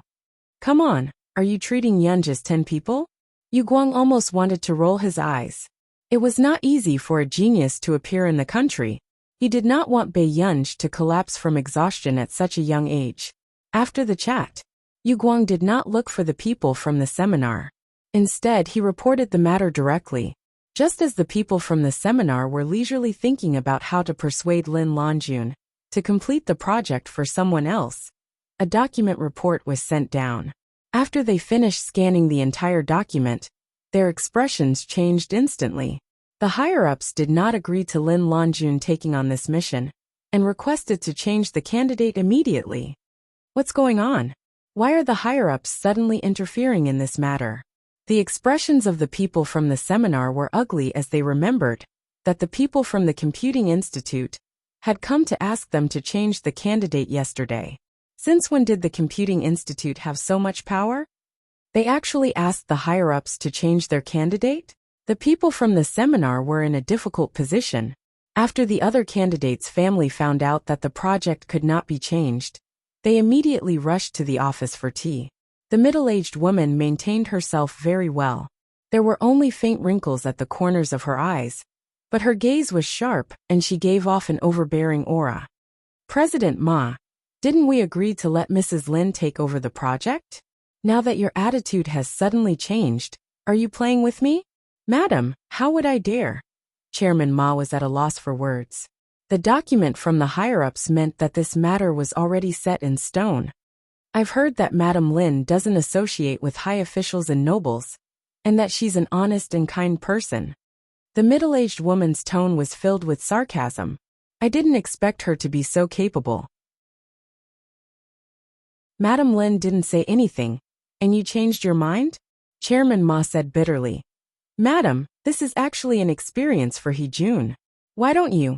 A: Come on, are you treating Yunj as 10 people? Yu Guang almost wanted to roll his eyes. It was not easy for a genius to appear in the country. He did not want Bai Yunj to collapse from exhaustion at such a young age. After the chat, Yu Guang did not look for the people from the seminar. Instead, he reported the matter directly. Just as the people from the seminar were leisurely thinking about how to persuade Lin Longjun to complete the project for someone else, a document report was sent down. After they finished scanning the entire document, their expressions changed instantly. The higher-ups did not agree to Lin Longjun taking on this mission, and requested to change the candidate immediately. What's going on? Why are the higher-ups suddenly interfering in this matter? The expressions of the people from the seminar were ugly as they remembered that the people from the Computing Institute had come to ask them to change the candidate yesterday. Since when did the Computing Institute have so much power? They actually asked the higher-ups to change their candidate? The people from the seminar were in a difficult position. After the other candidate's family found out that the project could not be changed, they immediately rushed to the office for tea. The middle-aged woman maintained herself very well. There were only faint wrinkles at the corners of her eyes, but her gaze was sharp and she gave off an overbearing aura. President Ma, didn't we agree to let Mrs. Lin take over the project? Now that your attitude has suddenly changed, are you playing with me? Madam, how would I dare? Chairman Ma was at a loss for words. The document from the higher-ups meant that this matter was already set in stone. I've heard that Madam Lin doesn't associate with high officials and nobles, and that she's an honest and kind person. The middle-aged woman's tone was filled with sarcasm. I didn't expect her to be so capable. Madam Lin didn't say anything, and you changed your mind? Chairman Ma said bitterly. Madam, this is actually an experience for He Jun. Why don't you?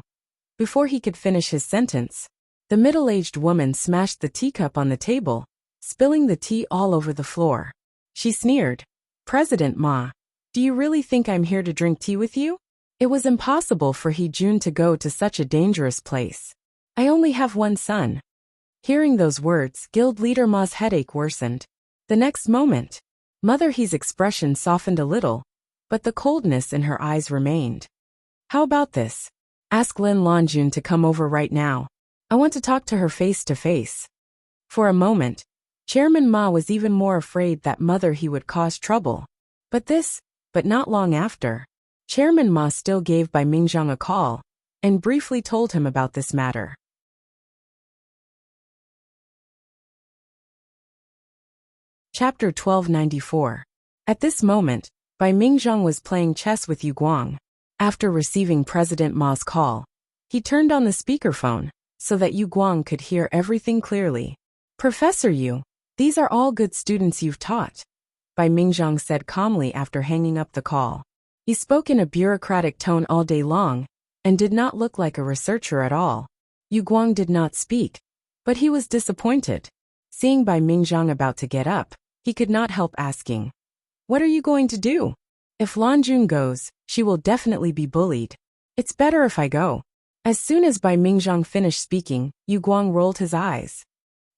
A: Before he could finish his sentence, the middle-aged woman smashed the teacup on the table, spilling the tea all over the floor. She sneered. President Ma, do you really think I'm here to drink tea with you? It was impossible for He Jun to go to such a dangerous place. I only have one son. Hearing those words, Guild Leader Ma's headache worsened. The next moment, Mother He's expression softened a little, but the coldness in her eyes remained. How about this? Ask Lin Longjun to come over right now. I want to talk to her face to face. For a moment, Chairman Ma was even more afraid that Mother He would cause trouble. But not long after, Chairman Ma still gave Bai Mingzhang a call, and briefly told him about this matter. Chapter 1294. At this moment, Bai Mingzhang was playing chess with Yu Guang. After receiving President Ma's call, he turned on the speakerphone so that Yu Guang could hear everything clearly. Professor Yu, these are all good students you've taught, Bai Mingzhang said calmly after hanging up the call. He spoke in a bureaucratic tone all day long and did not look like a researcher at all. Yu Guang did not speak, but he was disappointed. Seeing Bai Mingzhang about to get up, he could not help asking, what are you going to do? If Longjun goes, she will definitely be bullied. It's better if I go. As soon as Bai Mingzhang finished speaking, Yu Guang rolled his eyes.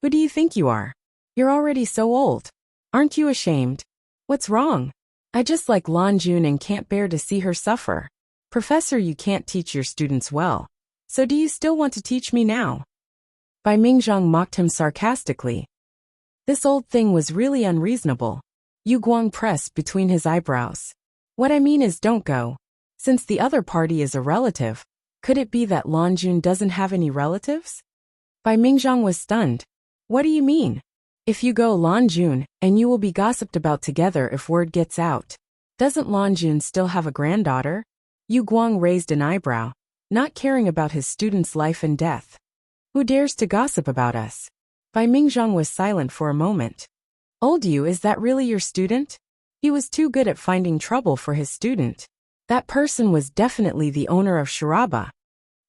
A: Who do you think you are? You're already so old. Aren't you ashamed? What's wrong? I just like Longjun and can't bear to see her suffer. Professor, you can't teach your students well. So do you still want to teach me now? Bai Mingzhang mocked him sarcastically. This old thing was really unreasonable. Yu Guang pressed between his eyebrows. What I mean is don't go. Since the other party is a relative, could it be that Longjun doesn't have any relatives? Bai Mingzhang was stunned. What do you mean? If you go, Longjun and you will be gossiped about together if word gets out. Doesn't Longjun still have a granddaughter? Yu Guang raised an eyebrow, not caring about his student's life and death. Who dares to gossip about us? Bai Mingzhang was silent for a moment. Old Yu, is that really your student? He was too good at finding trouble for his student. That person was definitely the owner of Sharaba.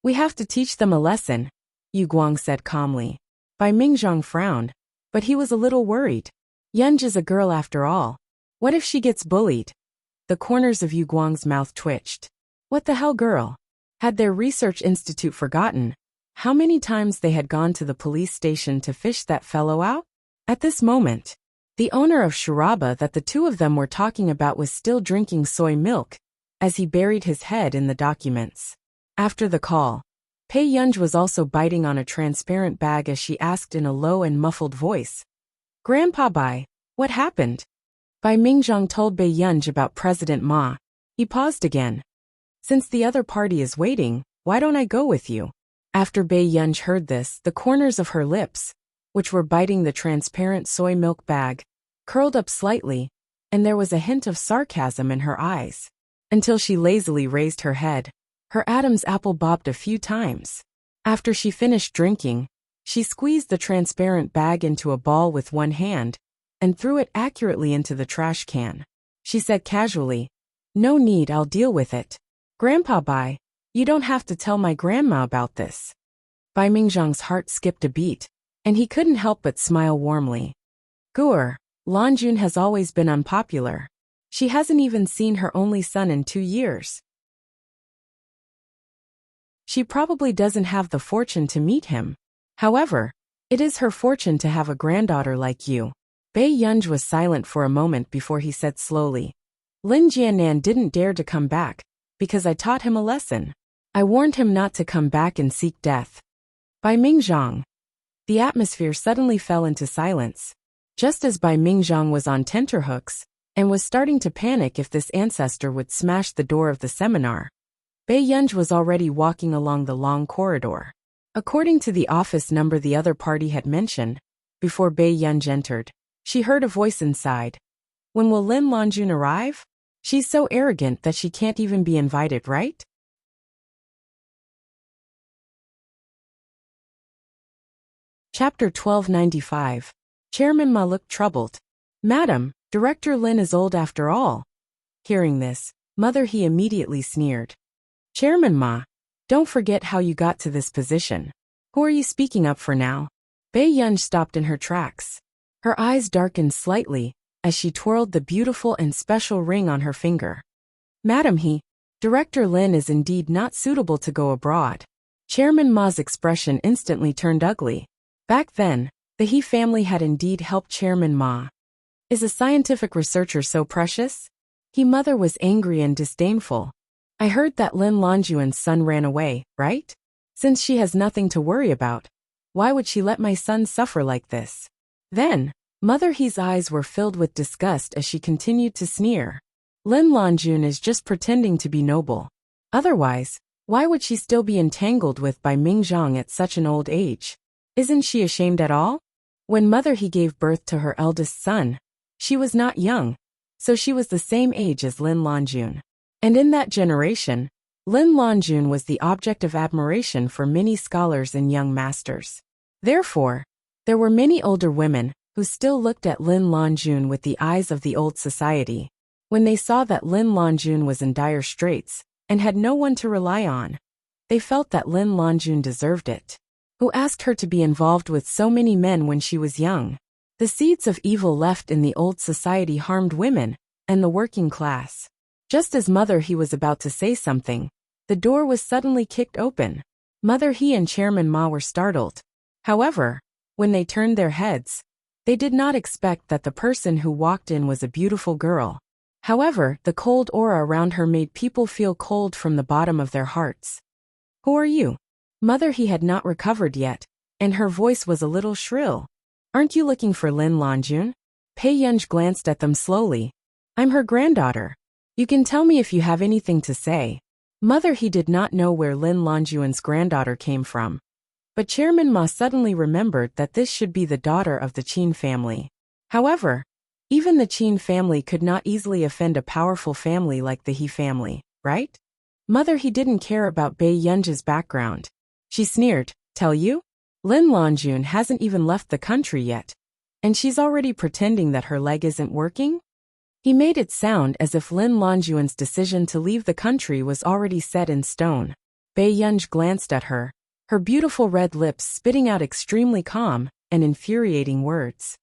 A: We have to teach them a lesson, Yu Guang said calmly. Bai Mingzhang frowned, but he was a little worried. Yunj is a girl after all. What if she gets bullied? The corners of Yu Guang's mouth twitched. What the hell, girl? Had their research institute forgotten how many times they had gone to the police station to fish that fellow out? At this moment, the owner of Sharaba that the two of them were talking about was still drinking soy milk, as he buried his head in the documents. After the call, Pei Yunj was also biting on a transparent bag as she asked in a low and muffled voice. Grandpa Bai, what happened? Bai Mingzhang told Bai Yunj about President Ma. He paused again. Since the other party is waiting, why don't I go with you? After Bai Yunj heard this, the corners of her lips, which were biting the transparent soy milk bag, curled up slightly, and there was a hint of sarcasm in her eyes. Until she lazily raised her head. Her Adam's apple bobbed a few times. After she finished drinking, she squeezed the transparent bag into a ball with one hand and threw it accurately into the trash can. She said casually, "No need, I'll deal with it. Grandpa Bai, you don't have to tell my grandma about this." Bai Mingzhang's heart skipped a beat, and he couldn't help but smile warmly. Gur, Lanjun has always been unpopular. She hasn't even seen her only son in 2 years. She probably doesn't have the fortune to meet him. However, it is her fortune to have a granddaughter like you. Bai Yunj was silent for a moment before he said slowly, Lin Jianan didn't dare to come back, because I taught him a lesson. I warned him not to come back and seek death. Bai Mingzhang. The atmosphere suddenly fell into silence. Just as Bai Mingzhang was on tenterhooks, and was starting to panic if this ancestor would smash the door of the seminar, Bai Yunj was already walking along the long corridor. According to the office number the other party had mentioned, before Bai Yunj entered, she heard a voice inside. When will Lin Lanjun arrive? She's so arrogant that she can't even be invited, right? Chapter 1295. Chairman Ma looked troubled. Madam, Director Lin is old after all. Hearing this, Mother He immediately sneered. Chairman Ma, don't forget how you got to this position. Who are you speaking up for now? Bai Yunj stopped in her tracks. Her eyes darkened slightly as she twirled the beautiful and special ring on her finger. Madam He, Director Lin is indeed not suitable to go abroad. Chairman Ma's expression instantly turned ugly. Back then, the He family had indeed helped Chairman Ma. Is a scientific researcher so precious? He mother was angry and disdainful. I heard that Lin Lanjuan's son ran away, right? Since she has nothing to worry about, why would she let my son suffer like this? Then, Mother He's eyes were filled with disgust as she continued to sneer. Lin Lanjun is just pretending to be noble. Otherwise, why would she still be entangled with Bai Mingzhang at such an old age? Isn't she ashamed at all? When Mother He gave birth to her eldest son, she was not young, so she was the same age as Lin Lanjun. And in that generation, Lin Lanjun was the object of admiration for many scholars and young masters. Therefore, there were many older women who still looked at Lin Lanjun with the eyes of the old society. When they saw that Lin Lanjun was in dire straits and had no one to rely on, they felt that Lin Lanjun deserved it. Who asked her to be involved with so many men when she was young? The seeds of evil left in the old society harmed women and the working class. Just as Mother He was about to say something, the door was suddenly kicked open. Mother He and Chairman Ma were startled. However, when they turned their heads, they did not expect that the person who walked in was a beautiful girl. However, the cold aura around her made people feel cold from the bottom of their hearts. Who are you? Mother He had not recovered yet, and her voice was a little shrill. Aren't you looking for Lin Lanjun? Bai Yunj glanced at them slowly. I'm her granddaughter. You can tell me if you have anything to say. Mother He did not know where Lin Lanjuan's granddaughter came from. But Chairman Ma suddenly remembered that this should be the daughter of the Qin family. However, even the Qin family could not easily offend a powerful family like the He family, right? Mother He didn't care about Bai Yunj's background. She sneered, tell you? Lin Lanjun hasn't even left the country yet, and she's already pretending that her leg isn't working? He made it sound as if Lin Lanjuan's decision to leave the country was already set in stone. Bai Yunj glanced at her, her beautiful red lips spitting out extremely calm and infuriating words.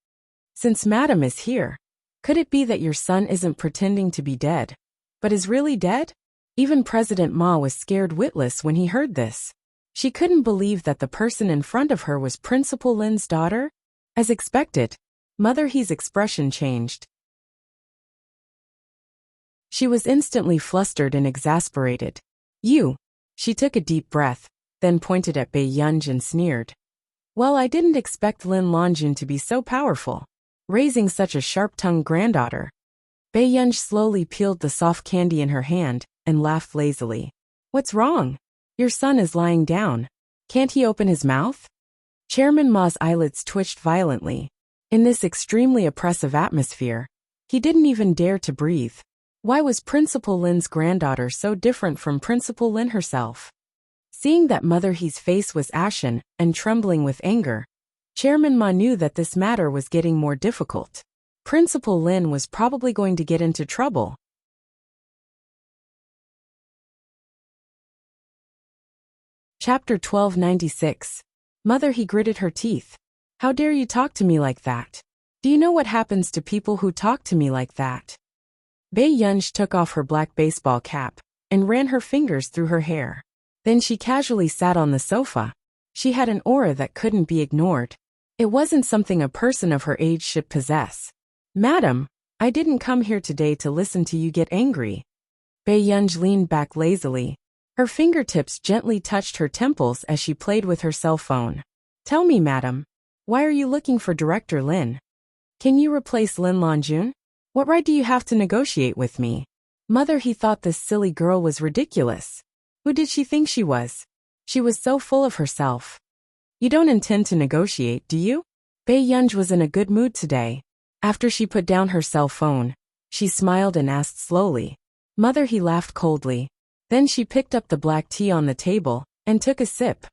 A: Since Madam is here, could it be that your son isn't pretending to be dead, but is really dead? Even President Ma was scared witless when he heard this. She couldn't believe that the person in front of her was Principal Lin's daughter. As expected, Mother He's expression changed. She was instantly flustered and exasperated. You. She took a deep breath, then pointed at Bai Yunj and sneered. Well, I didn't expect Lin Lanjun to be so powerful. raising such a sharp-tongued granddaughter. Bae-yunj slowly peeled the soft candy in her hand and laughed lazily. What's wrong? Your son is lying down. Can't he open his mouth? Chairman Ma's eyelids twitched violently. In this extremely oppressive atmosphere, he didn't even dare to breathe. Why was Principal Lin's granddaughter so different from Principal Lin herself? Seeing that Mother He's face was ashen and trembling with anger, Chairman Ma knew that this matter was getting more difficult. Principal Lin was probably going to get into trouble. Chapter 1296. Mother He gritted her teeth. How dare you talk to me like that? Do you know what happens to people who talk to me like that? Bae-yunj took off her black baseball cap and ran her fingers through her hair. Then she casually sat on the sofa. She had an aura that couldn't be ignored. It wasn't something a person of her age should possess. Madam, I didn't come here today to listen to you get angry. Bae-yunj leaned back lazily. Her fingertips gently touched her temples as she played with her cell phone. Tell me, madam, why are you looking for Director Lin? Can you replace Lin Longjun? What right do you have to negotiate with me? Mother He thought this silly girl was ridiculous. Who did she think she was? She was so full of herself. You don't intend to negotiate, do you? Bae-yunj was in a good mood today. After she put down her cell phone, she smiled and asked slowly. Mother He laughed coldly. Then she picked up the black tea on the table and took a sip.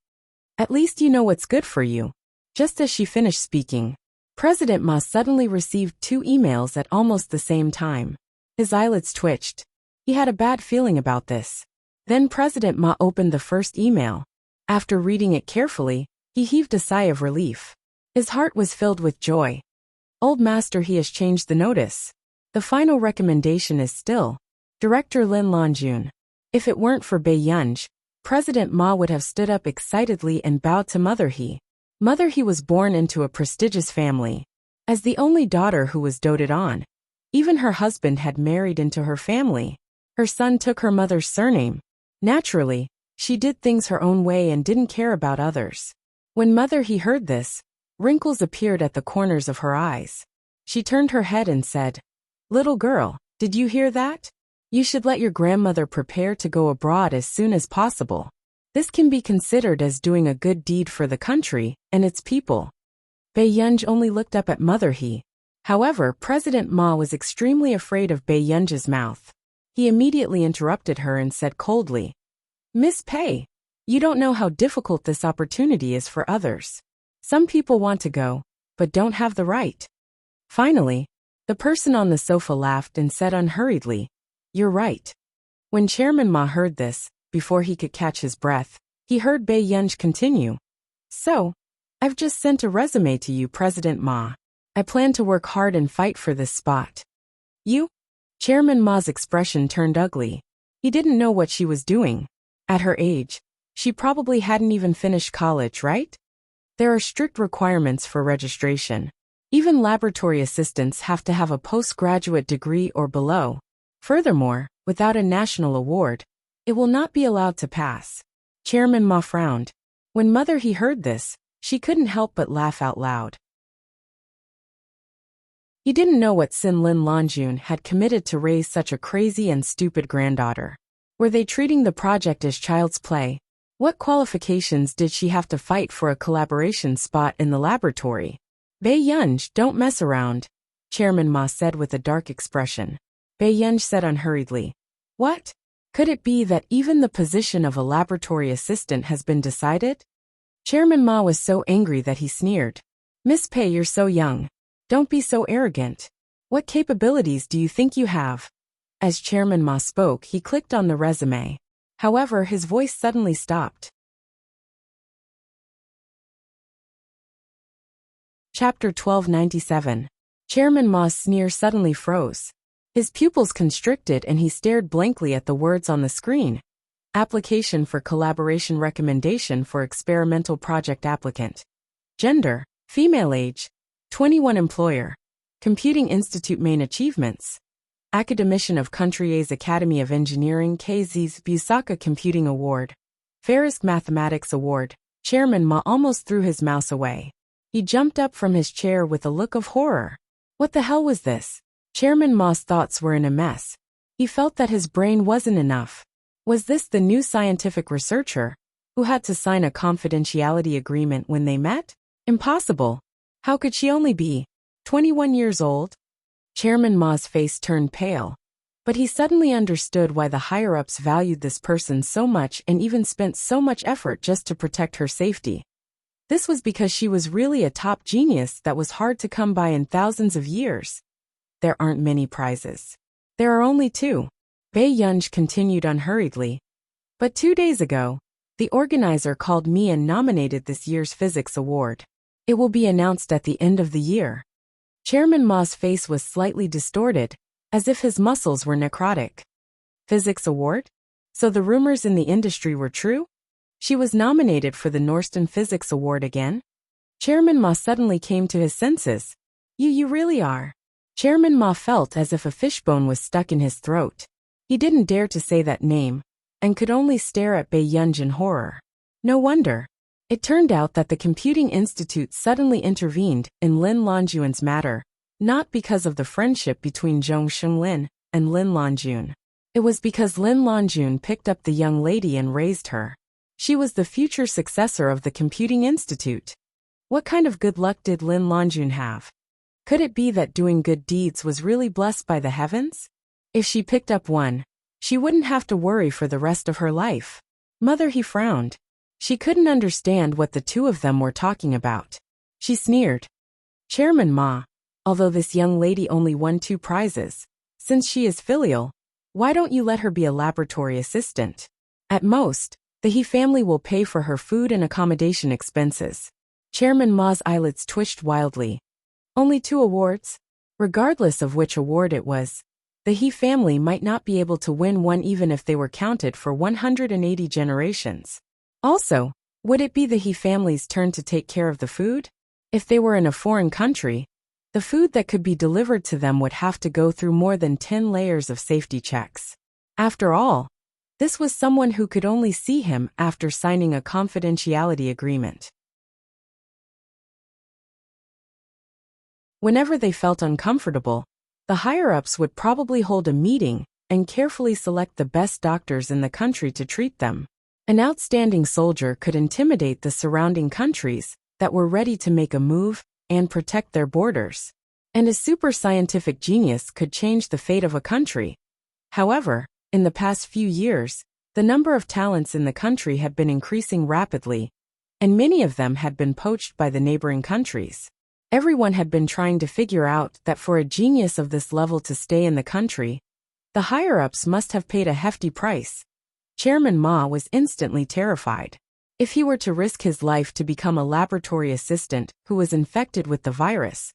A: At least you know what's good for you. Just as she finished speaking, President Ma suddenly received 2 emails at almost the same time. His eyelids twitched. He had a bad feeling about this. Then President Ma opened the first email. After reading it carefully, he heaved a sigh of relief. His heart was filled with joy. Old Master He has changed the notice. The final recommendation is still Director Lin Longjun. If it weren't for Bae-yunj, President Ma would have stood up excitedly and bowed to Mother He. Mother He was born into a prestigious family. As the only daughter who was doted on, even her husband had married into her family. Her son took her mother's surname. Naturally, she did things her own way and didn't care about others. When Mother He heard this, wrinkles appeared at the corners of her eyes. She turned her head and said, Little girl, did you hear that? You should let your grandmother prepare to go abroad as soon as possible. This can be considered as doing a good deed for the country and its people. Bae-yunj only looked up at Mother He. However, President Ma was extremely afraid of Bae-yunj's mouth. He immediately interrupted her and said coldly, Miss Pei, you don't know how difficult this opportunity is for others. Some people want to go, but don't have the right. Finally, the person on the sofa laughed and said unhurriedly, You're right. When Chairman Ma heard this, before he could catch his breath, he heard Bae-yunj continue. So, I've just sent a resume to you, President Ma. I plan to work hard and fight for this spot. You? Chairman Ma's expression turned ugly. He didn't know what she was doing. At her age, she probably hadn't even finished college, right? There are strict requirements for registration. Even laboratory assistants have to have a postgraduate degree or below. Furthermore, without a national award, it will not be allowed to pass. Chairman Ma frowned. When Mother He heard this, she couldn't help but laugh out loud. He didn't know what Sin Lin Longjun had committed to raise such a crazy and stupid granddaughter. Were they treating the project as child's play? What qualifications did she have to fight for a collaboration spot in the laboratory? Bae-yunj, don't mess around, Chairman Ma said with a dark expression. Bae-yunj said unhurriedly. What? Could it be that even the position of a laboratory assistant has been decided? Chairman Ma was so angry that he sneered. Miss Pei, you're so young. Don't be so arrogant. What capabilities do you think you have? As Chairman Ma spoke, he clicked on the resume. However, his voice suddenly stopped. Chapter 1297. Chairman Ma's sneer suddenly froze. His pupils constricted and he stared blankly at the words on the screen. Application for collaboration recommendation for experimental project applicant. Gender, female age, 21 employer. Computing Institute main achievements. Academician of Country's Academy of Engineering KZ's Busaka Computing Award. Fairest Mathematics Award. Chairman Ma almost threw his mouse away. He jumped up from his chair with a look of horror. What the hell was this? Chairman Ma's thoughts were in a mess. He felt that his brain wasn't enough. Was this the new scientific researcher who had to sign a confidentiality agreement when they met? Impossible. How could she only be 21 years old? Chairman Ma's face turned pale. But he suddenly understood why the higher-ups valued this person so much and even spent so much effort just to protect her safety. This was because she was really a top genius that was hard to come by in thousands of years. There aren't many prizes. There are only two. Bei Yunj continued unhurriedly. But 2 days ago, the organizer called me and nominated this year's physics award. It will be announced at the end of the year. Chairman Ma's face was slightly distorted, as if his muscles were necrotic. Physics award? So the rumors in the industry were true? She was nominated for the Norston Physics Award again? Chairman Ma suddenly came to his senses. You really are. Chairman Ma felt as if a fishbone was stuck in his throat. He didn't dare to say that name, and could only stare at Bei Yunj in horror. No wonder. It turned out that the Computing Institute suddenly intervened in Lin Longjun's matter, not because of the friendship between Zhong Xinglin and Lin Longjun. It was because Lin Longjun picked up the young lady and raised her. She was the future successor of the Computing Institute. What kind of good luck did Lin Longjun have? Could it be that doing good deeds was really blessed by the heavens? If she picked up one, she wouldn't have to worry for the rest of her life. Mother, he frowned. She couldn't understand what the two of them were talking about. She sneered. Chairman Ma, although this young lady only won 2 prizes, since she is filial, why don't you let her be a laboratory assistant? At most, the He family will pay for her food and accommodation expenses. Chairman Ma's eyelids twitched wildly. Only 2 awards? Regardless of which award it was, the He family might not be able to win one even if they were counted for 180 generations. Also, would it be the He family's turn to take care of the food? If they were in a foreign country, the food that could be delivered to them would have to go through more than 10 layers of safety checks. After all, this was someone who could only see him after signing a confidentiality agreement. Whenever they felt uncomfortable, the higher-ups would probably hold a meeting and carefully select the best doctors in the country to treat them. An outstanding soldier could intimidate the surrounding countries that were ready to make a move and protect their borders. And a super scientific genius could change the fate of a country. However, in the past few years, the number of talents in the country had been increasing rapidly, and many of them had been poached by the neighboring countries. Everyone had been trying to figure out that for a genius of this level to stay in the country, the higher-ups must have paid a hefty price. Chairman Ma was instantly terrified. If he were to risk his life to become a laboratory assistant who was infected with the virus,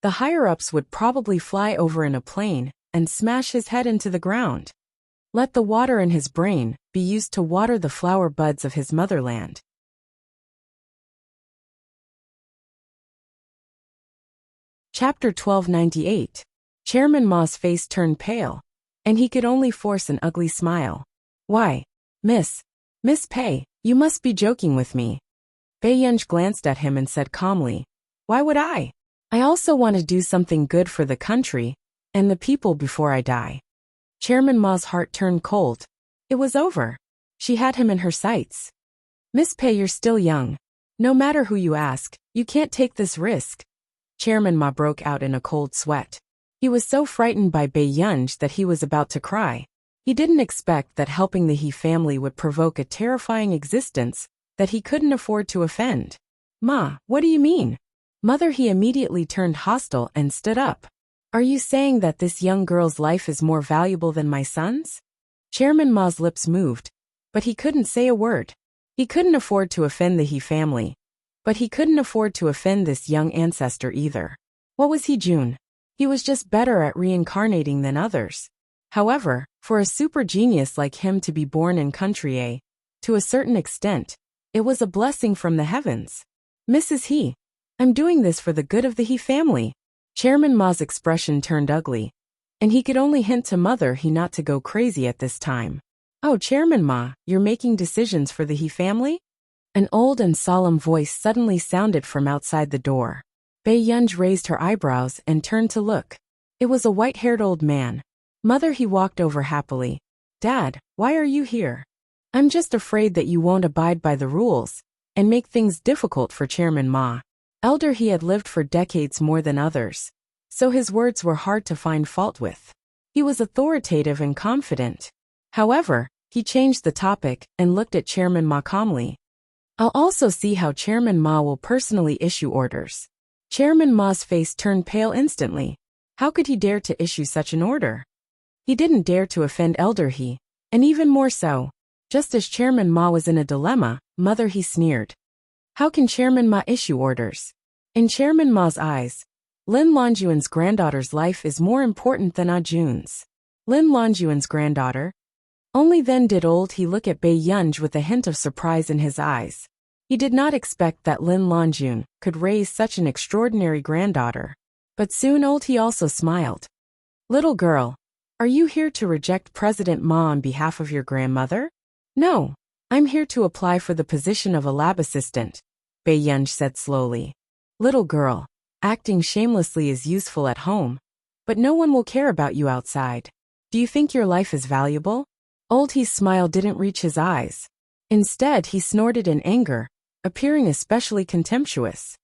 A: the higher-ups would probably fly over in a plane and smash his head into the ground. Let the water in his brain be used to water the flower buds of his motherland. Chapter 1298. Chairman Ma's face turned pale, and he could only force an ugly smile. Why, Miss Pei, you must be joking with me. Bei Yunj glanced at him and said calmly, Why would I? I also want to do something good for the country and the people before I die. Chairman Ma's heart turned cold. It was over. She had him in her sights. Miss Pei, you're still young. No matter who you ask, you can't take this risk. Chairman Ma broke out in a cold sweat. He was so frightened by Bei Yunj that he was about to cry. He didn't expect that helping the He family would provoke a terrifying existence that he couldn't afford to offend. Ma, what do you mean? Mother, he immediately turned hostile and stood up. Are you saying that this young girl's life is more valuable than my son's? Chairman Ma's lips moved, but he couldn't say a word. He couldn't afford to offend the He family, but he couldn't afford to offend this young ancestor either. What was he, June? He was just better at reincarnating than others. However, for a super genius like him to be born in country A, to a certain extent, it was a blessing from the heavens. Mrs. He, I'm doing this for the good of the He family. Chairman Ma's expression turned ugly, and he could only hint to Mother He not to go crazy at this time. Oh, Chairman Ma, you're making decisions for the He family? An old and solemn voice suddenly sounded from outside the door. Bei Yunj raised her eyebrows and turned to look. It was a white-haired old man. Mother, he walked over happily. Dad, why are you here? I'm just afraid that you won't abide by the rules and make things difficult for Chairman Ma. Elder, he had lived for decades more than others, so his words were hard to find fault with. He was authoritative and confident. However, he changed the topic and looked at Chairman Ma calmly. I'll also see how Chairman Ma will personally issue orders. Chairman Ma's face turned pale instantly. How could he dare to issue such an order? He didn't dare to offend Elder He, and even more so. Just as Chairman Ma was in a dilemma, Mother He sneered. How can Chairman Ma issue orders? In Chairman Ma's eyes, Lin Longyuan's granddaughter's life is more important than Ah Jun's. Lin Longyuan's granddaughter? Only then did old He look at Bei Yunj with a hint of surprise in his eyes. He did not expect that Lin Longyun could raise such an extraordinary granddaughter. But soon old He also smiled. Little girl, are you here to reject President Ma on behalf of your grandmother? No, I'm here to apply for the position of a lab assistant, Bei Yunj said slowly. Little girl, acting shamelessly is useful at home, but no one will care about you outside. Do you think your life is valuable? Old He's smile didn't reach his eyes. Instead, he snorted in anger, appearing especially contemptuous.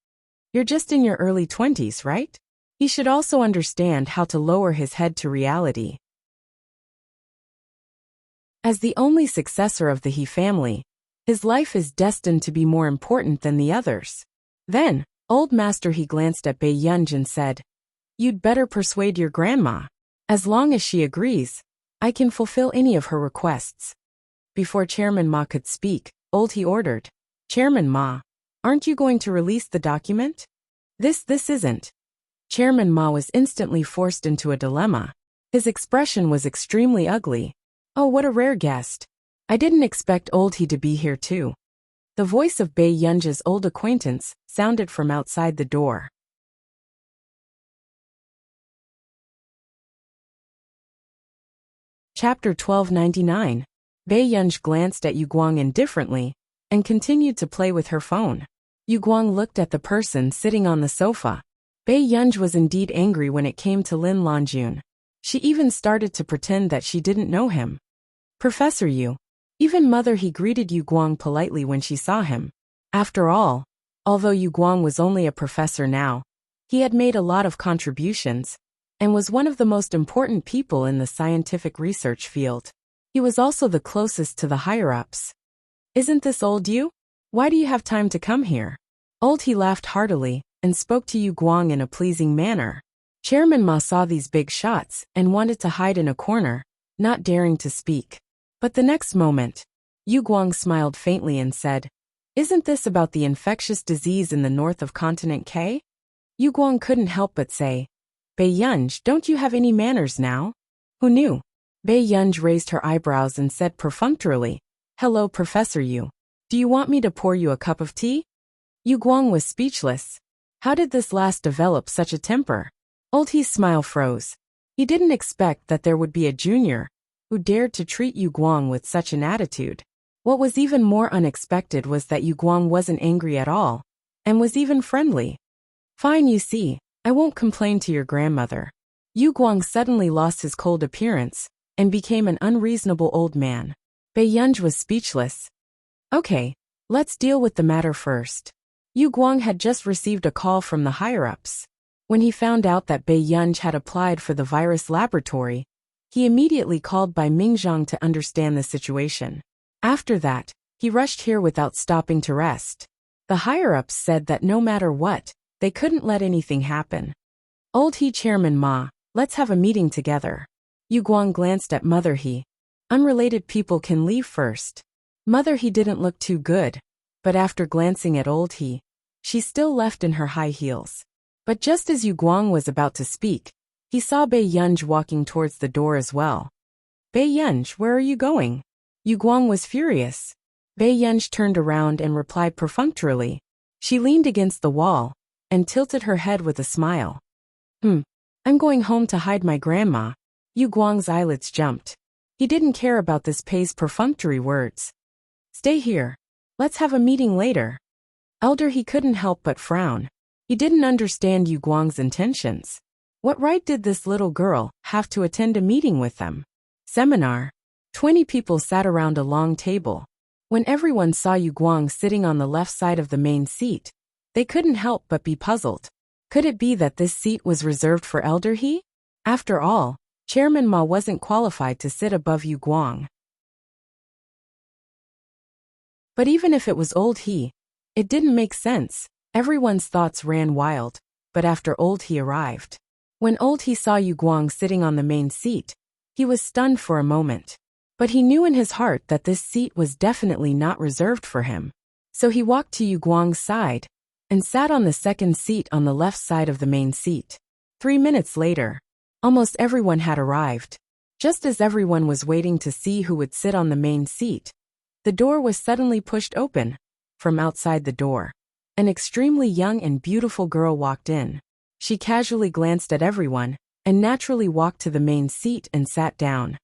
A: You're just in your early 20s, right? He should also understand how to lower his head to reality. As the only successor of the He family, his life is destined to be more important than the others. Then, old Master He glanced at Bei Yunj and said, You'd better persuade your grandma. As long as she agrees, I can fulfill any of her requests. Before Chairman Ma could speak, old He ordered, Chairman Ma, aren't you going to release the document? This isn't. Chairman Ma was instantly forced into a dilemma. His expression was extremely ugly. Oh, what a rare guest. I didn't expect old He to be here too. The voice of Bei Yunj's old acquaintance sounded from outside the door. Chapter 1299. Bei Yunj glanced at Yu Guang indifferently and continued to play with her phone. Yu Guang looked at the person sitting on the sofa. Bei Yunj was indeed angry when it came to Lin Longyun. She even started to pretend that she didn't know him. Professor Yu. Even Mother He greeted Yu Guang politely when she saw him. After all, although Yu Guang was only a professor now, he had made a lot of contributions and was one of the most important people in the scientific research field. He was also the closest to the higher-ups. Isn't this old Yu? Why do you have time to come here? Old He laughed heartily and spoke to Yu Guang in a pleasing manner. Chairman Ma saw these big shots and wanted to hide in a corner, not daring to speak. But the next moment, Yu Guang smiled faintly and said, Isn't this about the infectious disease in the north of Continent K? Yu Guang couldn't help but say, Bei Yunj, don't you have any manners now? Who knew? Bei Yunj raised her eyebrows and said perfunctorily, Hello, Professor Yu. Do you want me to pour you a cup of tea? Yu Guang was speechless. How did this last develop such a temper? Old He's smile froze. He didn't expect that there would be a junior who dared to treat Yu Guang with such an attitude. What was even more unexpected was that Yu Guang wasn't angry at all, and was even friendly. Fine, you see, I won't complain to your grandmother. Yu Guang suddenly lost his cold appearance and became an unreasonable old man. Bei Yunj was speechless. Okay, let's deal with the matter first. Yu Guang had just received a call from the higher-ups. When he found out that Bei Yunj had applied for the virus laboratory, he immediately called Bai Mingzhang to understand the situation. After that, he rushed here without stopping to rest. The higher-ups said that no matter what, they couldn't let anything happen. Old He, Chairman Ma, let's have a meeting together. Yu Guang glanced at Mother He. Unrelated people can leave first. Mother He didn't look too good, but after glancing at Old He, she still left in her high heels. But just as Yu Guang was about to speak, he saw Bei Yunj walking towards the door as well. Bei Yunj, where are you going? Yu Guang was furious. Bei Yunj turned around and replied perfunctorily. She leaned against the wall and tilted her head with a smile. I'm going home to hide my grandma. Yu Guang's eyelids jumped. He didn't care about this Pei's perfunctory words. Stay here. Let's have a meeting later. Elder He couldn't help but frown. He He didn't understand Yu Guang's intentions. What right did this little girl have to attend a meeting with them? Seminar. 20 people sat around a long table. When everyone saw Yu Guang sitting on the left side of the main seat, they couldn't help but be puzzled. Could it be that this seat was reserved for Elder He? After all, Chairman Ma wasn't qualified to sit above Yu Guang. But even if it was Old He, it didn't make sense. Everyone's thoughts ran wild. But after Old He arrived, when Old He saw Yu Guang sitting on the main seat, he was stunned for a moment. But he knew in his heart that this seat was definitely not reserved for him. So he walked to Yu Guang's side and sat on the second seat on the left side of the main seat. 3 minutes later, almost everyone had arrived. Just as everyone was waiting to see who would sit on the main seat, the door was suddenly pushed open. From outside the door, an extremely young and beautiful girl walked in. She casually glanced at everyone and naturally walked to the main seat and sat down.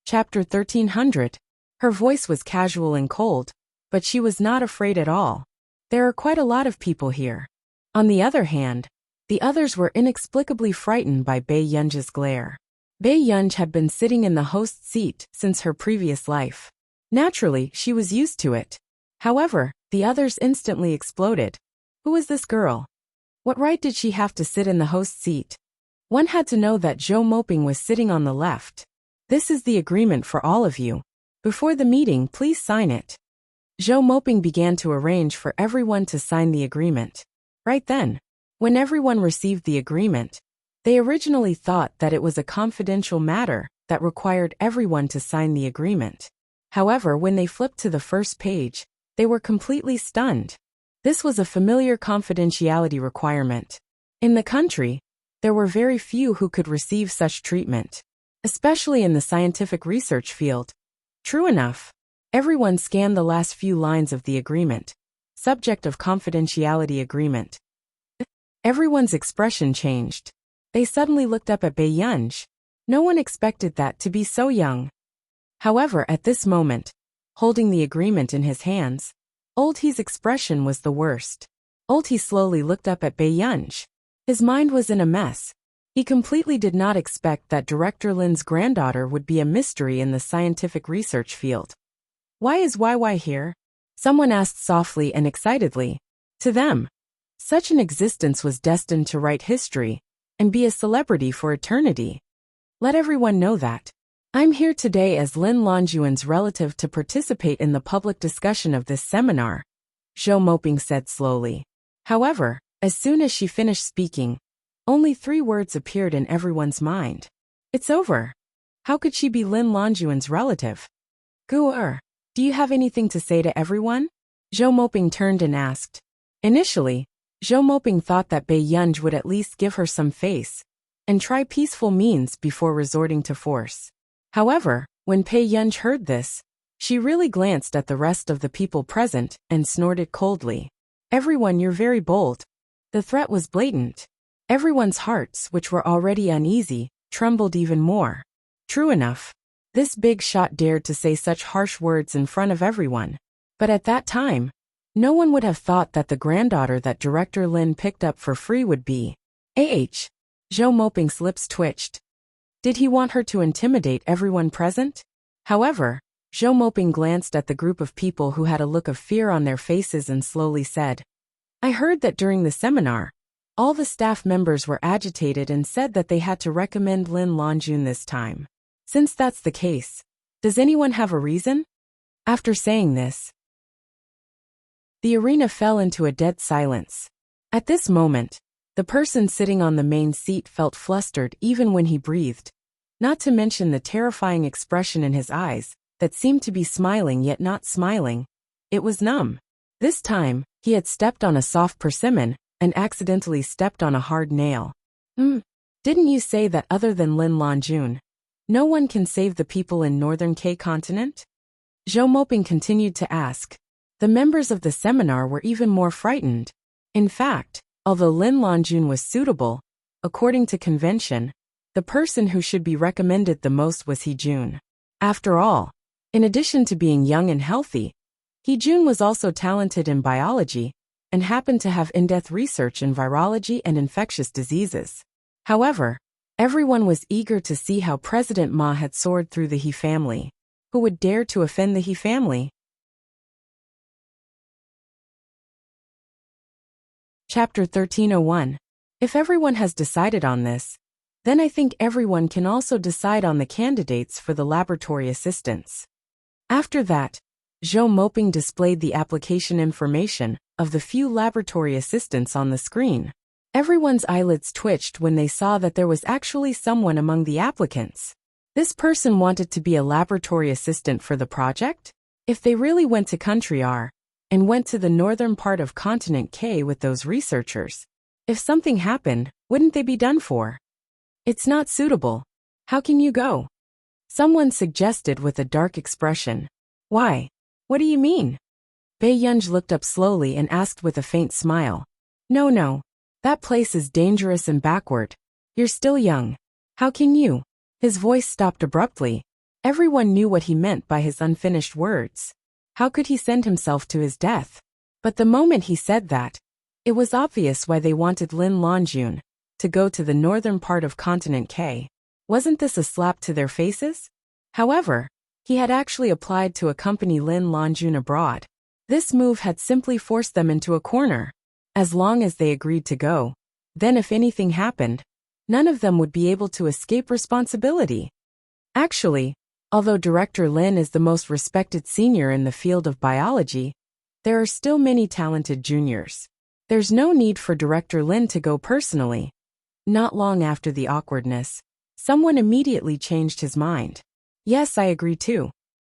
A: Chapter 1300. Her voice was casual and cold, but she was not afraid at all. There are quite a lot of people here. On the other hand, the others were inexplicably frightened by Bei Yunj's glare. Bei Yunj had been sitting in the host seat since her previous life. Naturally, she was used to it. However, the others instantly exploded. Who is this girl? What right did she have to sit in the host seat? One had to know that Zhou Moping was sitting on the left. This is the agreement for all of you. Before the meeting, please sign it. Zhou Moping began to arrange for everyone to sign the agreement. Right then, when everyone received the agreement, they originally thought that it was a confidential matter that required everyone to sign the agreement. However, when they flipped to the first page, they were completely stunned. This was a familiar confidentiality requirement. In the country, there were very few who could receive such treatment, especially in the scientific research field. True enough, everyone scanned the last few lines of the agreement. Subject of confidentiality agreement. Everyone's expression changed. They suddenly looked up at Bei Yunj. No one expected that to be so young. However, at this moment, holding the agreement in his hands, Old He's expression was the worst. Old He slowly looked up at Bei Yunj. His mind was in a mess. He completely did not expect that Director Lin's granddaughter would be a mystery in the scientific research field. Why is YY here? Someone asked softly and excitedly. To them, such an existence was destined to write history and be a celebrity for eternity. Let everyone know that. I'm here today as Lin Longyuan's relative to participate in the public discussion of this seminar, Zhou Moping said slowly. However, as soon as she finished speaking, only 3 words appeared in everyone's mind. It's over. How could she be Lin Longyuan's relative? Gu do you have anything to say to everyone? Zhou Moping turned and asked. Initially, Zhou Moping thought that Bei Yunj would at least give her some face and try peaceful means before resorting to force. However, when Bei Yunj heard this, she really glanced at the rest of the people present and snorted coldly. Everyone, you're very bold. The threat was blatant. Everyone's hearts, which were already uneasy, trembled even more. True enough, this big shot dared to say such harsh words in front of everyone. But at that time, no one would have thought that the granddaughter that Director Lin picked up for free would be. Zhou Moping's lips twitched. Did he want her to intimidate everyone present? However, Zhou Moping glanced at the group of people who had a look of fear on their faces and slowly said, I heard that during the seminar, all the staff members were agitated and said that they had to recommend Lin Longjun this time. Since that's the case, does anyone have a reason? After saying this, the arena fell into a dead silence. At this moment, the person sitting on the main seat felt flustered even when he breathed, not to mention the terrifying expression in his eyes that seemed to be smiling yet not smiling. It was numb. This time, he had stepped on a soft persimmon and accidentally stepped on a hard nail. Didn't you say that other than Lin Longjun, no one can save the people in northern K continent? Zhou Moping continued to ask. The members of the seminar were even more frightened. In fact, although Lin Longjun was suitable, according to convention, the person who should be recommended the most was He Jun. After all, in addition to being young and healthy, Hee-jun was also talented in biology and happened to have in-depth research in virology and infectious diseases. However, everyone was eager to see how President Ma had soared through the He family. Who would dare to offend the He family? Chapter 1301. If everyone has decided on this, then I think everyone can also decide on the candidates for the laboratory assistants. After that, Zhou Moping displayed the application information of the few laboratory assistants on the screen. Everyone's eyelids twitched when they saw that there was actually someone among the applicants. This person wanted to be a laboratory assistant for the project? If they really went to country R and went to the northern part of continent K with those researchers, if something happened, wouldn't they be done for? It's not suitable. How can you go? Someone suggested with a dark expression. Why? What do you mean? Bei Yunj looked up slowly and asked with a faint smile. No. That place is dangerous and backward. You're still young. How can you? His voice stopped abruptly. Everyone knew what he meant by his unfinished words. How could he send himself to his death? But the moment he said that, it was obvious why they wanted Lin Longjun to go to the northern part of continent K. Wasn't this a slap to their faces? However, he had actually applied to accompany Lin Longjun abroad. This move had simply forced them into a corner. As long as they agreed to go, then if anything happened, none of them would be able to escape responsibility. Actually, although Director Lin is the most respected senior in the field of biology, there are still many talented juniors. There's no need for Director Lin to go personally. Not long after the awkwardness, someone immediately changed his mind. Yes, I agree too.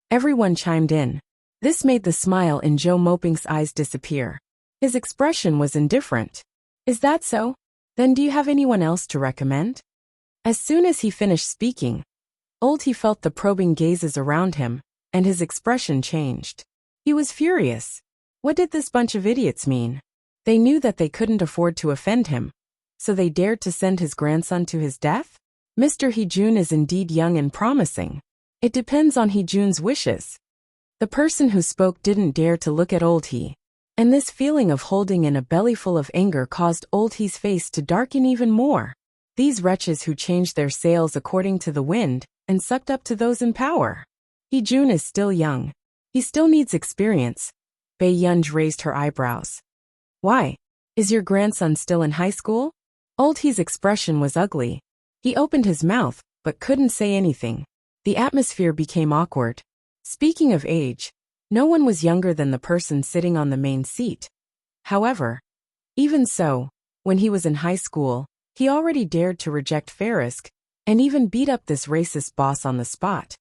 A: Everyone chimed in. This made the smile in Zhou Moping's eyes disappear. His expression was indifferent. Is that so? Then do you have anyone else to recommend? As soon as he finished speaking, He felt the probing gazes around him, and his expression changed. He was furious. What did this bunch of idiots mean? They knew that they couldn't afford to offend him, so they dared to send his grandson to his death? Mr. Hee-jun is indeed young and promising. It depends on Hee-jun's wishes. The person who spoke didn't dare to look at Old Hee, and this feeling of holding in a bellyful of anger caused Old Hee's face to darken even more. These wretches who changed their sails according to the wind and sucked up to those in power. Hee-jun is still young. He still needs experience. Bei Yunj raised her eyebrows. Why? Is your grandson still in high school? Old Hee's expression was ugly. He opened his mouth, but couldn't say anything. The atmosphere became awkward. Speaking of age, no one was younger than the person sitting on the main seat. However, even so, when he was in high school, he already dared to reject Farisk and even beat up this racist boss on the spot.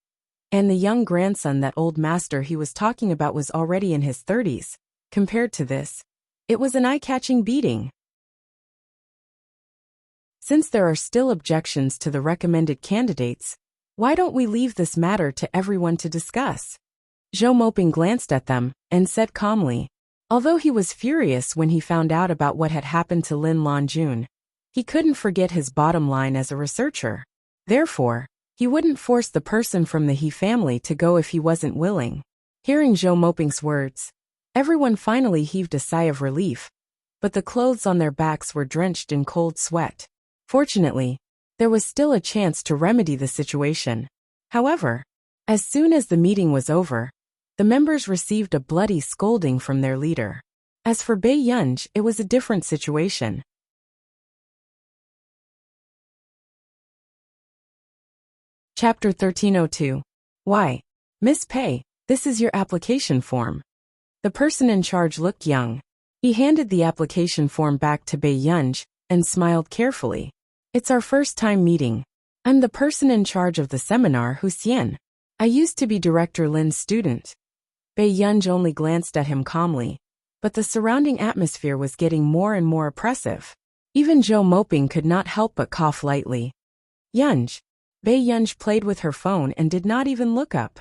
A: And the young grandson that old master he was talking about was already in his 30s. Compared to this, it was an eye-catching beating. Since there are still objections to the recommended candidates, why don't we leave this matter to everyone to discuss? Zhou Moping glanced at them and said calmly. Although he was furious when he found out about what had happened to Lin Longjun, he couldn't forget his bottom line as a researcher. Therefore, he wouldn't force the person from the He family to go if he wasn't willing. Hearing Zhou Moping's words, everyone finally heaved a sigh of relief, but the clothes on their backs were drenched in cold sweat. Fortunately, there was still a chance to remedy the situation. However, as soon as the meeting was over, the members received a bloody scolding from their leader. As for Bei Yunj, it was a different situation. Chapter 1302. Why? Miss Pei, this is your application form. The person in charge looked young. He handed the application form back to Bei Yunj and smiled carefully. It's our first time meeting. I'm the person in charge of the seminar, Hu Xian. I used to be Director Lin's student. Bei Yunj only glanced at him calmly, but the surrounding atmosphere was getting more and more oppressive. Even Zhou Moping could not help but cough lightly. Yunj. Bei Yunj played with her phone and did not even look up.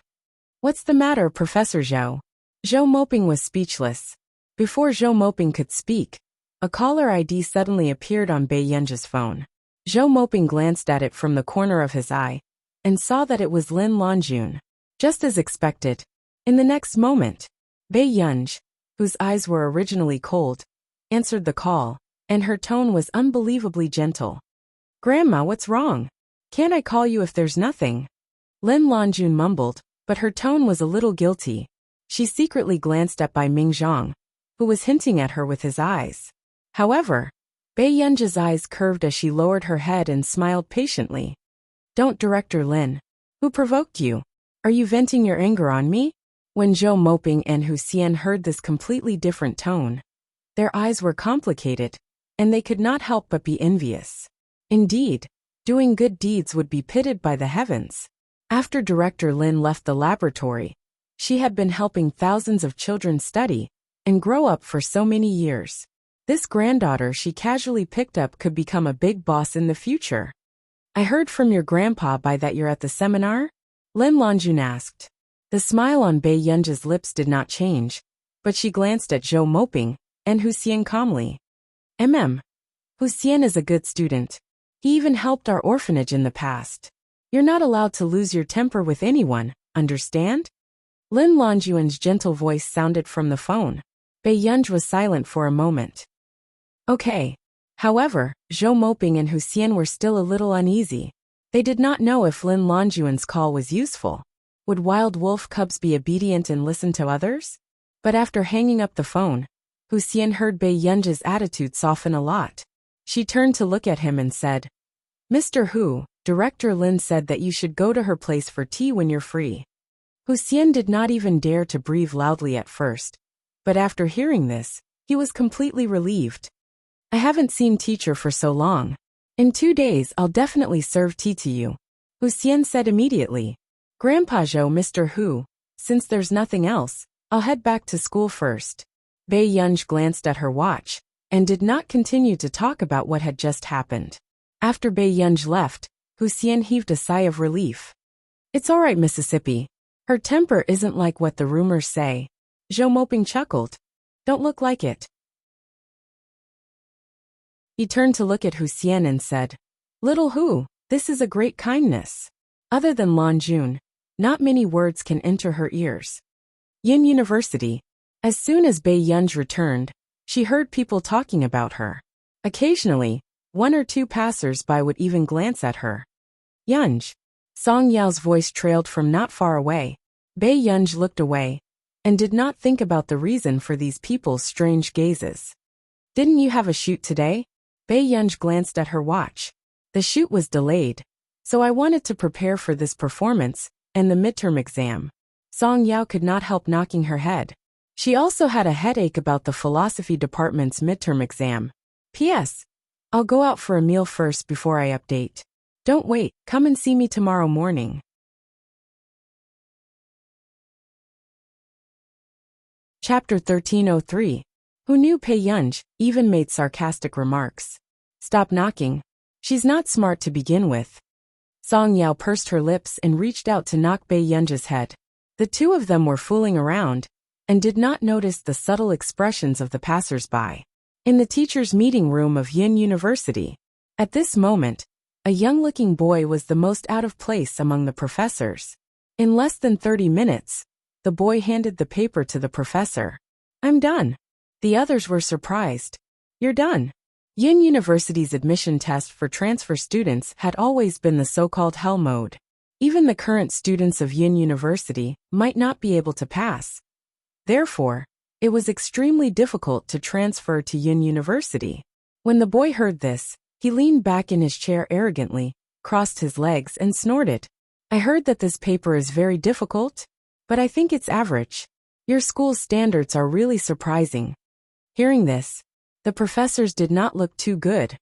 A: What's the matter, Professor Zhou? Zhou Moping was speechless. Before Zhou Moping could speak, a caller ID suddenly appeared on Bei Yunj's phone. Zhou Moping glanced at it from the corner of his eye and saw that it was Lin Longjun. Just as expected. In the next moment, Bei Yunj, whose eyes were originally cold, answered the call, and her tone was unbelievably gentle. Grandma, what's wrong? Can't I call you if there's nothing? Lin Lanjun mumbled, but her tone was a little guilty. She secretly glanced at Bai Mingzhang, who was hinting at her with his eyes. However, Bei Yunj's eyes curved as she lowered her head and smiled patiently. Don't, Director Lin. Who provoked you? Are you venting your anger on me? When Zhou Moping and Hu Xian heard this completely different tone, their eyes were complicated, and they could not help but be envious. Indeed, doing good deeds would be pitted by the heavens. After Director Lin left the laboratory, she had been helping thousands of children study and grow up for so many years. This granddaughter she casually picked up could become a big boss in the future. I heard from your grandpa Bai that you're at the seminar? Lin Lanjun asked. The smile on Bei Yunj's lips did not change, but she glanced at Zhou Moping and Hu Xian calmly. Hu Xian is a good student. He even helped our orphanage in the past. You're not allowed to lose your temper with anyone, understand? Lin Lanjuan's gentle voice sounded from the phone. Bei Yunj was silent for a moment. Okay. However, Zhou Moping and Hu Xian were still a little uneasy. They did not know if Lin Lanjuan's call was useful. Would wild wolf cubs be obedient and listen to others? But after hanging up the phone, Hu Xian heard Bei Yunj's attitude soften a lot. She turned to look at him and said, Mr. Hu, Director Lin said that you should go to her place for tea when you're free. Hu Xian did not even dare to breathe loudly at first, but after hearing this, he was completely relieved. I haven't seen teacher for so long. In 2 days I'll definitely serve tea to you, Hu Xian said immediately. Grandpa Zhou, Mr. Hu, since there's nothing else, I'll head back to school first. Bei Yunj glanced at her watch, and did not continue to talk about what had just happened. After Bei Yunj left, Hu Xian heaved a sigh of relief. It's all right, Mississippi. Her temper isn't like what the rumors say. Zhou Moping chuckled. Don't look like it. He turned to look at Hu Xian and said, Little Hu, this is a great kindness. Other than Lan Jun, not many words can enter her ears. Yin University. As soon as Bei Yunj returned, she heard people talking about her. Occasionally, 1 or 2 passers-by would even glance at her. Yunj. Song Yao's voice trailed from not far away. Bei Yunj looked away, and did not think about the reason for these people's strange gazes. Didn't you have a shoot today? Bei Yunj glanced at her watch. The shoot was delayed, so I wanted to prepare for this performance and the midterm exam. Song Yao could not help knocking her head. She also had a headache about the philosophy department's midterm exam. P.S. I'll go out for a meal first before I update. Don't wait, come and see me tomorrow morning. Chapter 1303. Who knew Bei Yunj even made sarcastic remarks. Stop knocking. She's not smart to begin with. Song Yao pursed her lips and reached out to knock Bei Yunj's head. The two of them were fooling around, and did not notice the subtle expressions of the passers-by. In the teacher's meeting room of Yin University, at this moment, a young-looking boy was the most out of place among the professors. In less than 30 minutes, the boy handed the paper to the professor. I'm done. The others were surprised. You're done. Yin University's admission test for transfer students had always been the so-called hell mode. Even the current students of Yin University might not be able to pass. Therefore, it was extremely difficult to transfer to Yin University. When the boy heard this, he leaned back in his chair arrogantly, crossed his legs and snorted. I heard that this paper is very difficult, but I think it's average. Your school's standards are really surprising. Hearing this, the professors did not look too good,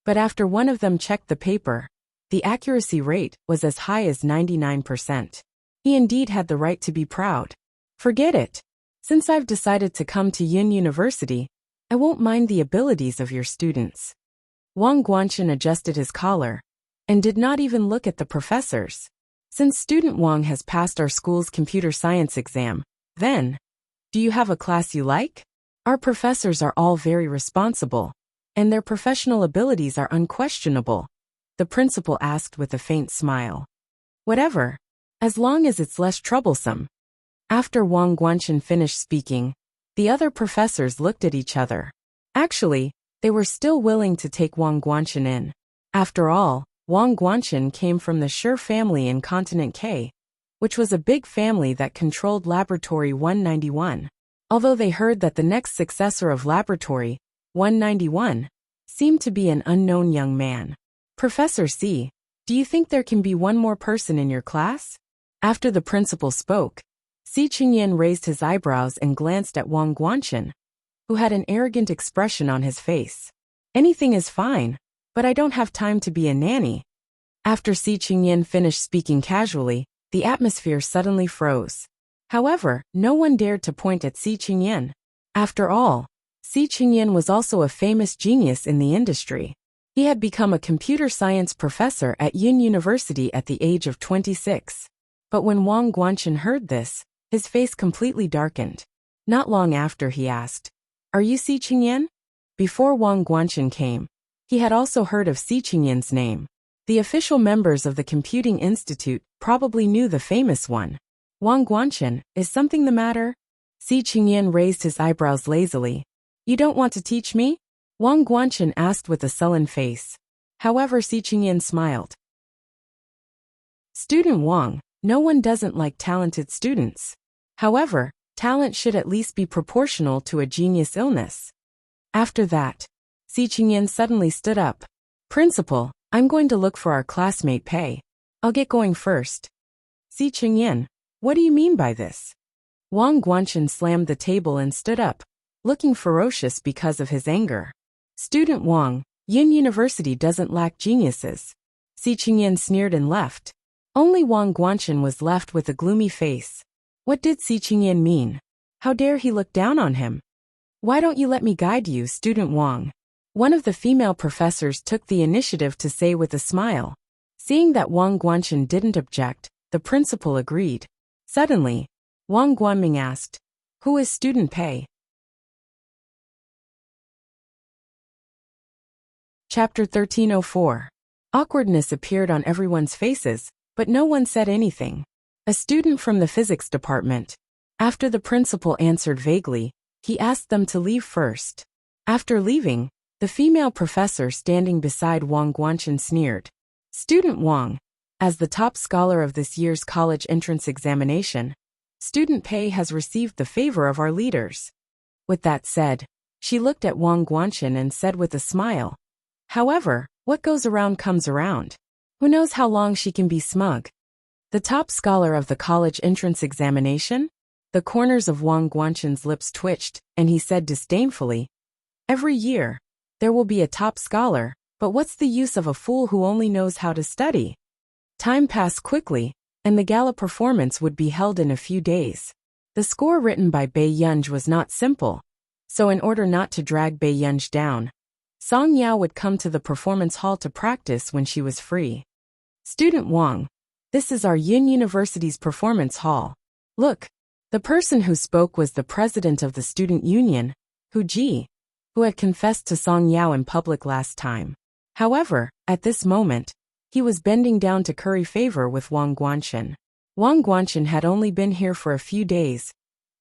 A: but after one of them checked the paper, the accuracy rate was as high as 99%. He indeed had the right to be proud. Forget it. Since I've decided to come to Yin University, I won't mind the abilities of your students. Wang Guanchen adjusted his collar, and did not even look at the professors. Since student Wang has passed our school's computer science exam, then, do you have a class you like? Our professors are all very responsible, and their professional abilities are unquestionable, the principal asked with a faint smile. Whatever, as long as it's less troublesome. After Wang Guanchen finished speaking, the other professors looked at each other. Actually, they were still willing to take Wang Guanchen in. After all, Wang Guanchen came from the Shi family in Continent K, which was a big family that controlled Laboratory 191. Although they heard that the next successor of Laboratory 191 seemed to be an unknown young man. Professor C, do you think there can be one more person in your class? After the principal spoke, Si Qingyan raised his eyebrows and glanced at Wang Guanchen, who had an arrogant expression on his face. Anything is fine, but I don't have time to be a nanny. After Si Qingyan finished speaking casually, the atmosphere suddenly froze. However, no one dared to point at Si Qingyan. After all, Si Qingyan was also a famous genius in the industry. He had become a computer science professor at Yun University at the age of 26. But when Wang Guanchen heard this, his face completely darkened. Not long after, he asked, "Are you Si Qingyan?" Before Wang Guanchen came, he had also heard of Si Qingyan's name. The official members of the Computing Institute probably knew the famous one. "Wang Guanchen, is something the matter?" Si Qingyan raised his eyebrows lazily. "You don't want to teach me?" Wang Guanchen asked with a sullen face. However, Si Qingyan smiled. "Student Wang, no one doesn't like talented students. However, talent should at least be proportional to a genius illness." After that, Si Qingyan suddenly stood up. "Principal, I'm going to look for our classmate Pei. I'll get going first." "Si Qingyan, what do you mean by this?" Wang Guanchen slammed the table and stood up, looking ferocious because of his anger. "Student Wang, Yun University doesn't lack geniuses." Si Qingyan sneered and left. Only Wang Guanchen was left with a gloomy face. What did Si Qingyan mean? How dare he look down on him? "Why don't you let me guide you, Student Wang?" One of the female professors took the initiative to say with a smile. Seeing that Wang Guanchen didn't object, the principal agreed. Suddenly, Wang Guanming asked, "Who is Student Pei?" Chapter 1304. Awkwardness appeared on everyone's faces, but no one said anything. A student from the physics department. After the principal answered vaguely, he asked them to leave first. After leaving, the female professor standing beside Wang Guanchen sneered. "Student Wang, as the top scholar of this year's college entrance examination, Student Pei has received the favor of our leaders." With that said, she looked at Wang Guanchen and said with a smile, "However, what goes around comes around. Who knows how long she can be smug?" The top scholar of the college entrance examination? The corners of Wang Guanchen's lips twitched, and he said disdainfully, "Every year, there will be a top scholar, but what's the use of a fool who only knows how to study?" Time passed quickly, and the gala performance would be held in a few days. The score written by Bei Yunj was not simple, so in order not to drag Bei Yunj down, Song Yao would come to the performance hall to practice when she was free. "Student Wang, this is our Yun University's performance hall. Look." The person who spoke was the president of the student union, Hu Ji, who had confessed to Song Yao in public last time. However, at this moment, he was bending down to curry favor with Wang Guanchen. Wang Guanchen had only been here for a few days,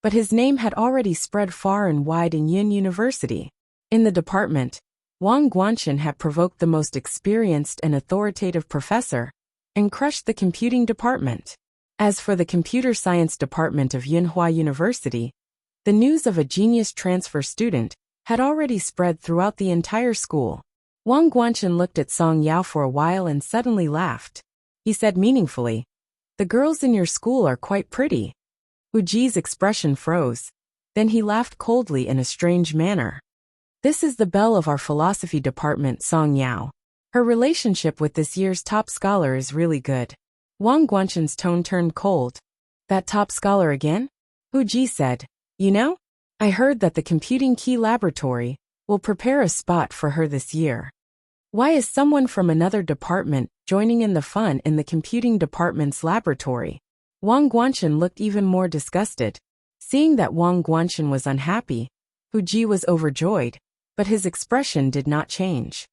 A: but his name had already spread far and wide in Yun University. In the department, Wang Guanchen had provoked the most experienced and authoritative professor and crushed the computing department. As for the computer science department of Yunhua University, the news of a genius transfer student had already spread throughout the entire school. Wang Guanchen looked at Song Yao for a while and suddenly laughed. He said meaningfully, "The girls in your school are quite pretty." Hu Ji's expression froze. Then he laughed coldly in a strange manner. "This is the belle of our philosophy department, Song Yao. Her relationship with this year's top scholar is really good." Wang Guanchen's tone turned cold. "That top scholar again?" Hu Ji said, "You know, I heard that the Computing Key Laboratory will prepare a spot for her this year. Why is someone from another department joining in the fun in the computing department's laboratory?" Wang Guanchen looked even more disgusted. Seeing that Wang Guanchen was unhappy, Hu Ji was overjoyed, but his expression did not change.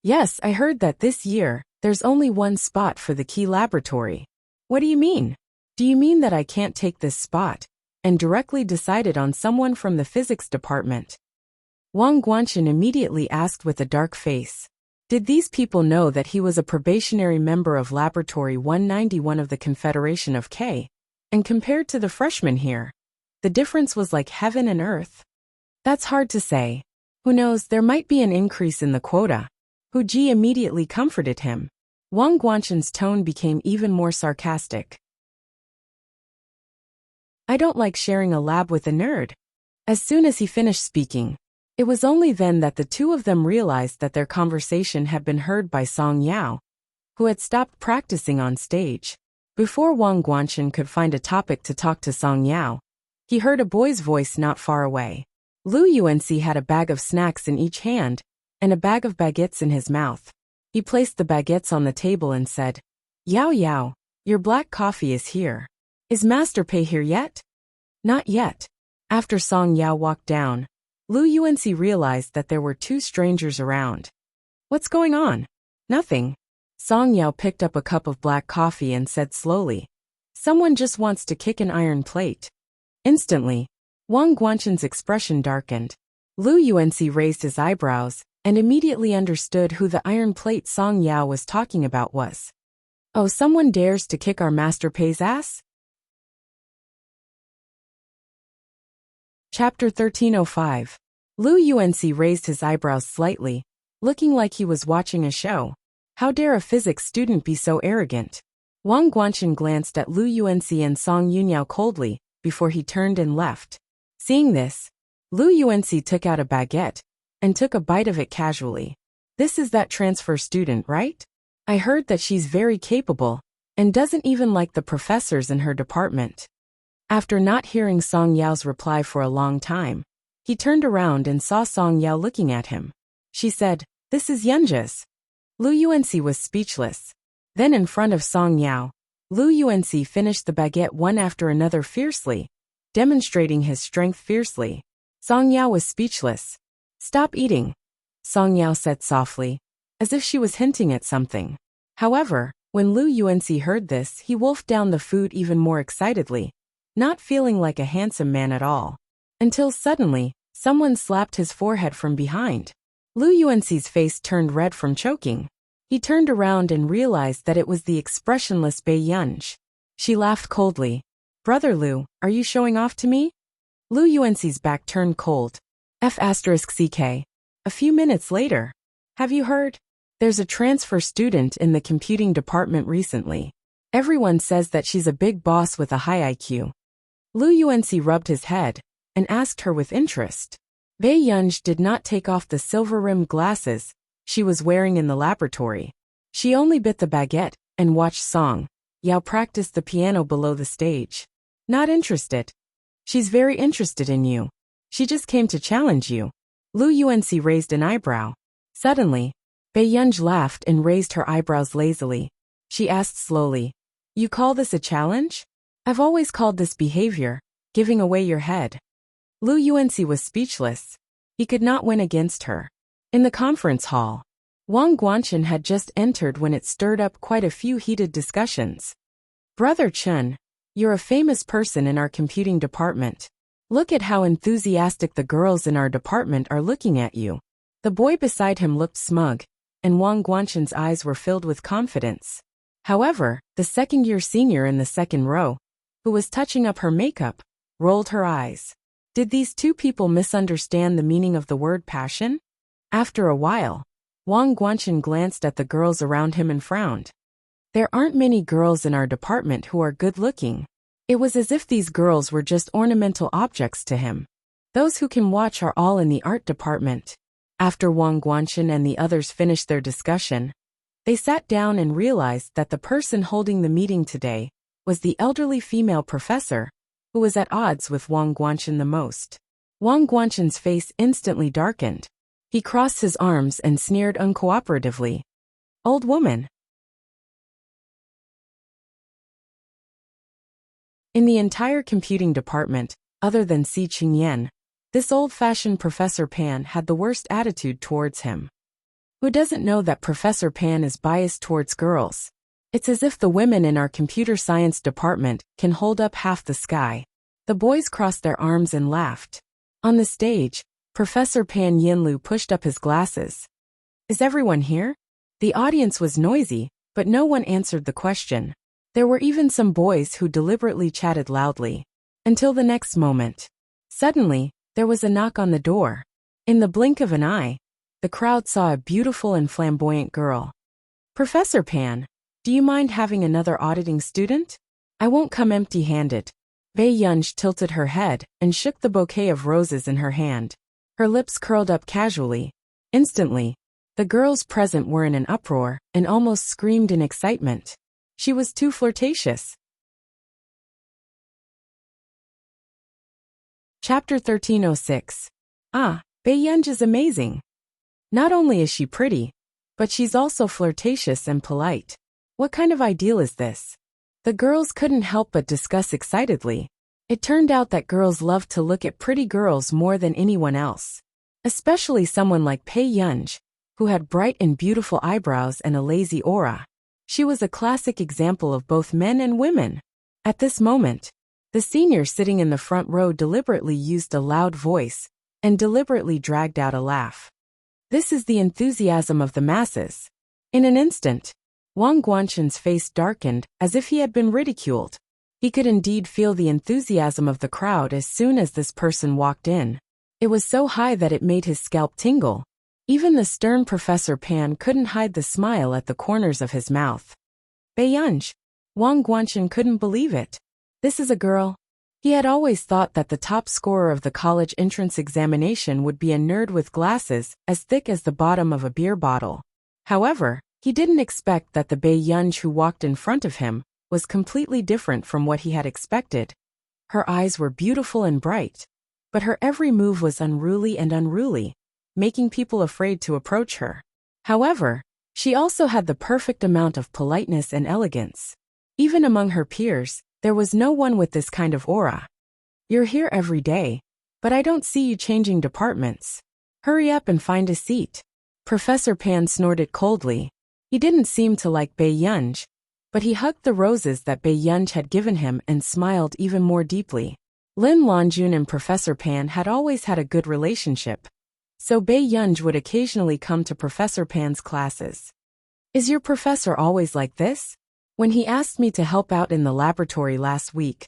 A: "Yes, I heard that this year, there's only one spot for the key laboratory." "What do you mean? Do you mean that I can't take this spot?" and directly decided on someone from the physics department. Wang Guanchen immediately asked with a dark face. Did these people know that he was a probationary member of Laboratory 191 of the Confederation of K? And compared to the freshmen here, the difference was like heaven and earth. That's hard to say. Who knows, there might be an increase in the quota. Hu Ji immediately comforted him. Wang Guanchen's tone became even more sarcastic. I don't like sharing a lab with a nerd. As soon as he finished speaking, it was only then that the two of them realized that their conversation had been heard by Song Yao, who had stopped practicing on stage. Before Wang Guanchen could find a topic to talk to Song Yao, he heard a boy's voice not far away. Lu Yuanxi had a bag of snacks in each hand and a bag of baguettes in his mouth. He placed the baguettes on the table and said, Yao Yao, your black coffee is here. Is Master Pei here yet? Not yet. After Song Yao walked down, Lu Yuanxi realized that there were two strangers around. What's going on? Nothing. Song Yao picked up a cup of black coffee and said slowly, someone just wants to kick an iron plate. Instantly, Wang Guanchen's expression darkened. Lu Yuanxi raised his eyebrows and immediately understood who the iron plate Song Yao was talking about was. Oh, someone dares to kick our Master Pei's ass? Chapter 1305. Lu Yuanxi raised his eyebrows slightly, looking like he was watching a show. How dare a physics student be so arrogant? Wang Guanchen glanced at Lu Yuanxi and Song Yunyao coldly before he turned and left. Seeing this, Lu Yuanxi took out a baguette and took a bite of it casually. This is that transfer student, right? I heard that she's very capable and doesn't even like the professors in her department. After not hearing Song Yao's reply for a long time, he turned around and saw Song Yao looking at him. She said, this is Yunja's. Lu Yuanxi was speechless. Then in front of Song Yao, Lu Yuanxi finished the baguette one after another fiercely, demonstrating his strength fiercely. Song Yao was speechless. Stop eating, Song Yao said softly, as if she was hinting at something. However, when Lu Yuanxi heard this, he wolfed down the food even more excitedly, not feeling like a handsome man at all. Until suddenly, someone slapped his forehead from behind. Lu Yuanxi's face turned red from choking. He turned around and realized that it was the expressionless Bei Yunj. She laughed coldly. Brother Lu, are you showing off to me? Lu Yuanxi's back turned cold. F***ck. A few minutes later. Have you heard? There's a transfer student in the computing department recently. Everyone says that she's a big boss with a high IQ. Lu Yuanxi rubbed his head and asked her with interest. Bei Yunj did not take off the silver-rimmed glasses she was wearing in the laboratory. She only bit the baguette and watched Song Yao practice the piano below the stage. Not interested. She's very interested in you. She just came to challenge you. Lu Yuanxi raised an eyebrow. Suddenly, Bei Yunj laughed and raised her eyebrows lazily. She asked slowly, you call this a challenge? I've always called this behavior giving away your head. Lu Yuanxi was speechless. He could not win against her. In the conference hall, Wang Guanchen had just entered when it stirred up quite a few heated discussions. Brother Chen, you're a famous person in our computing department. Look at how enthusiastic the girls in our department are looking at you. The boy beside him looked smug, and Wang Guanchen's eyes were filled with confidence. However, the second-year senior in the second row, who was touching up her makeup, rolled her eyes. Did these two people misunderstand the meaning of the word passion? After a while, Wang Guanchen glanced at the girls around him and frowned. There aren't many girls in our department who are good-looking. It was as if these girls were just ornamental objects to him. Those who can watch are all in the art department. After Wang Guanchen and the others finished their discussion, they sat down and realized that the person holding the meeting today was the elderly female professor, who was at odds with Wang Guanchen the most. Wang Guanchen's face instantly darkened. He crossed his arms and sneered uncooperatively. Old woman. In the entire computing department, other than Si Qingyan, this old-fashioned Professor Pan had the worst attitude towards him. Who doesn't know that Professor Pan is biased towards girls? It's as if the women in our computer science department can hold up half the sky. The boys crossed their arms and laughed. On the stage, Professor Pan Yinlu pushed up his glasses. Is everyone here? The audience was noisy, but no one answered the question. There were even some boys who deliberately chatted loudly. Until the next moment. Suddenly, there was a knock on the door. In the blink of an eye, the crowd saw a beautiful and flamboyant girl. Professor Pan, do you mind having another auditing student? I won't come empty-handed. Bei Yunj tilted her head and shook the bouquet of roses in her hand. Her lips curled up casually. Instantly, the girls present were in an uproar and almost screamed in excitement. She was too flirtatious. Chapter 1306. Ah, Bei Yunj is amazing. Not only is she pretty, but she's also flirtatious and polite. What kind of ideal is this? The girls couldn't help but discuss excitedly. It turned out that girls loved to look at pretty girls more than anyone else. Especially someone like Bei Yunj, who had bright and beautiful eyebrows and a lazy aura. She was a classic example of both men and women. At this moment, the senior sitting in the front row deliberately used a loud voice and deliberately dragged out a laugh. This is the enthusiasm of the masses. In an instant, Wang Guanshan's face darkened as if he had been ridiculed. He could indeed feel the enthusiasm of the crowd as soon as this person walked in. It was so high that it made his scalp tingle. Even the stern Professor Pan couldn't hide the smile at the corners of his mouth. Bei Yunj. Wang Guanshan couldn't believe it. This is a girl. He had always thought that the top scorer of the college entrance examination would be a nerd with glasses as thick as the bottom of a beer bottle. However, he didn't expect that the Bei Yunj who walked in front of him was completely different from what he had expected. Her eyes were beautiful and bright, but her every move was unruly, making people afraid to approach her. However, she also had the perfect amount of politeness and elegance. Even among her peers, there was no one with this kind of aura. You're here every day, but I don't see you changing departments. Hurry up and find a seat. Professor Pan snorted coldly. He didn't seem to like Bei Yunj, but he hugged the roses that Bei Yunj had given him and smiled even more deeply. Lin Longjun and Professor Pan had always had a good relationship, so Bei Yunj would occasionally come to Professor Pan's classes. Is your professor always like this? When he asked me to help out in the laboratory last week,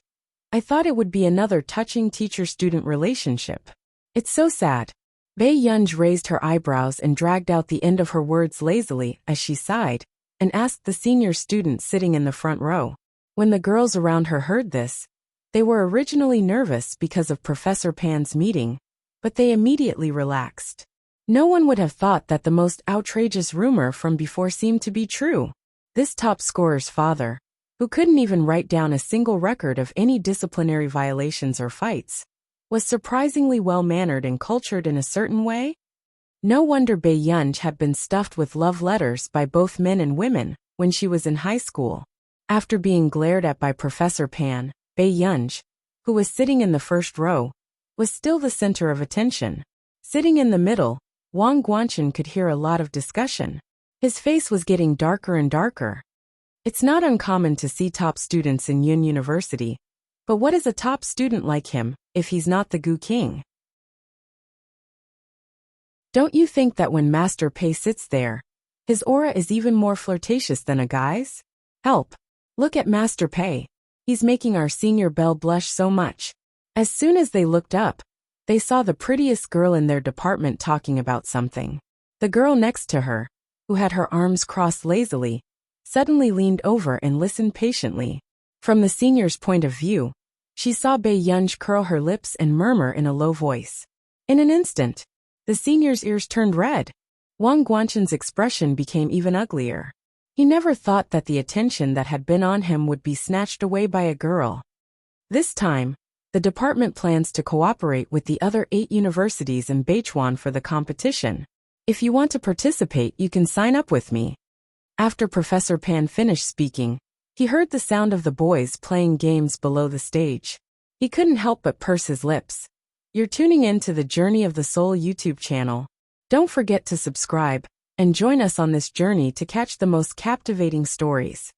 A: I thought it would be another touching teacher-student relationship. It's so sad. Bei Yunj raised her eyebrows and dragged out the end of her words lazily as she sighed and asked the senior student sitting in the front row. When the girls around her heard this, they were originally nervous because of Professor Pan's meeting, but they immediately relaxed. No one would have thought that the most outrageous rumor from before seemed to be true. This top scorer's father, who couldn't even write down a single record of any disciplinary violations or fights, was surprisingly well-mannered and cultured in a certain way. No wonder Bei Yunj had been stuffed with love letters by both men and women when she was in high school. After being glared at by Professor Pan, Bei Yunj, who was sitting in the first row, was still the center of attention. Sitting in the middle, Wang Guanshan could hear a lot of discussion. His face was getting darker and darker. It's not uncommon to see top students in Yun University, but what is a top student like him if he's not the Gu King? Don't you think that when Master Pei sits there, his aura is even more flirtatious than a guy's? Help! Look at Master Pei. He's making our senior belle blush so much. As soon as they looked up, they saw the prettiest girl in their department talking about something. The girl next to her, who had her arms crossed lazily, suddenly leaned over and listened patiently. From the senior's point of view, she saw Bei Yunj curl her lips and murmur in a low voice. In an instant, the senior's ears turned red. Wang Guanshan's expression became even uglier. He never thought that the attention that had been on him would be snatched away by a girl. This time, the department plans to cooperate with the other 8 universities in Beichuan for the competition. If you want to participate, you can sign up with me. After Professor Pan finished speaking, he heard the sound of the boys playing games below the stage. He couldn't help but purse his lips. You're tuning in to the Journey of the Soul YouTube channel. Don't forget to subscribe and join us on this journey to catch the most captivating stories.